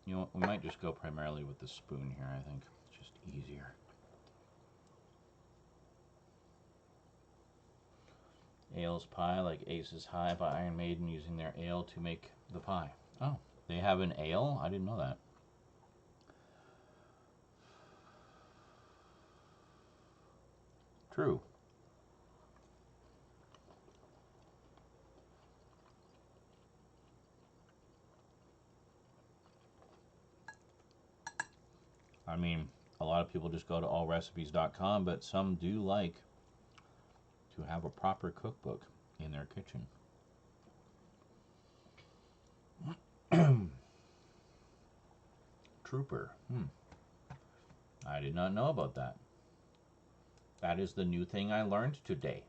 You know what, we might just go primarily with the spoon here, I think. It's just easier. Ale's Pie, like Aces High by Iron Maiden, using their ale to make the pie. Oh, they have an ale? I didn't know that. True. I mean, a lot of people just go to allrecipes.com, but some do like to have a proper cookbook in their kitchen. Trooper. I did not know about that. That is the new thing I learned today.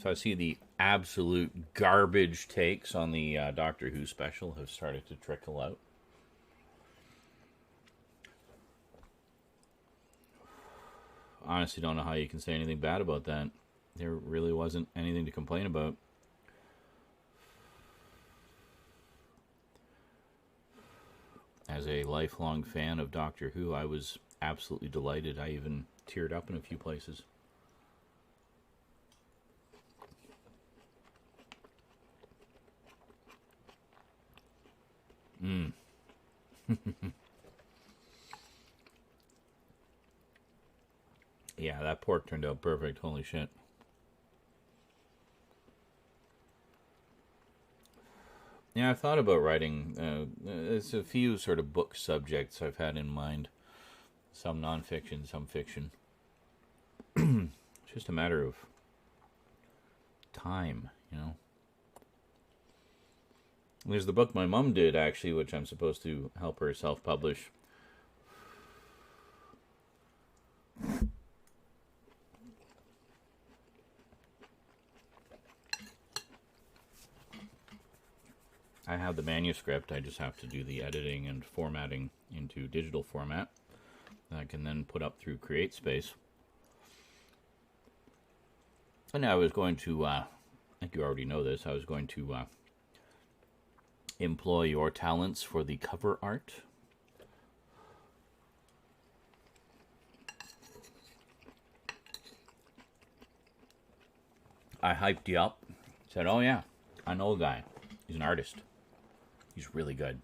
So I see the absolute garbage takes on the Doctor Who special have started to trickle out. Honestly, don't know how you can say anything bad about that. There really wasn't anything to complain about. As a lifelong fan of Doctor Who, I was absolutely delighted. I even teared up in a few places. Yeah, that pork turned out perfect. Holy shit. Yeah, I've thought about writing. There's a few sort of book subjects I've had in mind. Some nonfiction, some fiction. It's just a matter of time, you know. There's the book my mom did, actually, which I'm supposed to help her self-publish. I have the manuscript. I just have to do the editing and formatting into digital format that I can then put up through CreateSpace. And I was going to, I think you already know this, I was going to employ your talents for the cover art. I hyped you up. Said, oh yeah, I know a guy. He's an artist. He's really good.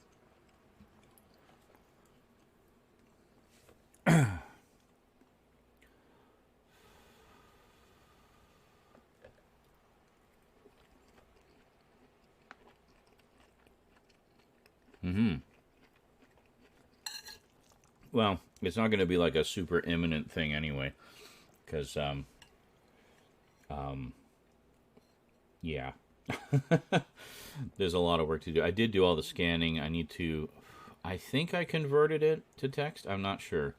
Well, it's not going to be like a super imminent thing anyway, because yeah, there's a lot of work to do. I did do all the scanning. I think I converted it to text. I'm not sure.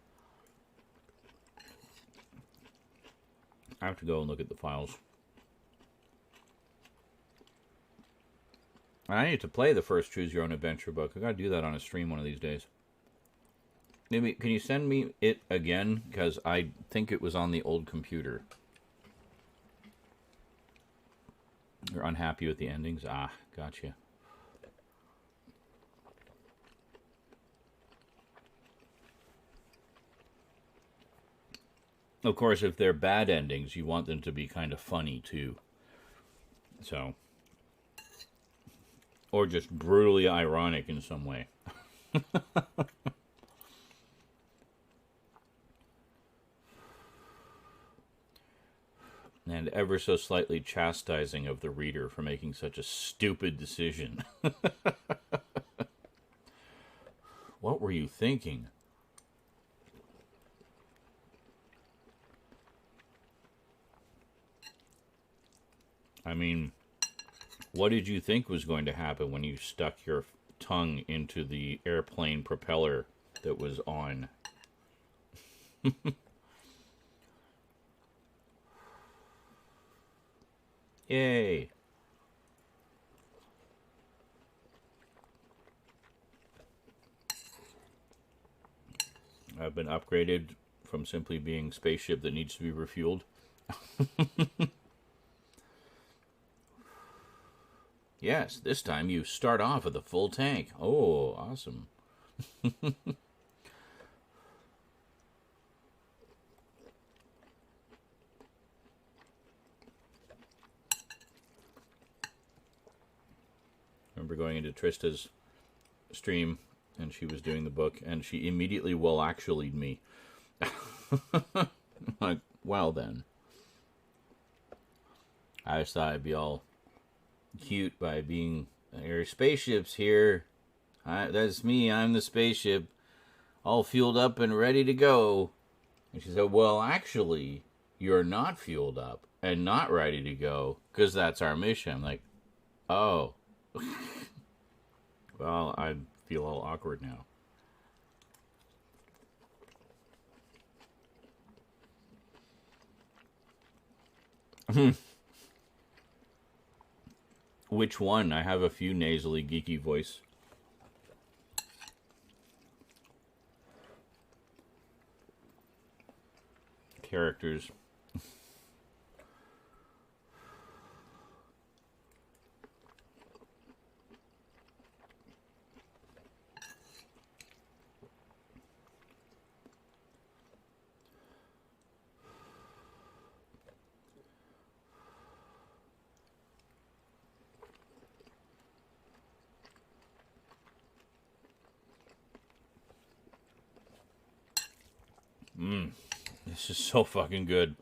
I have to go and look at the files. I need to play the first Choose Your Own Adventure book. I gotta do that on a stream one of these days. Maybe, can you send me it again? Because I think it was on the old computer. You're unhappy with the endings? Ah, gotcha. Of course, if they're bad endings, you want them to be kind of funny, too. So. Or just brutally ironic in some way. And ever so slightly chastising of the reader for making such a stupid decision. What were you thinking? I mean, what did you think was going to happen when you stuck your tongue into the airplane propeller that was on? Yay. I've been upgraded from simply being spaceship that needs to be refueled. Yes, this time you start off with a full tank. Oh, awesome. Remember going into Trista's stream and she was doing the book and she immediately actually'd me. Like, well then. I just thought I'd be all cute by being, your spaceship's here. That's me, I'm the spaceship. All fueled up and ready to go. And she said, well, actually, you're not fueled up and not ready to go because that's our mission. I'm like, oh. Well, I feel all awkward now. Which one? I have a few nasally geeky voice. Characters. This is so fucking good.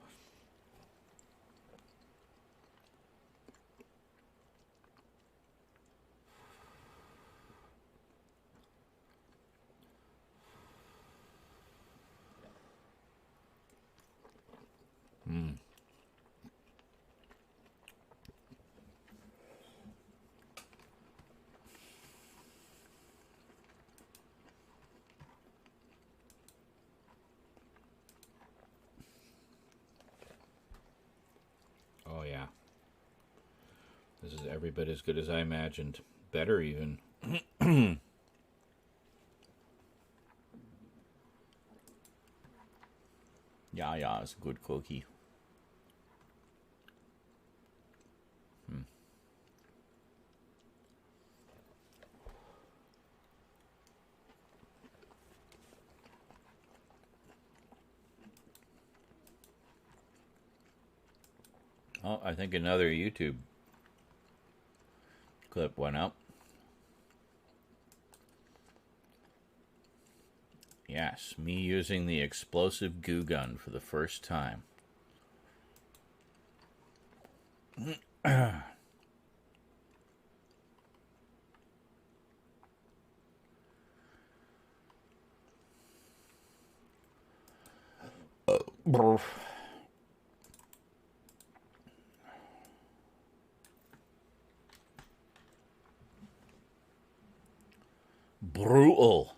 Oh, yeah. This is every bit as good as I imagined. Better, even. Yeah, it's a good cookie. Oh, I think another YouTube clip went up. Yes, me using the explosive goo gun for the first time. Brutal.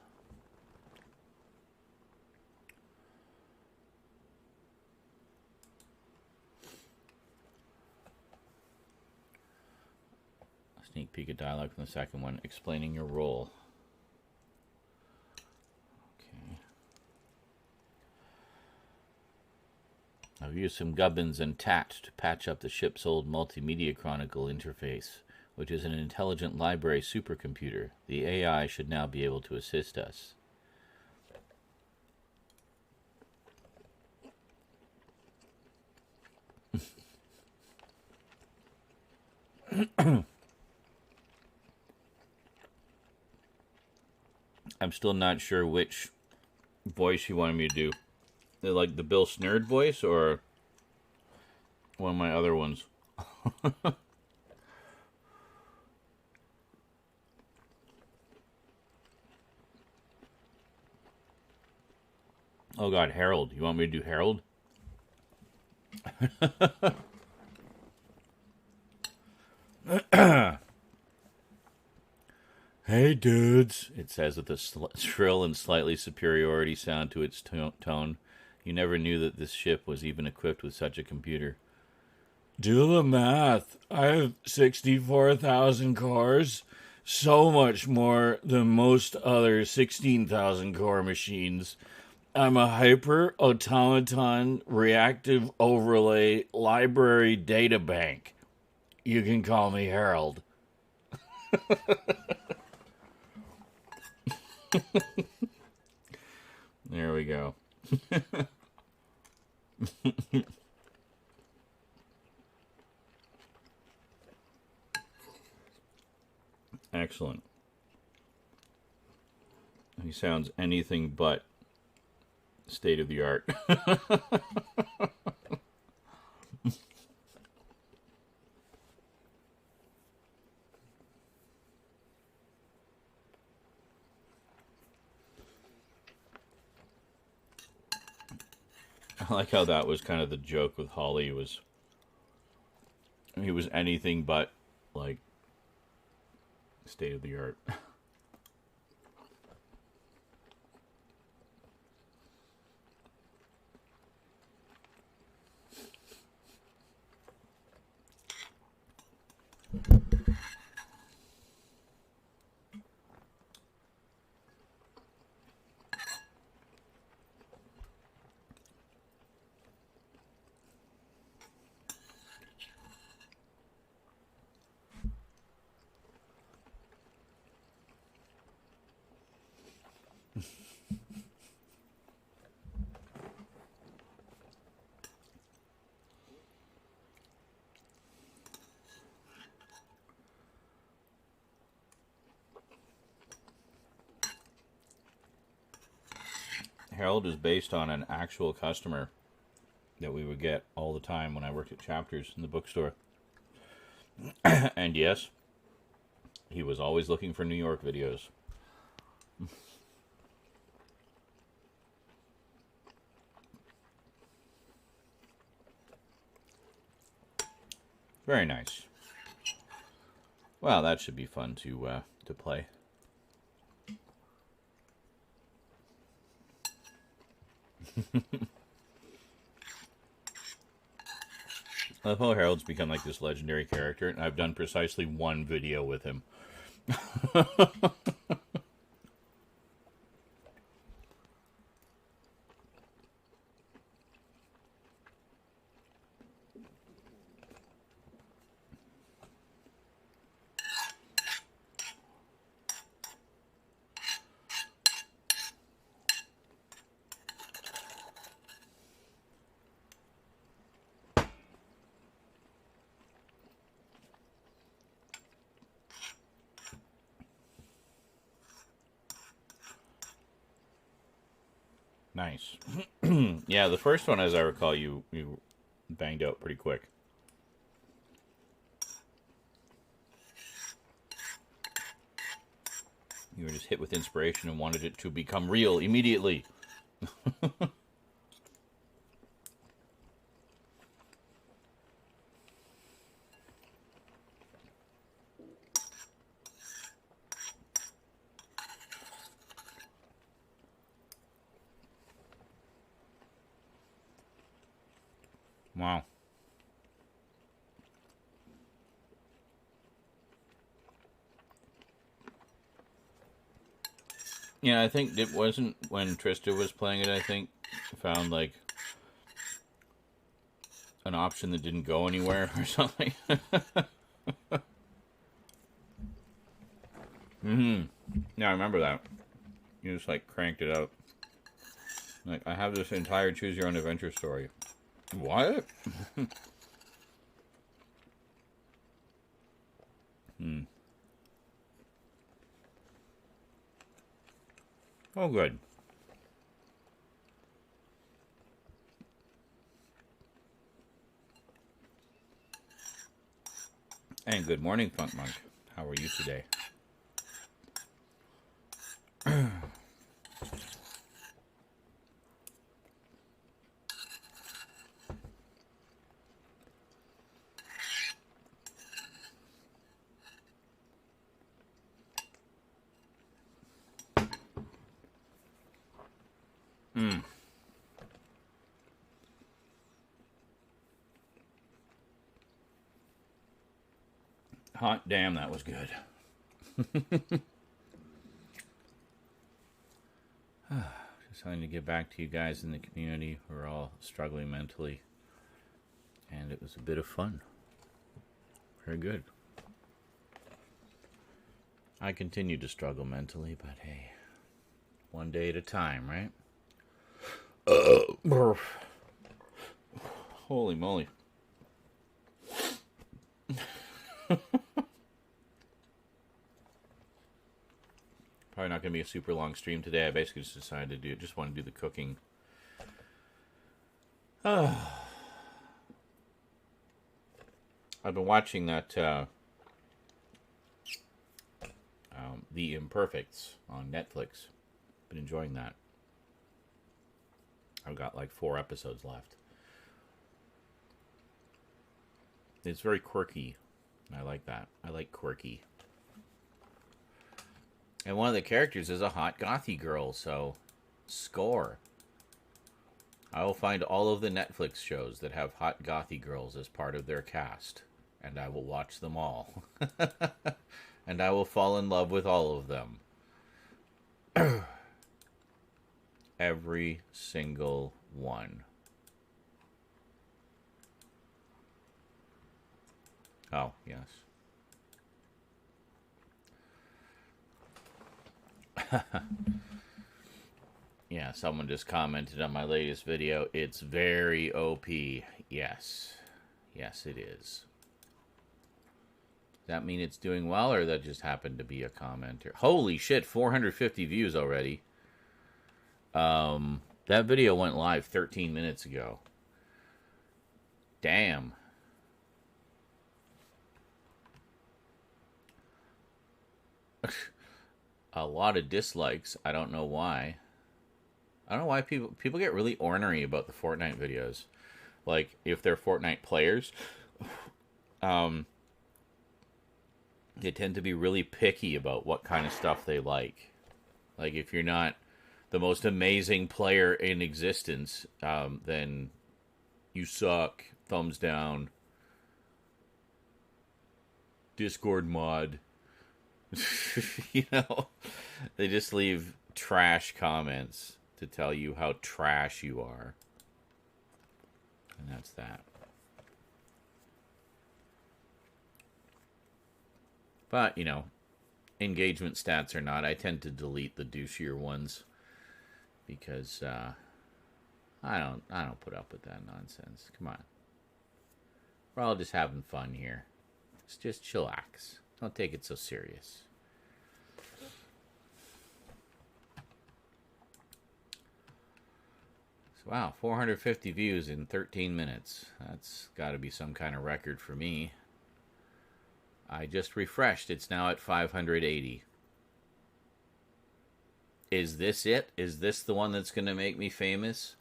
Sneak peek of dialogue from the second one, explaining your role. Okay. I've used some gubbins and tat to patch up the ship's old multimedia chronicle interface, which is an intelligent library supercomputer. The AI should now be able to assist us. I'm still not sure which voice you wanted me to do. Like the Bill Snurd voice or one of my other ones? Oh God, Harold. You want me to do Harold? Hey dudes, it says with a shrill and slightly superiority sound to its tone. You never knew that this ship was even equipped with such a computer. Do the math. I have 64,000 cores. So much more than most other 16,000 core machines. I'm a hyper automaton reactive overlay library data bank. You can call me Harold. There we go. Excellent. He sounds anything but state of the art. I like how that was kind of the joke with Holly. He was anything but like state of the art. Harold is based on an actual customer that we would get all the time when I worked at Chapters in the bookstore. And yes, he was always looking for New York videos. Very nice. Well, that should be fun to play. Oh, Harold's become like this legendary character, and I've done precisely one video with him. Nice. Yeah, the first one, as I recall, you banged out pretty quick. You were just hit with inspiration and wanted it to become real immediately. Wow. Yeah, I think it wasn't when Trista was playing it, I think, found like an option that didn't go anywhere or something. Yeah, I remember that. You just like cranked it out. Like, I have this entire choose your own adventure story. What? Oh, good. And good morning, Funk Monk. How are you today? Hot damn, that was good. Just wanting to get back to you guys in the community. We're all struggling mentally. And it was a bit of fun. Very good. I continue to struggle mentally, but hey, one day at a time, right? Holy moly. Probably not going to be a super long stream today. I basically just decided to just want to do the cooking. I've been watching that The Imperfects on Netflix. Been enjoying that. I've got like 4 episodes left. It's very quirky. I like that. I like quirky. And one of the characters is a hot gothy girl, so score. I will find all of the Netflix shows that have hot gothy girls as part of their cast, and I will watch them all. And I will fall in love with all of them. Every single one. Oh, yes. Yeah, someone just commented on my latest video. It's very OP. Yes. Yes, it is. Does that mean it's doing well, or that just happened to be a commenter? Holy shit, 450 views already. That video went live 13 minutes ago. Damn. A lot of dislikes. I don't know why. I don't know why people get really ornery about the Fortnite videos. Like, if they're Fortnite players, they tend to be really picky about what kind of stuff they like. Like, if you're not the most amazing player in existence, then you suck. Thumbs down. Discord mod. You know, they just leave trash comments to tell you how trash you are. And that's that. But, you know, engagement stats or not, I tend to delete the douchier ones because I don't put up with that nonsense. Come on. We're all just having fun here. Just chillax. Don't take it so serious. So, wow, 450 views in 13 minutes. That's got to be some kind of record for me. I just refreshed. It's now at 580. Is this it? Is this the one that's going to make me famous?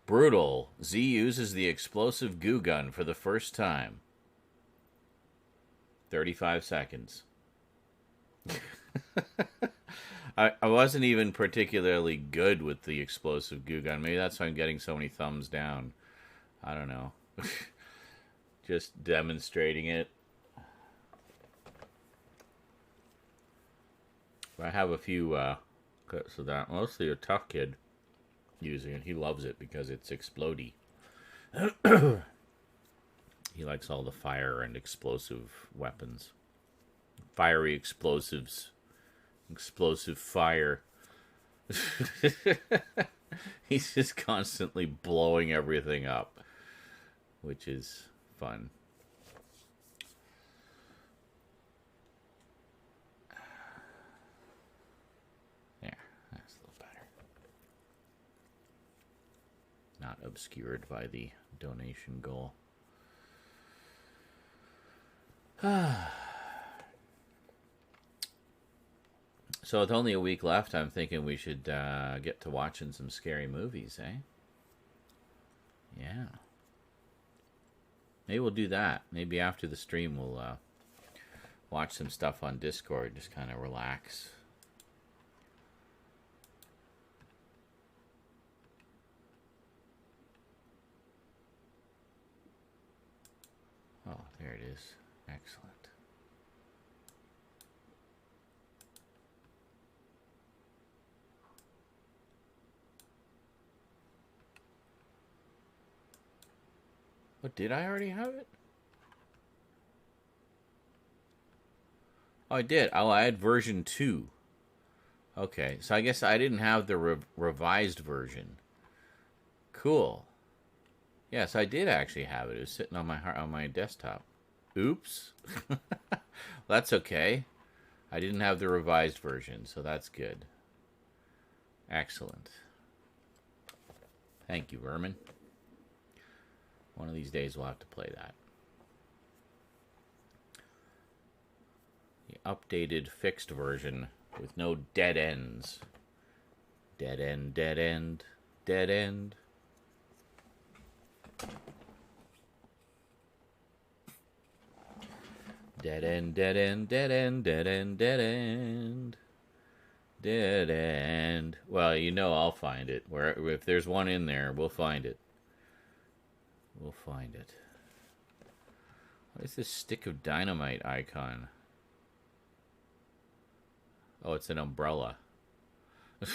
Brutal. Z uses the explosive goo gun for the first time. 35 seconds. I wasn't even particularly good with the explosive goo gun. Maybe that's why I'm getting so many thumbs down. I don't know. Just demonstrating it. I have a few clips of that. Mostly a tough kid using it. He loves it because it's explodey. He likes all the fire and explosive weapons. Fiery explosives. Explosive fire. He's just constantly blowing everything up, which is fun. There, that's a little better. Not obscured by the donation goal. So with only a week left, I'm thinking we should get to watching some scary movies, eh? Yeah. Maybe we'll do that. Maybe after the stream we'll watch some stuff on Discord, just kind of relax. Oh, there it is. Excellent. What, did I already have it? Oh, I did. Oh, I had version 2. Okay, so I guess I didn't have the revised version. Cool. Yes, I did actually have it. It was sitting on my desktop. Oops. That's okay. I didn't have the revised version, so that's good. Excellent. Thank you, Vermin. One of these days we'll have to play that. The updated fixed version with no dead ends. Dead end, dead end, dead end. Dead end, dead end, dead end, dead end, dead end. Dead end. Well, you know I'll find it. If there's one in there, we'll find it. We'll find it. What is this stick of dynamite icon? Oh, it's an umbrella. It's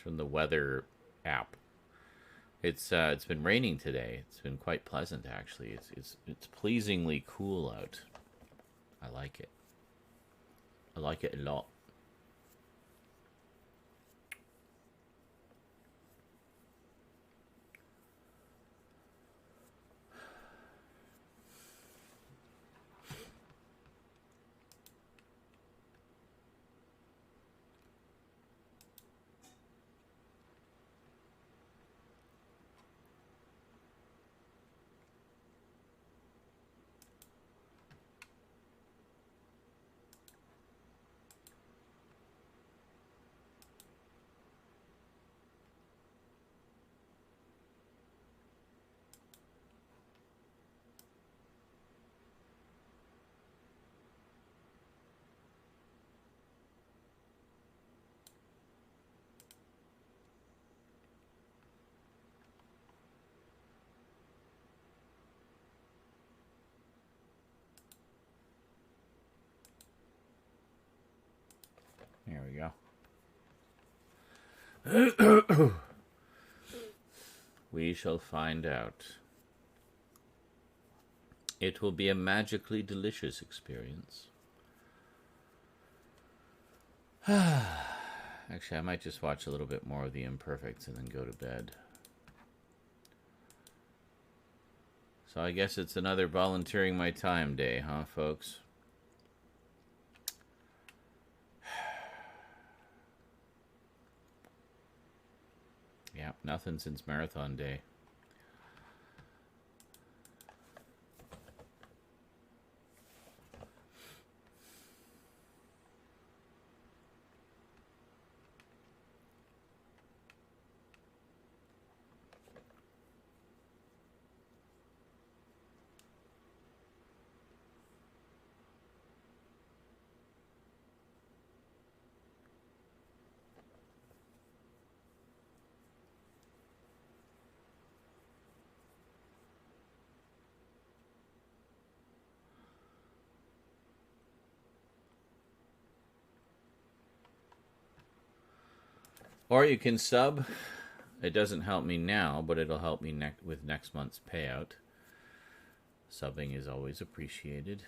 from the weather app. It's been raining today. It's been quite pleasant actually. It's pleasingly cool out. I like it. I like it a lot. We shall find out. It will be a magically delicious experience. Actually, I might just watch a little bit more of The Imperfects and then go to bed. So I guess it's another volunteering my time day, huh, folks? Yeah, nothing since marathon day. Or you can sub. It doesn't help me now, but it'll help me with next month's payout. Subbing is always appreciated.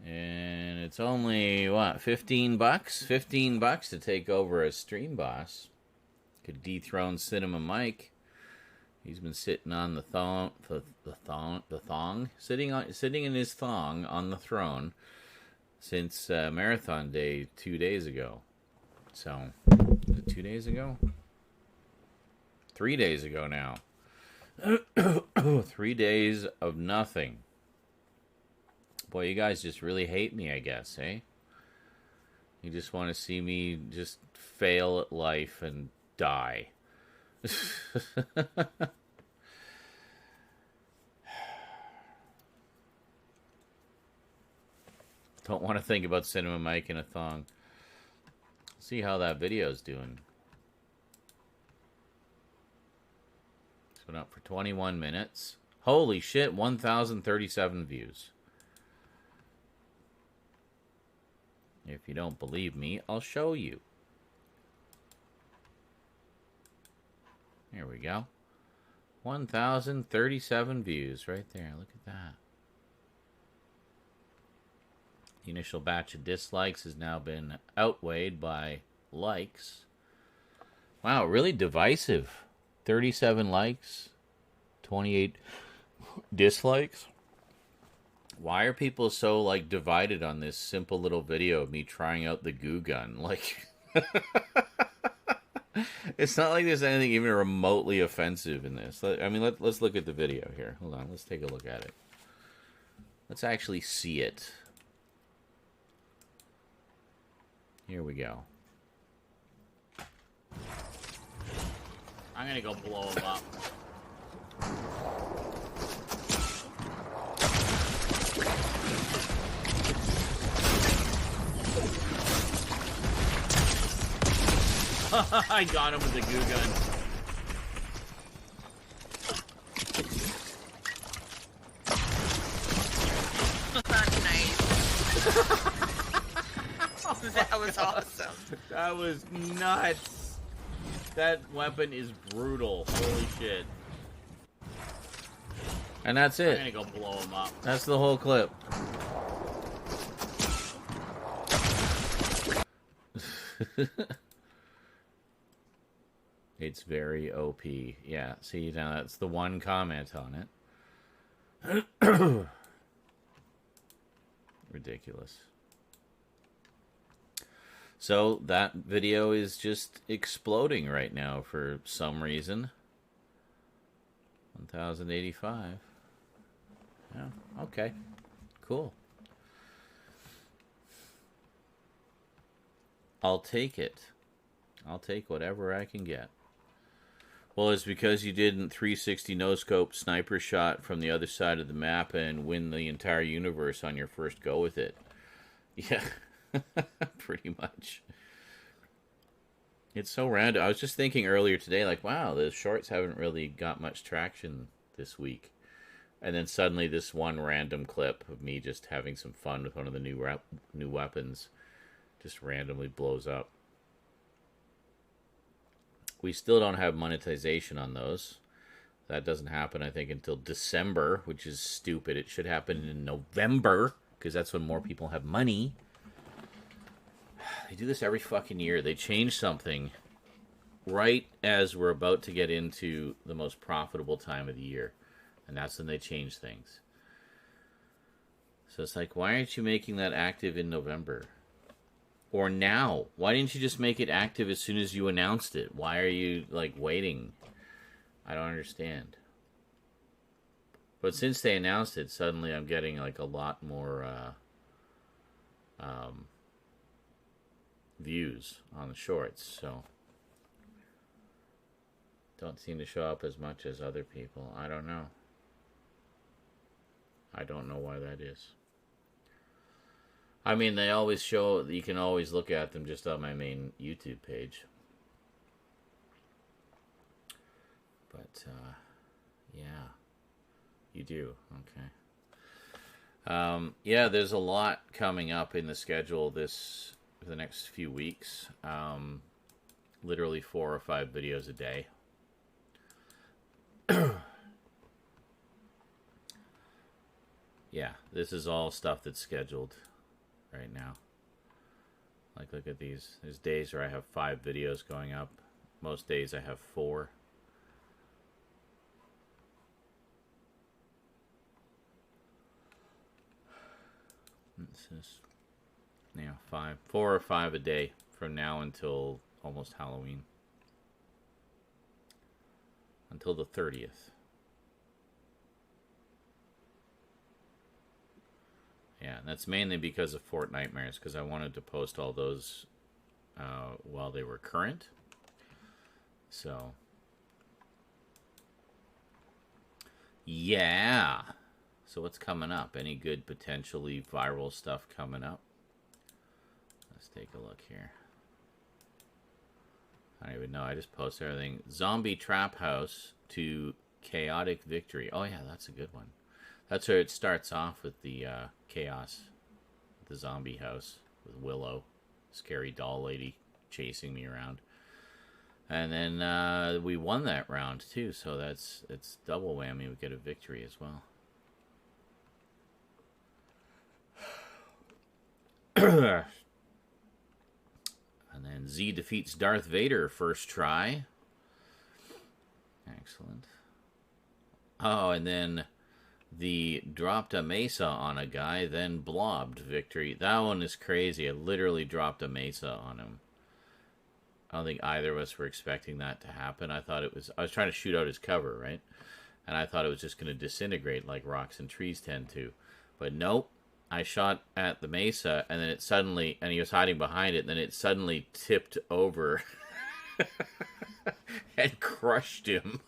And it's only, what, 15 bucks? 15 bucks to take over as stream boss. Could dethrone Cinema Mike. He's been sitting on the thong, sitting in his thong on the throne since Marathon Day 2 days ago. So, was it 2 days ago? 3 days ago now. 3 days of nothing. Boy, you guys just really hate me, I guess, eh? You just want to see me just fail at life and die. Don't want to think about Cinema Mike in a thong. See how that video's doing. It's been up for 21 minutes. Holy shit, 1,037 views. If you don't believe me, I'll show you. Here we go. 1,037 views right there. Look at that. The initial batch of dislikes has now been outweighed by likes. Wow, really divisive. 37 likes, 28 dislikes. Why are people so, like, divided on this simple little video of me trying out the goo gun? Like, it's not like there's anything even remotely offensive in this. I mean, let's look at the video here. Hold on, let's take a look at it. Let's actually see it. Here we go. I'm gonna go blow him up. I got him with the goo gun. Nice. That was awesome. That was nuts. That weapon is brutal. Holy shit. And that's it. I'm gonna go blow him up. That's the whole clip. It's very OP. Yeah, see, now that's the one comment on it. Ridiculous. So that video is just exploding right now for some reason. 1,085. Yeah, okay. Cool. I'll take it. I'll take whatever I can get. Well, it's because you didn't 360 no-scope sniper shot from the other side of the map and win the entire universe on your first go with it. Yeah, pretty much. It's so random. I was just thinking earlier today, like, wow, the shorts haven't really got much traction this week. And then suddenly this one random clip of me just having some fun with one of the new weapons just randomly blows up. We still don't have monetization on those. That doesn't happen, I think, until December, which is stupid. It should happen in November, because that's when more people have money. They do this every fucking year. They change something right as we're about to get into the most profitable time of the year. And that's when they change things. So it's like, why aren't you making that active in November? Or now? Why didn't you just make it active as soon as you announced it? Why are you, like, waiting? I don't understand. But since they announced it, suddenly I'm getting, like, a lot more views on the shorts, so don't seem to show up as much as other people. I don't know. I don't know why that is. I mean, they always show, you can always look at them just on my main YouTube page. But, yeah. You do, okay. Yeah, there's a lot coming up in the schedule for the next few weeks. Literally 4 or 5 videos a day. Yeah, this is all stuff that's scheduled right now. Like, look at these. There's days where I have 5 videos going up. Most days I have 4. This is, 4 or 5 a day from now until almost Halloween. Until the 30th. Yeah, and that's mainly because of Fort Nightmares, because I wanted to post all those while they were current. So, yeah. So what's coming up? Any good potentially viral stuff coming up? Let's take a look here. I don't even know. I just post everything. Zombie Trap House to Chaotic Victory. Oh yeah, that's a good one. That's where it starts off with the chaos. The zombie house with Willow. Scary doll lady chasing me around. And then we won that round too, so it's double whammy. We get a victory as well. And then Z defeats Darth Vader first try. Excellent. Oh, and then the dropped a mesa on a guy, then blobbed victory. That one is crazy. I literally dropped a mesa on him. I don't think either of us were expecting that to happen. I was trying to shoot out his cover, right? And I thought it was just going to disintegrate like rocks and trees tend to. But nope. I shot at the mesa, and then it suddenly, and he was hiding behind it, and then it suddenly tipped over and crushed him.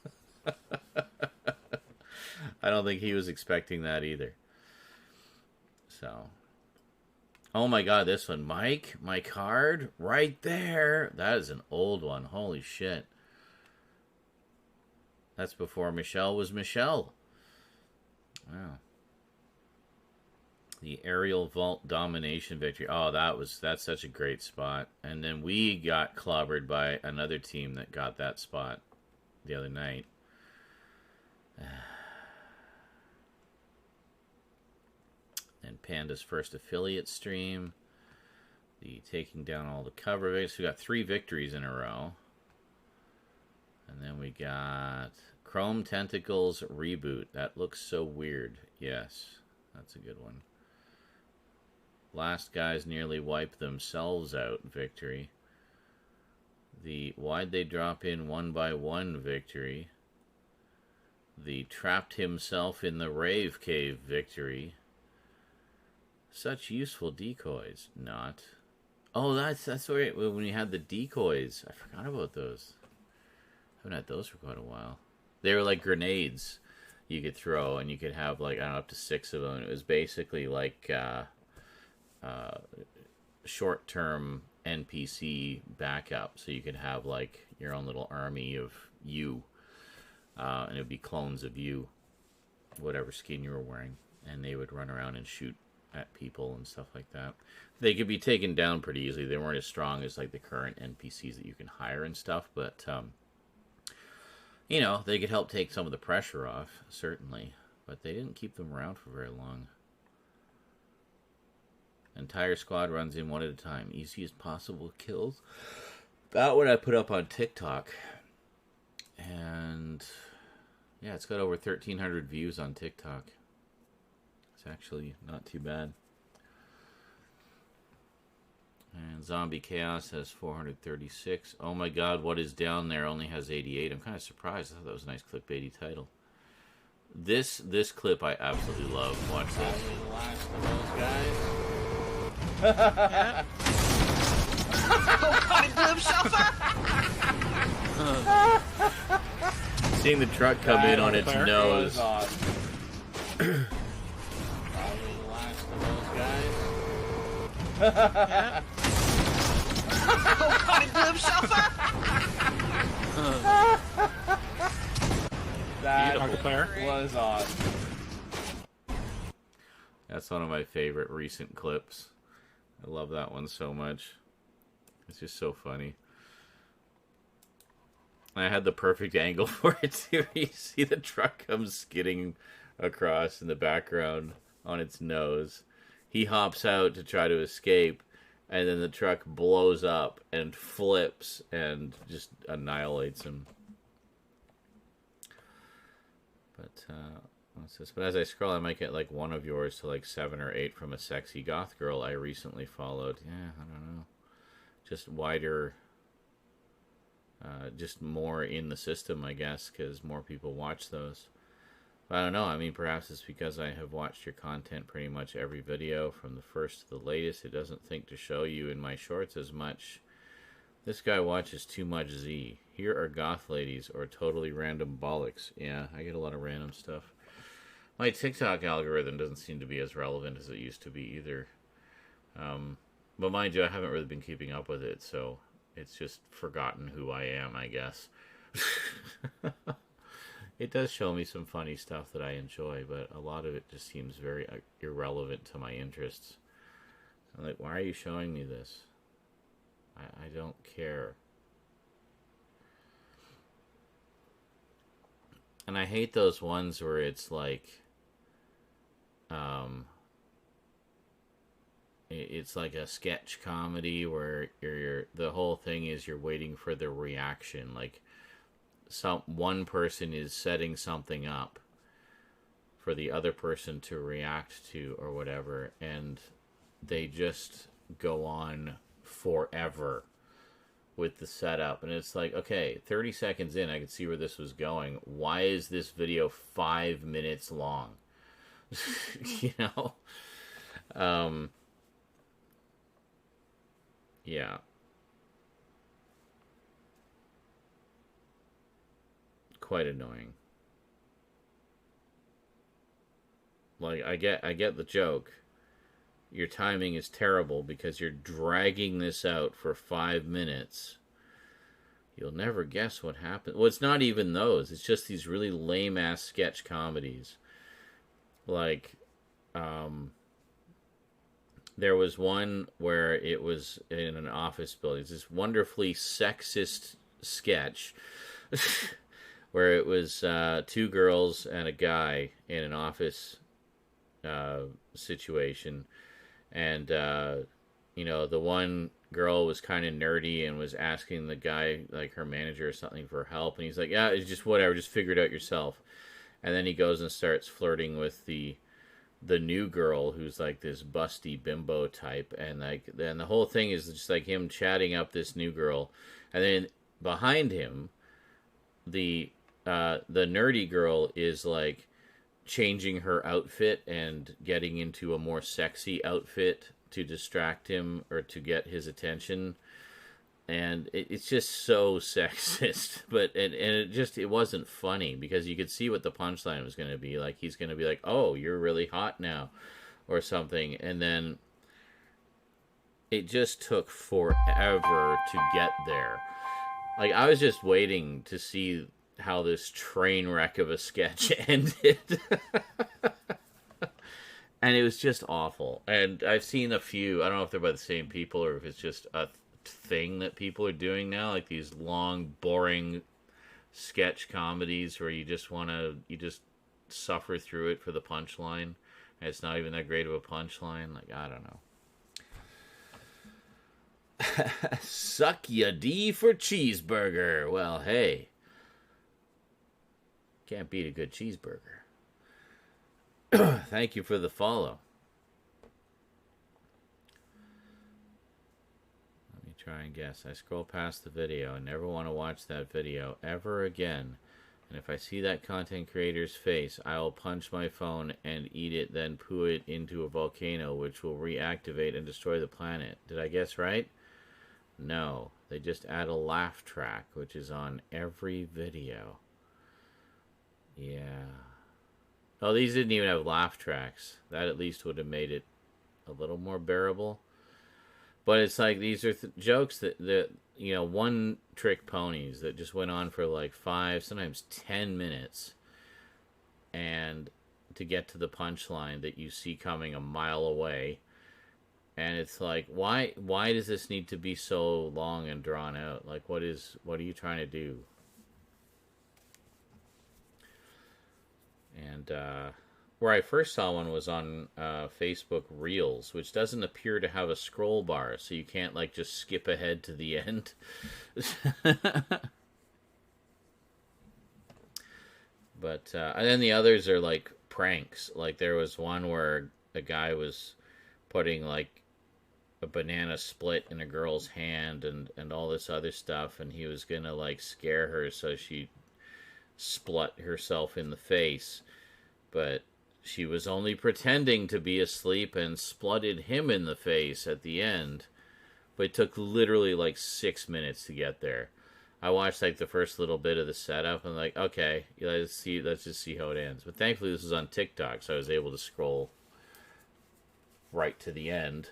I don't think he was expecting that either. So, oh my god, this one, Mike, my card, right there. That is an old one. Holy shit. That's before Michelle was Michelle. Wow. The aerial vault domination victory. Oh, that's such a great spot. And then we got clobbered by another team that got that spot the other night. And Panda's first affiliate stream. The taking down all the cover base. We got 3 victories in a row. And then we got Chrome Tentacles reboot. That looks so weird. Yes, that's a good one. Last guys nearly wiped themselves out victory. The why'd they drop in 1 by 1 victory. The trapped himself in the rave cave victory. Such useful decoys. Not. Oh, that's right. When you had the decoys. I forgot about those. I haven't had those for quite a while. They were like grenades you could throw, and you could have like, I don't know, up to 6 of them. And it was basically like short-term NPC backup, so you could have like your own little army of you, and it would be clones of you, whatever skin you were wearing, and they would run around and shoot at people and stuff like that. They could be taken down pretty easily. They weren't as strong as like the current NPCs that you can hire and stuff, but you know, they could help take some of the pressure off, certainly. But they didn't keep them around for very long. Entire squad runs in one at a time. Easiest possible kills. That one I put up on TikTok. And yeah, it's got over 1,300 views on TikTok. It's actually not too bad. And Zombie Chaos has 436. Oh my god, what is down there only has 88. I'm kind of surprised. I thought that was a nice clickbaity title. This clip I absolutely love. Watch this. The last of those guys. Yeah. Oh god, he blew himself up! Seeing the truck come in on its nose. Yeah. Oh god, he blew himself up! That was awesome. That's one of my favorite recent clips. I love that one so much. It's just so funny. I had the perfect angle for it too. You see the truck comes skidding across in the background on its nose. He hops out to try to escape, and then the truck blows up and flips and just annihilates him. But what's this? But as I scroll, I might get like one of yours to like 7 or 8 from a sexy goth girl I recently followed. Yeah, I don't know. Just wider, just more in the system, I guess, because more people watch those. But I don't know. I mean, perhaps it's because I have watched your content pretty much every video from the first to the latest. It doesn't think to show you in my shorts as much. This guy watches too much Z. Here are goth ladies or totally random bollocks. Yeah, I get a lot of random stuff. My TikTok algorithm doesn't seem to be as relevant as it used to be either. But mind you, I haven't really been keeping up with it, so it's just forgotten who I am, I guess. It does show me some funny stuff that I enjoy, but a lot of it just seems very irrelevant to my interests. I'm like, why are you showing me this? I don't care. And I hate those ones where it's like, it's like a sketch comedy where the whole thing is you're waiting for the reaction. Like, one person is setting something up for the other person to react to or whatever, and they just go on forever with the setup. And it's like, okay, 30 seconds in, I could see where this was going. Why is this video 5 minutes long? You know? Yeah. Quite annoying. Like, I get the joke. Your timing is terrible because you're dragging this out for 5 minutes. You'll never guess what happened. Well, it's not even those. It's just these really lame-ass sketch comedies. Like, there was one where it was in an office building. It's this wonderfully sexist sketch where it was 2 girls and a guy in an office situation. And, you know, the one girl was kind of nerdy and was asking the guy, like her manager or something, for help. And he's like, yeah, it's just whatever, just figure it out yourself. And then he goes and starts flirting with the new girl, who's like this busty bimbo type. And like, then the whole thing is just like him chatting up this new girl. And then behind him, the nerdy girl is like changing her outfit and getting into a more sexy outfit to distract him or to get his attention. And it's just so sexist, but it wasn't funny because you could see what the punchline was going to be. Like, he's going to be like, oh, you're really hot now or something. And then it just took forever to get there. Like, I was just waiting to see how this train wreck of a sketch ended. And it was just awful. And I've seen a few. I don't know if they're by the same people or if it's just a thing that people are doing now, like these long, boring sketch comedies where you just suffer through it for the punchline. And it's not even that great of a punchline. Like, I don't know. Suck ya D for cheeseburger. Well, hey, can't beat a good cheeseburger. Thank you for the follow. Let me try and guess. I scroll past the video. I never want to watch that video ever again. And if I see that content creator's face, I will punch my phone and eat it, then poo it into a volcano, which will reactivate and destroy the planet. Did I guess right? No. They just add a laugh track, which is on every video. Yeah. Oh, these didn't even have laugh tracks. That at least would have made it a little more bearable. But it's like these are jokes that one trick ponies that just went on for like 5, sometimes 10 minutes. And to get to the punchline that you see coming a mile away. And it's like, why does this need to be so long and drawn out? Like, what are you trying to do? And where I first saw one was on Facebook Reels, which doesn't appear to have a scroll bar, so you can't like just skip ahead to the end. But and then the others are like pranks. Like there was one where a guy was putting like a banana split in a girl's hand and all this other stuff, and he was gonna like scare her so she split herself in the face, but she was only pretending to be asleep and splutted him in the face at the end. But it took literally like 6 minutes to get there. I watched like the first little bit of the setup and like, okay, let's just see how it ends. But thankfully this was on TikTok, so I was able to scroll right to the end.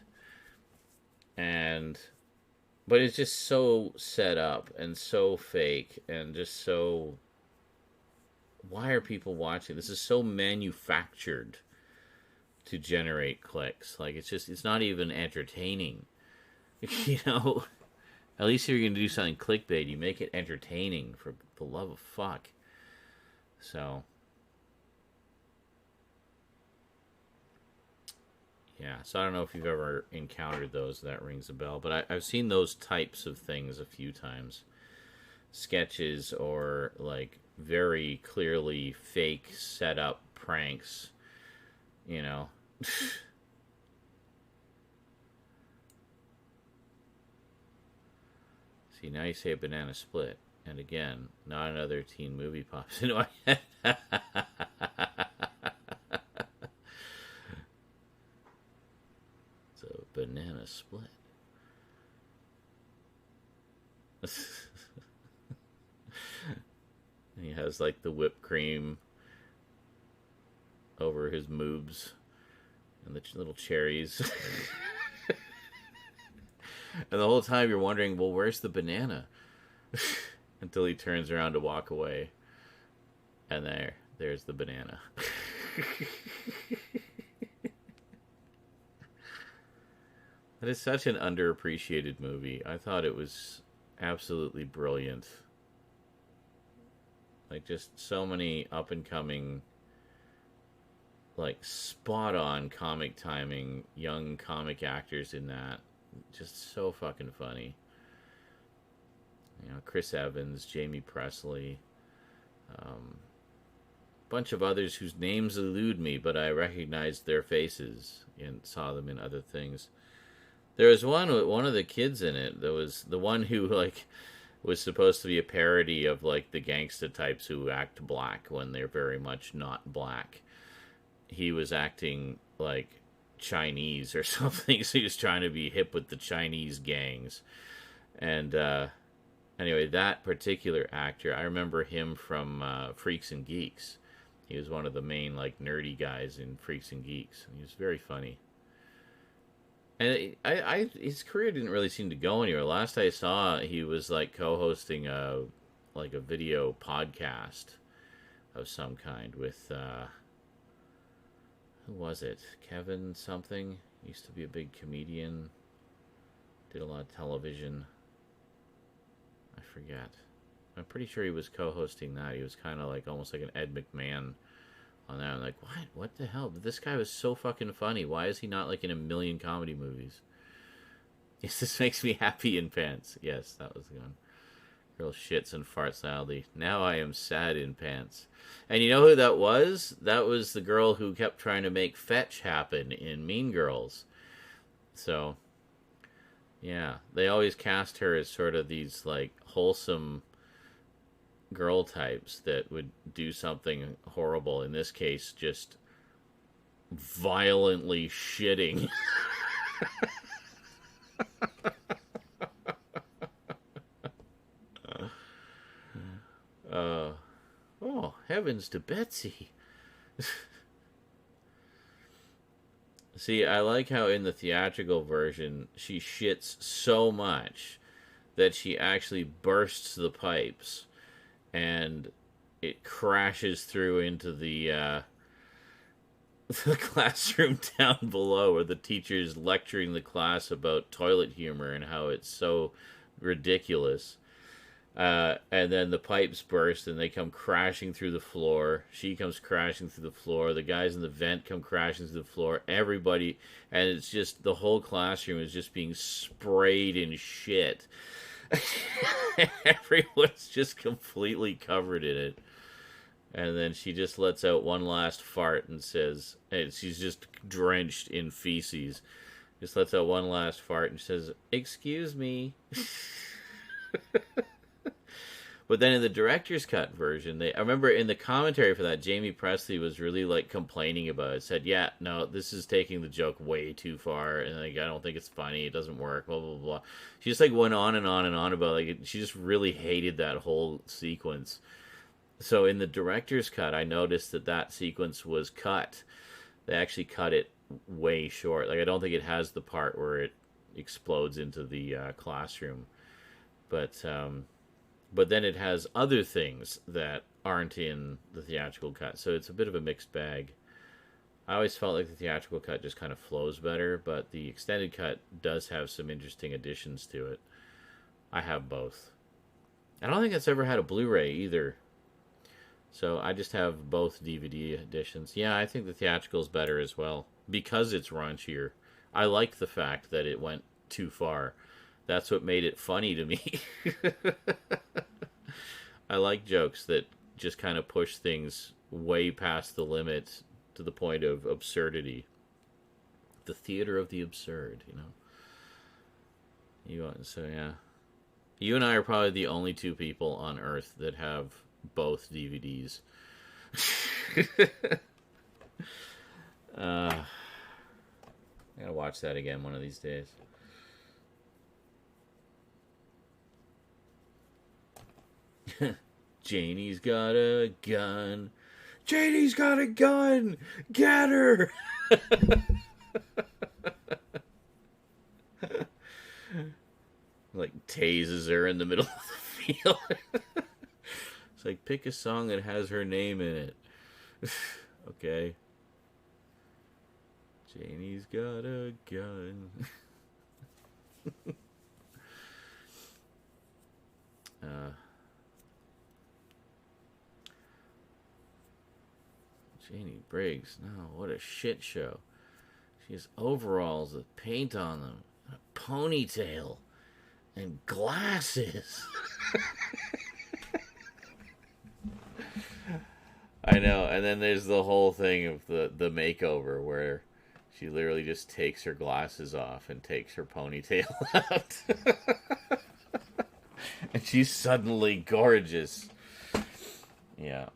But it's just so set up and so fake and just so, why are people watching? This is so manufactured to generate clicks. Like, it's not even entertaining. At least if you're going to do something clickbait, you make it entertaining, for the love of fuck. So, yeah. So I don't know if you've ever encountered those. That rings a bell. But I've seen those types of things a few times. Sketches or, like, very clearly fake set up pranks, See, now you say a banana split, and again, not another teen movie pops into my head. It's a banana split. He has like the whipped cream over his moobs and the little cherries. And the whole time you're wondering, well, where's the banana? Until he turns around to walk away. And there's the banana. That is such an underappreciated movie. I thought it was absolutely brilliant. Like, just so many up-and-coming, like, spot-on comic timing, young comic actors in that. Just so fucking funny. Chris Evans, Jamie Presley, bunch of others whose names elude me, but I recognized their faces and saw them in other things. There was one of the kids in it. There was the one who, like, was supposed to be a parody of, like, the gangsta types who act black when they're very much not black. He was acting like Chinese or something, so he was trying to be hip with the Chinese gangs. And anyway, that particular actor, I remember him from Freaks and Geeks. He was one of the main, like, nerdy guys in Freaks and Geeks. He was very funny. And his career didn't really seem to go anywhere. Last I saw, he was like co-hosting a video podcast of some kind with Who was it? Kevin something? Used to be a big comedian. Did a lot of television. I forget. I'm pretty sure he was co-hosting that. He was kind of like almost like an Ed McMahon on that. I'm like, what? What the hell? But this guy was so fucking funny. Why is he not like in a million comedy movies? Yes, this makes me happy in pants. Yes, that was the one. Girl shits and farts loudly. Now I am sad in pants. And you know who that was? That was the girl who kept trying to make fetch happen in Mean Girls. So, yeah. They always cast her as sort of these, like, wholesome girl types that would do something horrible. In this case, just violently shitting. Oh, heavens to Betsy. See, I like how in the theatrical version she shits so much that she actually bursts the pipes and it crashes through into the the classroom down below where the teacher's lecturing the class about toilet humor and how it's so ridiculous. And then the pipes burst and they come crashing through the floor. She comes crashing through the floor. The guys in the vent come crashing through the floor. Everybody, and it's just the whole classroom is just being sprayed in shit. Everyone's just completely covered in it. And then she just lets out one last fart and says, and she's just drenched in feces. Just lets out one last fart and says, "Excuse me." But then in the director's cut version, I remember in the commentary for that, Jamie Presley was really like complaining about it. Said, "Yeah, no, this is taking the joke way too far, and like I don't think it's funny. It doesn't work." Blah blah blah. She just like went on and on and on about like she just really hated that whole sequence. So in the director's cut, I noticed that sequence was cut. They actually cut it way short. Like I don't think it has the part where it explodes into the classroom, but then it has other things that aren't in the theatrical cut, so it's a bit of a mixed bag. I always felt like the theatrical cut just kind of flows better, but the extended cut does have some interesting additions to it. I have both. I don't think it's ever had a Blu-ray either, so I just have both DVD editions. Yeah, I think the theatrical is better as well, because it's raunchier. I like the fact that it went too far. That's what made it funny to me. I like jokes that just kind of push things way past the limit to the point of absurdity. The theater of the absurd, you know. So yeah, you and I are probably the only two people on Earth that have both DVDs. I gotta watch that again one of these days. Janie's got a gun. Janie's got a gun. Get her. Like tases her in the middle of the field. It's like pick a song that has her name in it. Okay. Janie's got a gun. Janie Briggs, no, what a shit show. She has overalls with paint on them, a ponytail, and glasses. I know, and then there's the whole thing of the makeover where she literally just takes her glasses off and takes her ponytail out. And she's suddenly gorgeous. Yeah.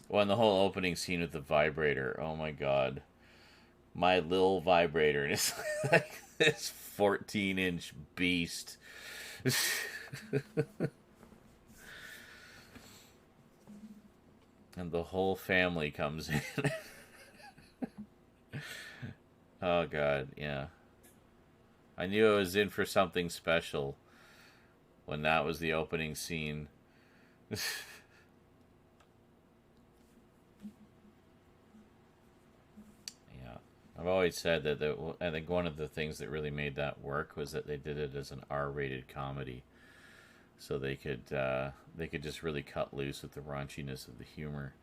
Well, and the whole opening scene with the vibrator, oh my god. My little vibrator, and it's like this 14-inch beast. And the whole family comes in. Oh god, yeah. I knew I was in for something special when that was the opening scene. I've always said that I think one of the things that really made that work was that they did it as an R-rated comedy, so they could just really cut loose with the raunchiness of the humor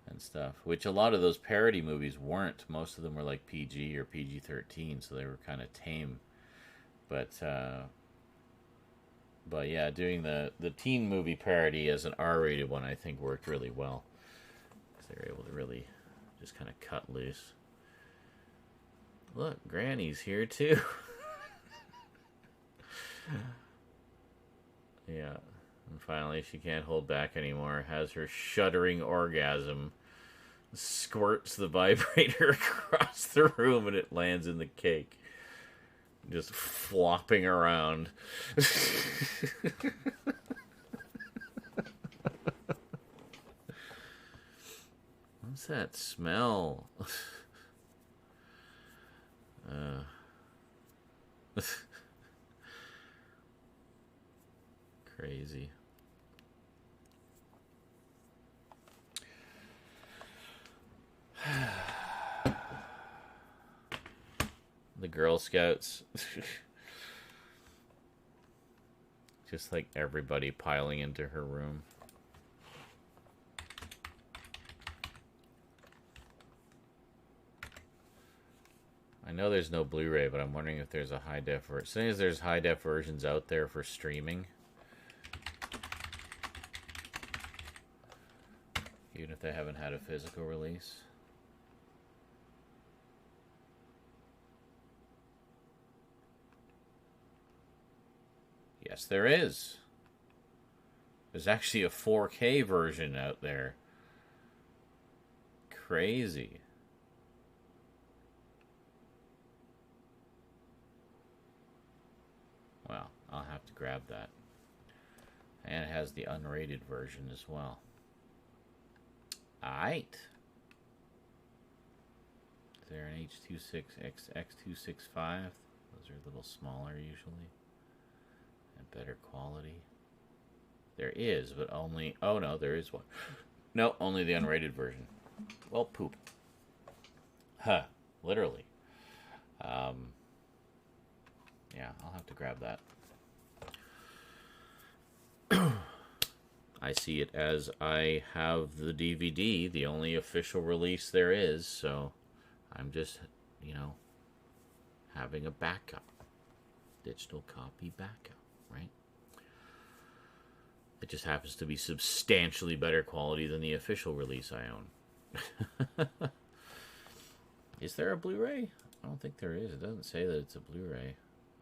and stuff. Which a lot of those parody movies weren't. Most of them were like PG or PG-13, so they were kind of tame. But yeah, doing the teen movie parody as an R-rated one, I think worked really well. They were able to really just kind of cut loose. Look, Granny's here too. Yeah. And finally, she can't hold back anymore. Has her shuddering orgasm. Squirts the vibrator across the room and it lands in the cake. Just flopping around. What's that smell? Crazy. The Girl Scouts. Just like everybody piling into her room. I know there's no Blu-ray, but I'm wondering if there's a high-def version. As soon as there's high-def versions out there for streaming, even if they haven't had a physical release. Yes, there is. There's actually a 4K version out there. Crazy. Well, I'll have to grab that. And it has the unrated version as well. Alright. Is there an H265? Those are a little smaller usually. And better quality. There is, but only... Oh no, there is one. No, only the unrated version. Well, poop. Huh. Literally. Yeah, I'll have to grab that. I see it as I have the DVD, the only official release there is, so I'm just, having a backup. Digital copy backup, right? It just happens to be substantially better quality than the official release I own. Is there a Blu-ray? I don't think there is. It doesn't say that it's a Blu-ray.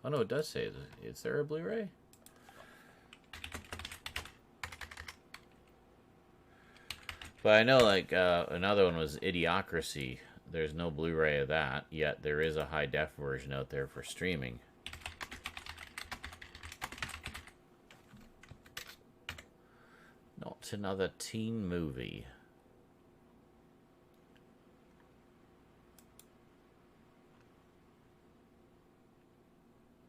Oh no, it does say it. Is there a Blu-ray? But I know, another one was Idiocracy. There's no Blu-ray of that, yet there is a high-def version out there for streaming. Not another teen movie.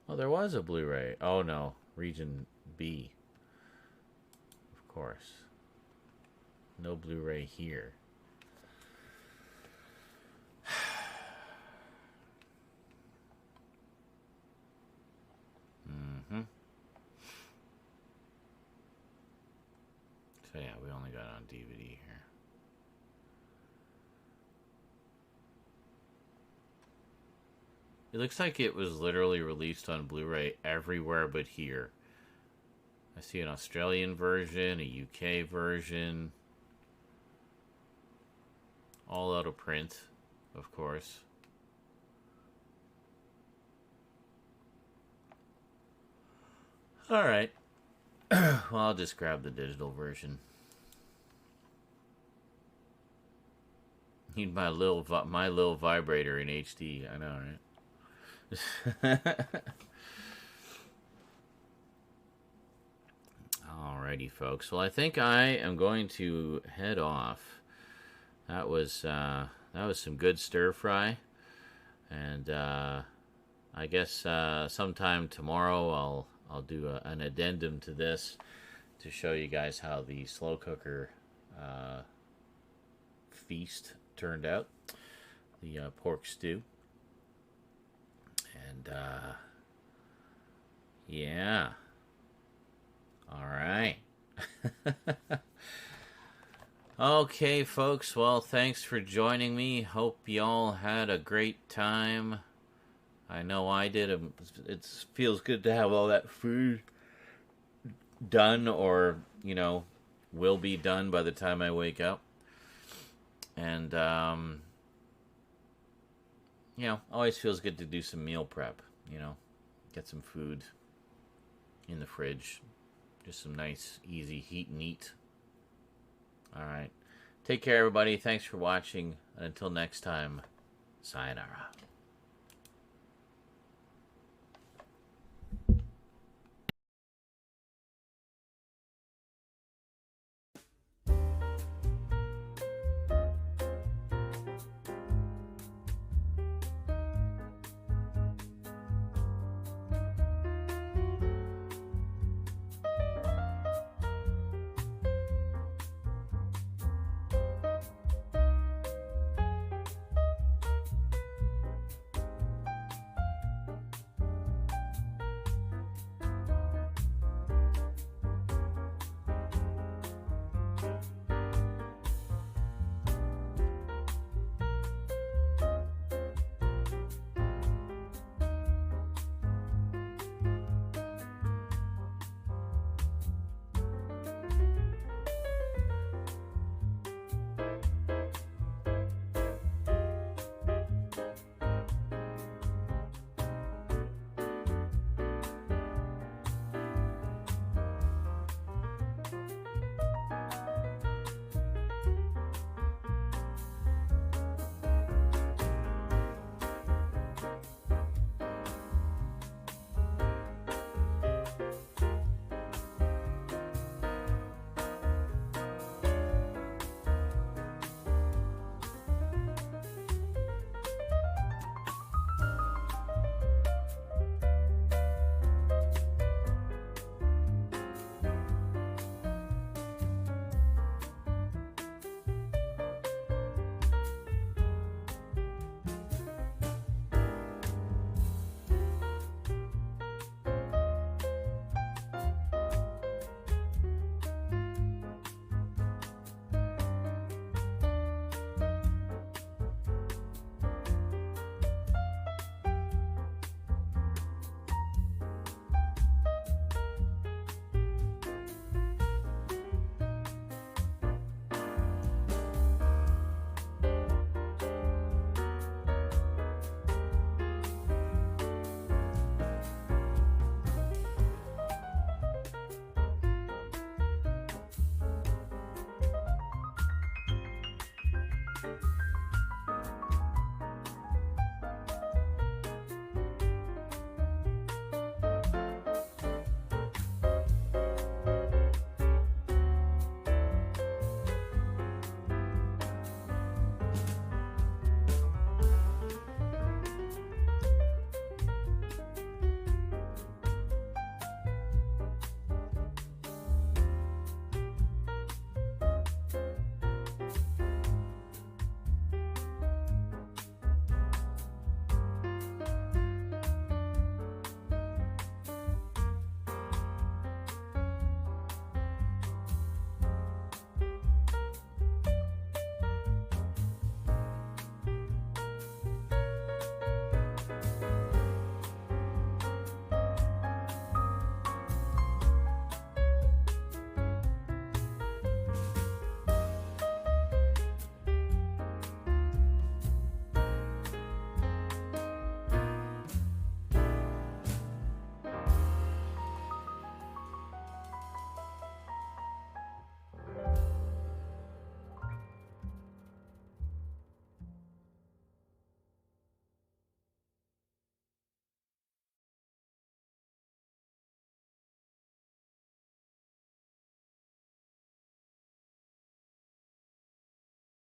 Oh, there was a Blu-ray. Oh, no. Region B. Of course. No Blu-ray here. So yeah, we only got it on DVD here. It looks like it was literally released on Blu-ray everywhere but here. I see an Australian version, a UK version. All out of print, of course. Alright. Well, I'll just grab the digital version. Need my little vibrator in HD. I know, right? Alrighty, folks. Well, I think I am going to head off. That was some good stir fry, and I guess sometime tomorrow I'll do an addendum to this to show you guys how the slow cooker feast turned out. the pork stew. And, yeah. All right. Okay, folks. Well, thanks for joining me. Hope y'all had a great time. I know I did. It feels good to have all that food done, or, you know, will be done by the time I wake up. And, you know, always feels good to do some meal prep, you know, get some food in the fridge. Just some nice, easy heat and eat. All right. Take care, everybody. Thanks for watching. And until next time, sayonara.